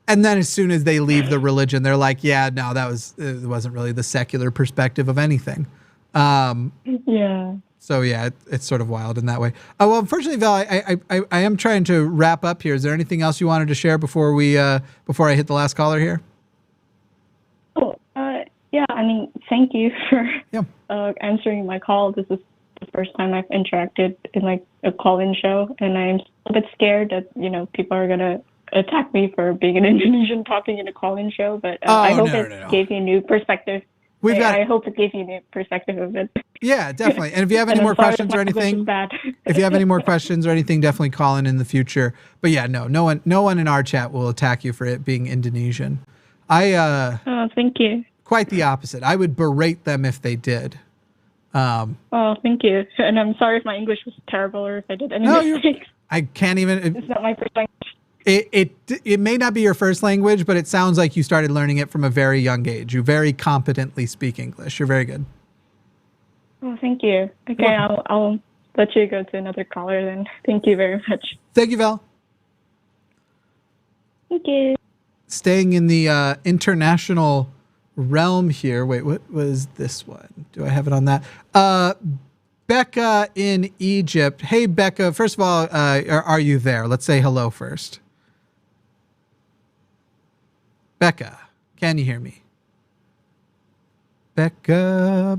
And then as soon as they leave the religion, they're like, yeah, no, it wasn't really the secular perspective of anything. So yeah, it's sort of wild in that way. Well, unfortunately, Val, I am trying to wrap up here. Is there anything else you wanted to share before I hit the last caller here? Oh, yeah. I mean, thank you for answering my call. This is the first time I've interacted in like a call-in show, and I'm a bit scared that people are gonna attack me for being an Indonesian talking in a call-in show. But I hope it gave you a new perspective. I hope it gave you a new perspective of it. Yeah, definitely. And if you have any more questions or anything, definitely call in the future. But yeah, no one in our chat will attack you for it being Indonesian. Thank you. Quite the opposite. I would berate them if they did. Thank you. And I'm sorry if my English was terrible or if I did any mistakes. I can't even. It's not my first language. It may not be your first language, but it sounds like you started learning it from a very young age. You very competently speak English. You're very good. Oh, thank you. Okay, I'll let you go to another caller then. Thank you very much. Thank you, Val. Thank you. Staying in the international realm here. Wait, what was this one? Do I have it on that? Becca in Egypt. Hey, Becca. First of all, are you there? Let's say hello first. Becca, can you hear me? Becca.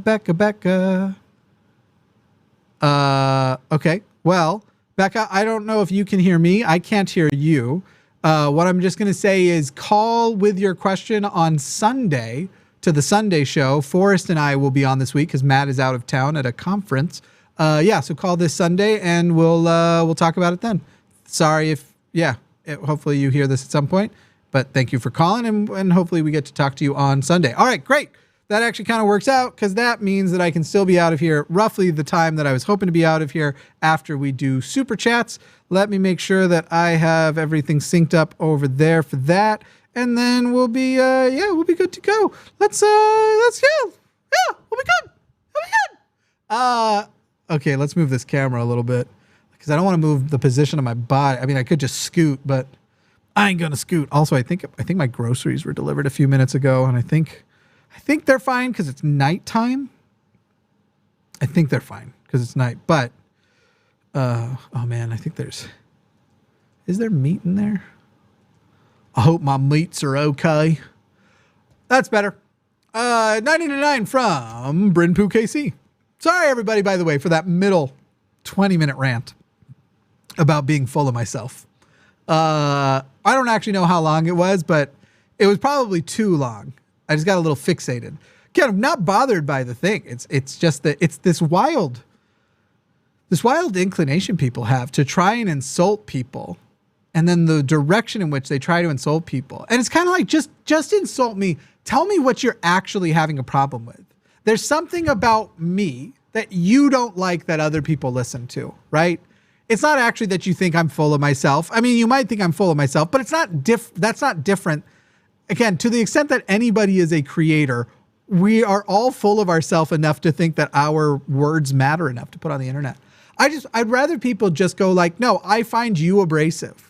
Okay. Well, Becca, I don't know if you can hear me. I can't hear you. What I'm just going to say is call with your question on Sunday to the Sunday show. Forrest and I will be on this week because Matt is out of town at a conference. So call this Sunday and we'll talk about it then. Sorry hopefully you hear this at some point, but thank you for calling and hopefully we get to talk to you on Sunday. All right, great. That actually kind of works out because that means that I can still be out of here roughly the time that I was hoping to be out of here after we do super chats. Let me make sure that I have everything synced up over there for that. And then we'll be good to go. We'll be good. Okay, let's move this camera a little bit because I don't want to move the position of my body. I mean, I could just scoot, but I ain't gonna scoot. Also, I think my groceries were delivered a few minutes ago, and I think they're fine because it's nighttime. I think they're fine because it's night. But oh man, I think is there meat in there? I hope my meats are okay. That's better. $9.99 from Bryn Poo KC. Sorry, everybody, by the way, for that middle 20-minute rant about being full of myself. I don't actually know how long it was, but it was probably too long. I just got a little fixated. Again, I'm not bothered by the thing. It's just that it's this wild inclination people have to try and insult people, and then the direction in which they try to insult people. And it's kind of like, just insult me. Tell me what you're actually having a problem with. There's something about me that you don't like that other people listen to, right? It's not actually that you think I'm full of myself. I mean, you might think I'm full of myself, but it's not that's not different. Again, to the extent that anybody is a creator, we are all full of ourselves enough to think that our words matter enough to put on the internet. I'd rather people just go like, no, I find you abrasive.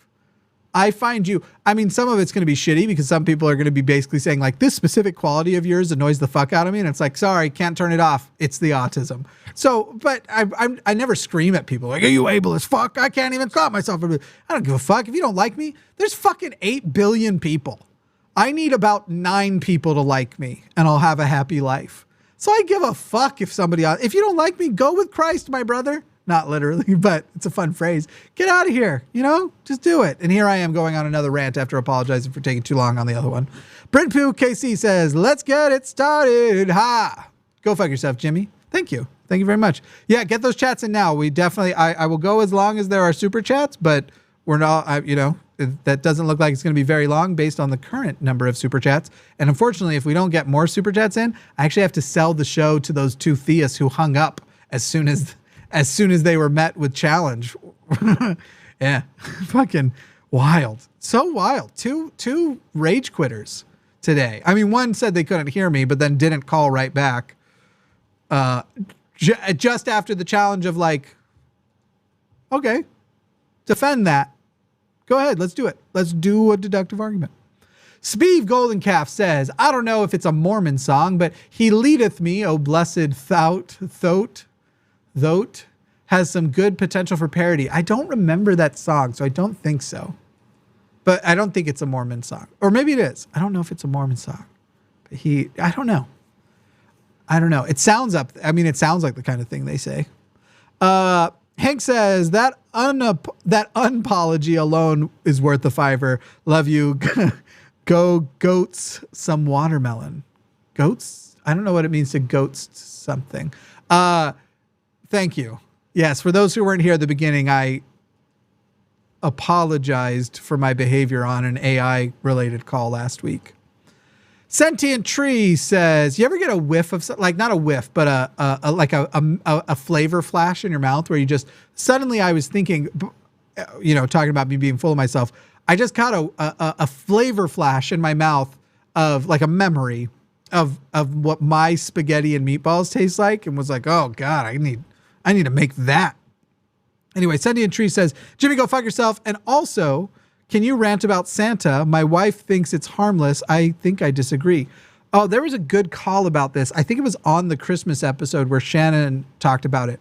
I find you, I mean, some of it's going to be shitty because some people are going to be basically saying like, this specific quality of yours annoys the fuck out of me. And it's like, sorry, can't turn it off. It's the autism. So, but I never scream at people like, are you able as fuck? I can't even stop myself. I don't give a fuck. If you don't like me, there's fucking 8 billion people. I need about 9 people to like me and I'll have a happy life. So I give a fuck if if you don't like me, go with Christ, my brother. Not literally, but it's a fun phrase. Get out of here, just do it. And here I am going on another rant after apologizing for taking too long on the other one. Brent Pooh KC says, let's get it started. Ha! Go fuck yourself, Jimmy. Thank you. Thank you very much. Yeah, get those chats in now. We definitely, I will go as long as there are super chats, but we're not, that doesn't look like it's going to be very long based on the current number of super chats. And unfortunately, if we don't get more super chats in, I actually have to sell the show to those 2 theists who hung up as soon as they were met with challenge. Yeah, fucking wild. So wild. Two rage quitters today. I mean, one said they couldn't hear me, but then didn't call right back. Just after the challenge of like, okay, defend that. Go ahead, let's do it. Let's do a deductive argument. Speeve Golden Calf says, I don't know if it's a Mormon song, but he leadeth me, O blessed Thote, has some good potential for parody. I don't remember that song, so I don't think so. But I don't think it's a Mormon song. Or maybe it is. I don't know if it's a Mormon song. But I don't know. It sounds like the kind of thing they say. Hank says, that unapology alone is worth the $5. Love you. Go goats some watermelon. Goats? I don't know what it means to goats something. Thank you. Yes, for those who weren't here at the beginning, I apologized for my behavior on an AI-related call last week. Sentient Tree says, you ever get a whiff of, like, not a whiff, but a flavor flash in your mouth where you just, suddenly I was thinking, talking about me being full of myself, I just got a flavor flash in my mouth of, like, a memory of what my spaghetti and meatballs taste like, and was like, oh God, I need to make that. Anyway, Sentient Tree says, Jimmy, go fuck yourself. And also, can you rant about Santa? My wife thinks it's harmless. I think I disagree. Oh, there was a good call about this. I think it was on the Christmas episode where Shannon talked about it.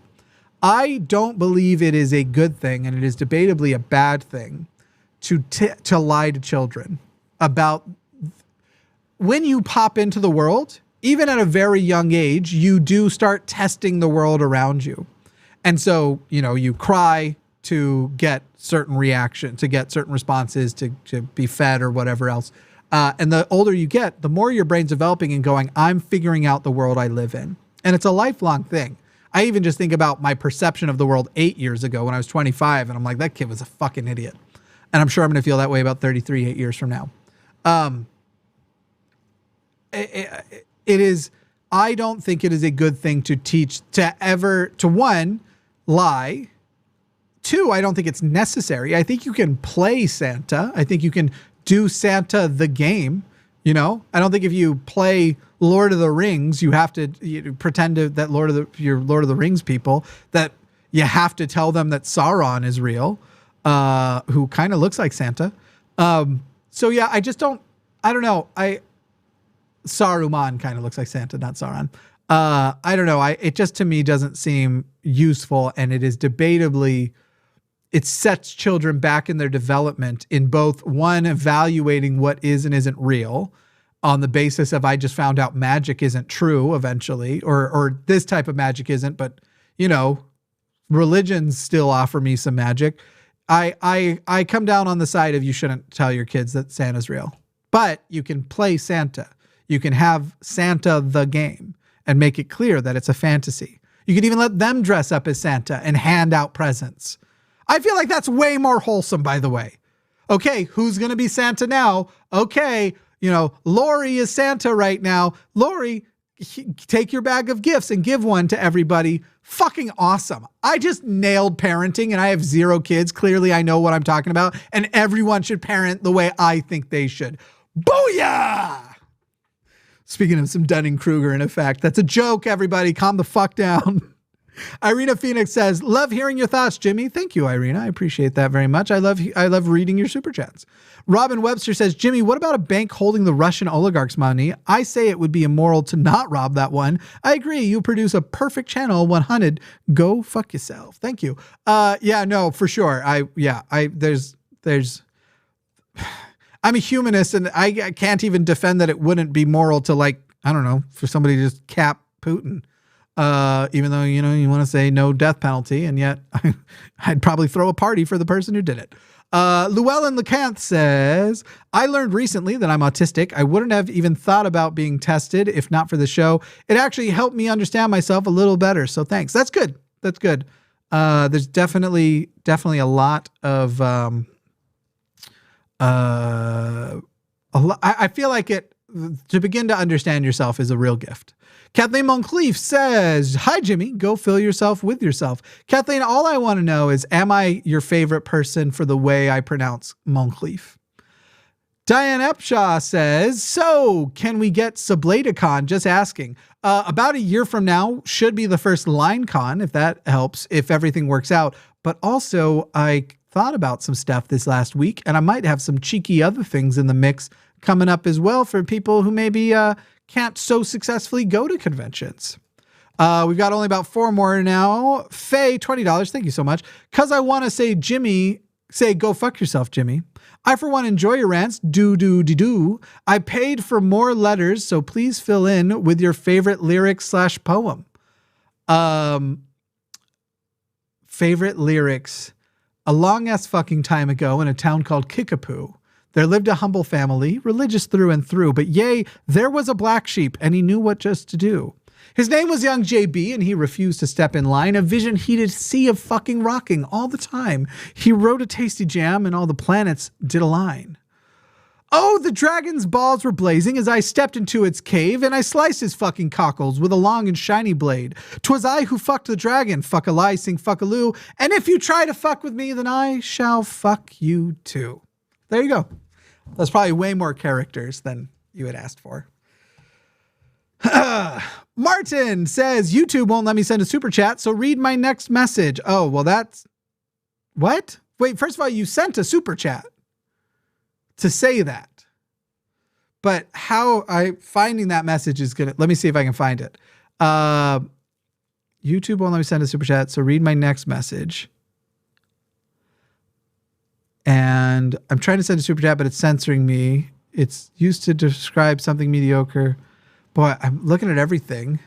I don't believe it is a good thing, and it is debatably a bad thing to lie to children about when you pop into the world. Even at a very young age, you do start testing the world around you. And so, you cry to get certain reaction, to get certain responses, to be fed or whatever else. And the older you get, the more your brain's developing and going, I'm figuring out the world I live in. And it's a lifelong thing. I even just think about my perception of the world 8 years ago when I was 25. And I'm like, that kid was a fucking idiot. And I'm sure I'm going to feel that way about 33, 8 years from now. I don't think it is a good thing to teach to one, lie. 2, I don't think it's necessary. I think you can play Santa. I think you can do Santa the game. I don't think if you play Lord of the Rings, you have to pretend that you're Lord of the Rings people, that you have to tell them that Sauron is real, who kind of looks like Santa. So yeah, I don't know. Saruman kind of looks like Santa, not Sauron. I don't know. It just to me doesn't seem useful, and it is debatably, it sets children back in their development in both, one, evaluating what is and isn't real, on the basis of I just found out magic isn't true eventually, or this type of magic isn't, but religions still offer me some magic. I come down on the side of you shouldn't tell your kids that Santa's real, but you can play Santa. You can have Santa the game and make it clear that it's a fantasy. You can even let them dress up as Santa and hand out presents. I feel like that's way more wholesome, by the way. Okay, who's going to be Santa now? Okay, Lori is Santa right now. Lori, take your bag of gifts and give one to everybody. Fucking awesome. I just nailed parenting and I have 0 kids. Clearly I know what I'm talking about, and everyone should parent the way I think they should. Booyah! Speaking of some Dunning-Kruger in effect, that's a joke, everybody. Calm the fuck down. Irina Phoenix says, love hearing your thoughts, Jimmy. Thank you, Irina. I appreciate that very much. I love reading your super chats. Robin Webster says, Jimmy, what about a bank holding the Russian oligarchs' money? I say it would be immoral to not rob that one. I agree. You produce a perfect channel, 100. Go fuck yourself. Thank you. Yeah, no, for sure. There's I'm a humanist and I can't even defend that it wouldn't be moral to, like, I don't know, for somebody to just cap Putin. Even though, you want to say no death penalty, and yet I'd probably throw a party for the person who did it. Llewellyn LeCanth says, I learned recently that I'm autistic. I wouldn't have even thought about being tested if not for the show. It actually helped me understand myself a little better. So thanks. That's good. That's good. There's definitely a lot of, I feel like to begin to understand yourself is a real gift. Kathleen Moncrief says, hi, Jimmy. Go fill yourself with yourself. Kathleen, all I want to know is, am I your favorite person for the way I pronounce Moncrief? Diane Epshaw says, so can we get Sublaticon? Just asking. About a year from now should be the first LineCon, if that helps, if everything works out. But also, I thought about some stuff this last week, and I might have some cheeky other things in the mix coming up as well for people who maybe can't so successfully go to conventions. We've got only about 4 more now. Faye, $20. Thank you so much. Cause I want to say, Jimmy, say, go fuck yourself, Jimmy. I, for one, enjoy your rants. Do. I paid for more letters, so please fill in with your favorite lyric/poem. Favorite lyrics. A long-ass fucking time ago in a town called Kickapoo, there lived a humble family, religious through and through, but yea, there was a black sheep, and he knew what just to do. His name was young JB, and he refused to step in line. A vision heated sea of fucking rocking all the time. He wrote a tasty jam, and all the planets did align. Oh, the dragon's balls were blazing as I stepped into its cave, and I sliced his fucking cockles with a long and shiny blade. 'Twas I who fucked the dragon, fuck a lie, sing fuck-a-loo, and if you try to fuck with me, then I shall fuck you too. There you go. That's probably way more characters than you had asked for. Martin says, YouTube won't let me send a super chat, so read my next message. Oh, well, that's... What? Wait, first of all, you sent a super chat to say that. But how finding that message is going to... Let me see if I can find it. YouTube won't let me send a super chat, so read my next message. And I'm trying to send a super chat, but it's censoring me. It's used to describe something mediocre. Boy, I'm looking at everything.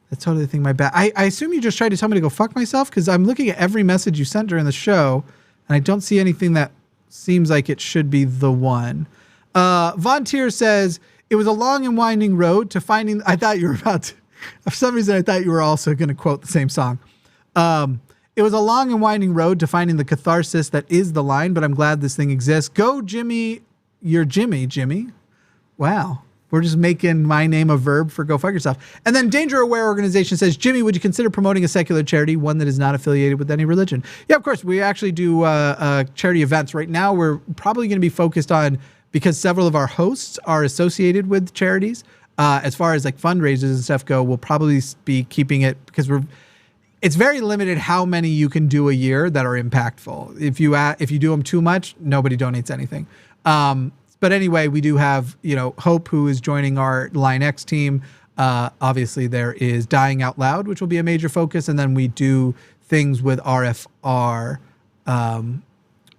That's totally the thing, my bad. I assume you just tried to tell me to go fuck myself, because I'm looking at every message you sent during the show, and I don't see anything that seems like it should be the one. Von Tier says, it was a long and winding road to finding... I thought you were about to... For some reason, I thought you were also going to quote the same song. It was a long and winding road to finding the catharsis that is the line, but I'm glad this thing exists. Go, Jimmy. You're Jimmy. Wow. We're just making my name a verb for go fuck yourself. And then Danger Aware Organization says, Jimmy, would you consider promoting a secular charity, one that is not affiliated with any religion? Yeah, of course. We actually do charity events. Right now, we're probably going to be focused on, because several of our hosts are associated with charities, as far as like fundraisers and stuff go, we'll probably be keeping it, because it's very limited how many you can do a year that are impactful. If you do them too much, nobody donates anything. But anyway, we do have, Hope, who is joining our Line X team. Obviously, there is Dying Out Loud, which will be a major focus. And then we do things with RFR,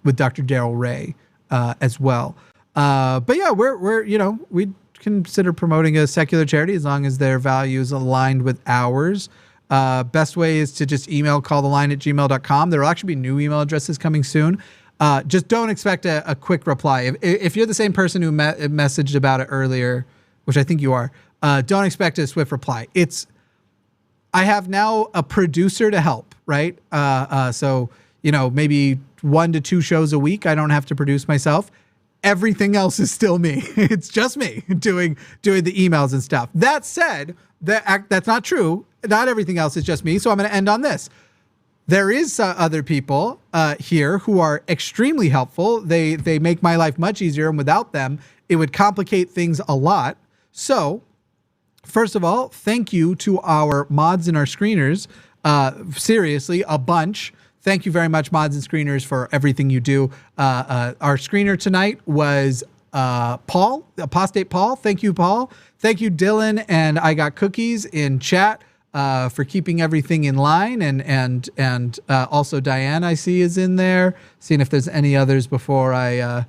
with Dr. Daryl Ray as well. But yeah, we're we consider promoting a secular charity as long as their values aligned with ours. Best way is to just email calltheline@gmail.com. There will actually be new email addresses coming soon. Just don't expect a quick reply. If you're the same person who messaged about it earlier, which I think you are, don't expect a swift reply. I have now a producer to help, right? So, maybe 1 to 2 shows a week. I don't have to produce myself. Everything else is still me. It's just me doing the emails and stuff. That said, that's not true. Not everything else is just me. So I'm going to end on this. There is other people here who are extremely helpful. They make my life much easier, and without them, it would complicate things a lot. So, first of all, thank you to our mods and our screeners. Seriously, a bunch. Thank you very much, mods and screeners, for everything you do. Our screener tonight was Paul, Apostate Paul. Thank you, Paul. Thank you, Dylan, and I Got Cookies in chat for keeping everything in line. And also Diane, I see, is in there. Seeing if there's any others before I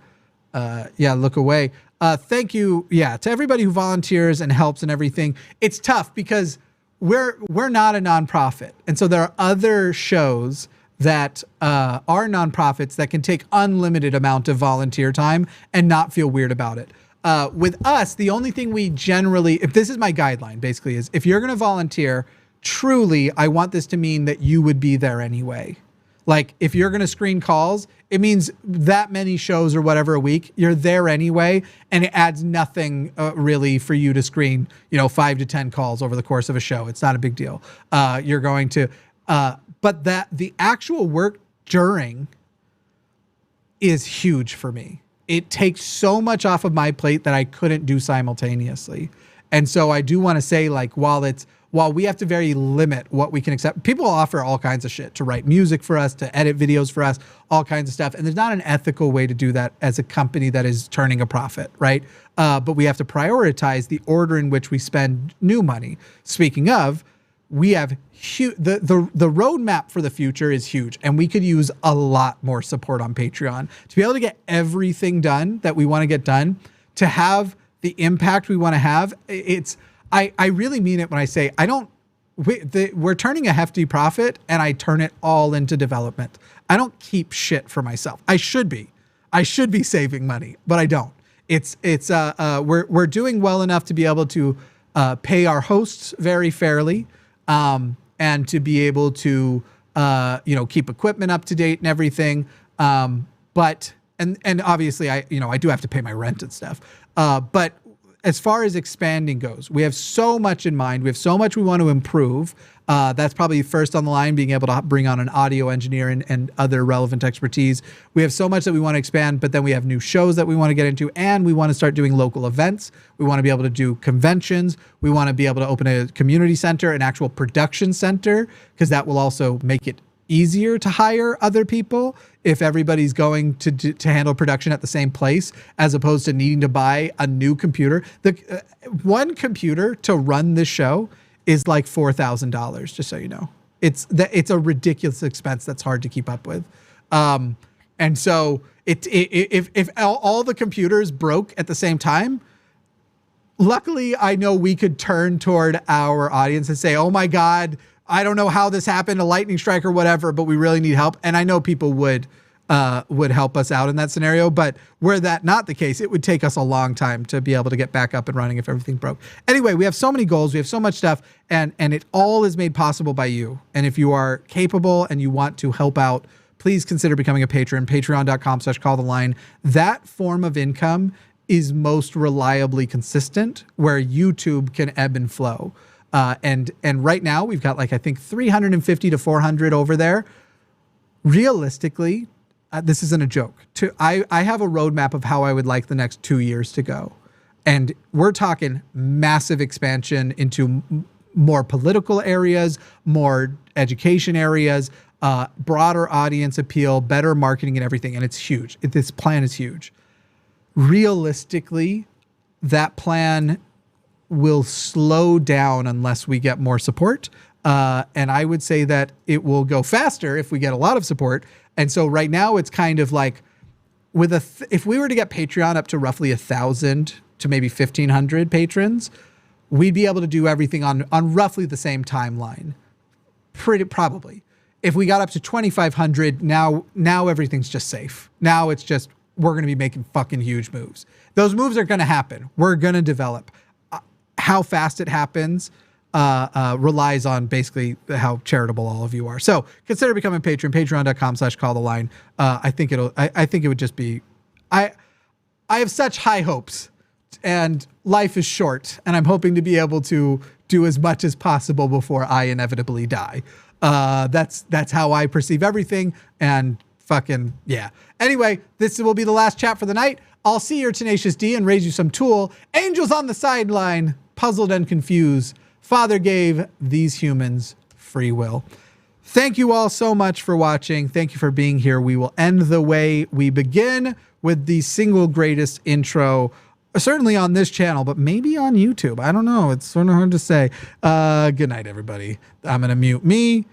look away. Thank you, to everybody who volunteers and helps and everything. It's tough because we're not a nonprofit, and so there are other shows that are nonprofits that can take unlimited amount of volunteer time and not feel weird about it. With us, the only thing we generally, if this is my guideline, basically, is if you're going to volunteer, truly, I want this to mean that you would be there anyway. Like, if you're going to screen calls, it means that many shows or whatever a week, you're there anyway, and it adds nothing really for you to screen, 5 to 10 calls over the course of a show. It's not a big deal. You're going to, but the actual work during is huge for me. It takes so much off of my plate that I couldn't do simultaneously. And so I do want to say, like, while we have to very limit what we can accept, people offer all kinds of shit to write music for us, to edit videos for us, all kinds of stuff. And there's not an ethical way to do that as a company that is turning a profit, right? But we have to prioritize the order in which we spend new money. Speaking of, we have the roadmap for the future is huge, and we could use a lot more support on Patreon to be able to get everything done that we want to get done, to have the impact we want to have. I really mean it when I say we're turning a hefty profit, and I turn it all into development. I don't keep shit for myself. I should be saving money, but I don't. We're doing well enough to be able to pay our hosts very fairly, and to be able to keep equipment up to date and everything. But obviously I do have to pay my rent and stuff. But as far as expanding goes, we have so much in mind. We have so much we want to improve. That's probably first on the line, being able to bring on an audio engineer and other relevant expertise. We have so much that we want to expand, but then we have new shows that we want to get into, and we want to start doing local events. We want to be able to do conventions. We want to be able to open a community center, an actual production center, because that will also make it easier to hire other people if everybody's going to handle production at the same place, as opposed to needing to buy a new computer. The one computer to run this show is like $4,000, just so you know. It's a ridiculous expense that's hard to keep up with. And so if all the computers broke at the same time, luckily I know we could turn toward our audience and say, oh my God, I don't know how this happened, a lightning strike or whatever, but we really need help. And I know people would help us out in that scenario. But were that not the case, it would take us a long time to be able to get back up and running if everything broke. Anyway, we have so many goals. We have so much stuff, and it all is made possible by you. And if you are capable and you want to help out, please consider becoming a patron, patreon.com/calltheline. That form of income is most reliably consistent, where YouTube can ebb and flow. And right now we've got, like, I think 350 to 400 over there. Realistically, this isn't a joke. I have a roadmap of how I would like the next 2 years to go. And we're talking massive expansion into more political areas, more education areas, broader audience appeal, better marketing and everything. And it's huge. This plan is huge. Realistically, that plan will slow down unless we get more support. And I would say that it will go faster if we get a lot of support. And so right now it's kind of like, if we were to get Patreon up to roughly 1,000 to maybe 1,500 patrons, we'd be able to do everything on roughly the same timeline. Probably. If we got up to 2,500, now everything's just safe. Now it's just, we're going to be making fucking huge moves. Those moves are going to happen. We're going to develop. How fast it happens relies on basically how charitable all of you are. So consider becoming a patron, patreon.com/calltheline. I think it would just be, I have such high hopes, and life is short, and I'm hoping to be able to do as much as possible before I inevitably die. That's how I perceive everything, and fucking yeah. Anyway, this will be the last chat for the night. I'll see your Tenacious D and raise you some tool. Angels on the sideline, puzzled and confused. Father gave these humans free will. Thank you all so much for watching. Thank you for being here. We will end the way we begin, with the single greatest intro, certainly on this channel, but maybe on YouTube. I don't know. It's sort of hard to say. Good night, everybody. I'm going to mute me.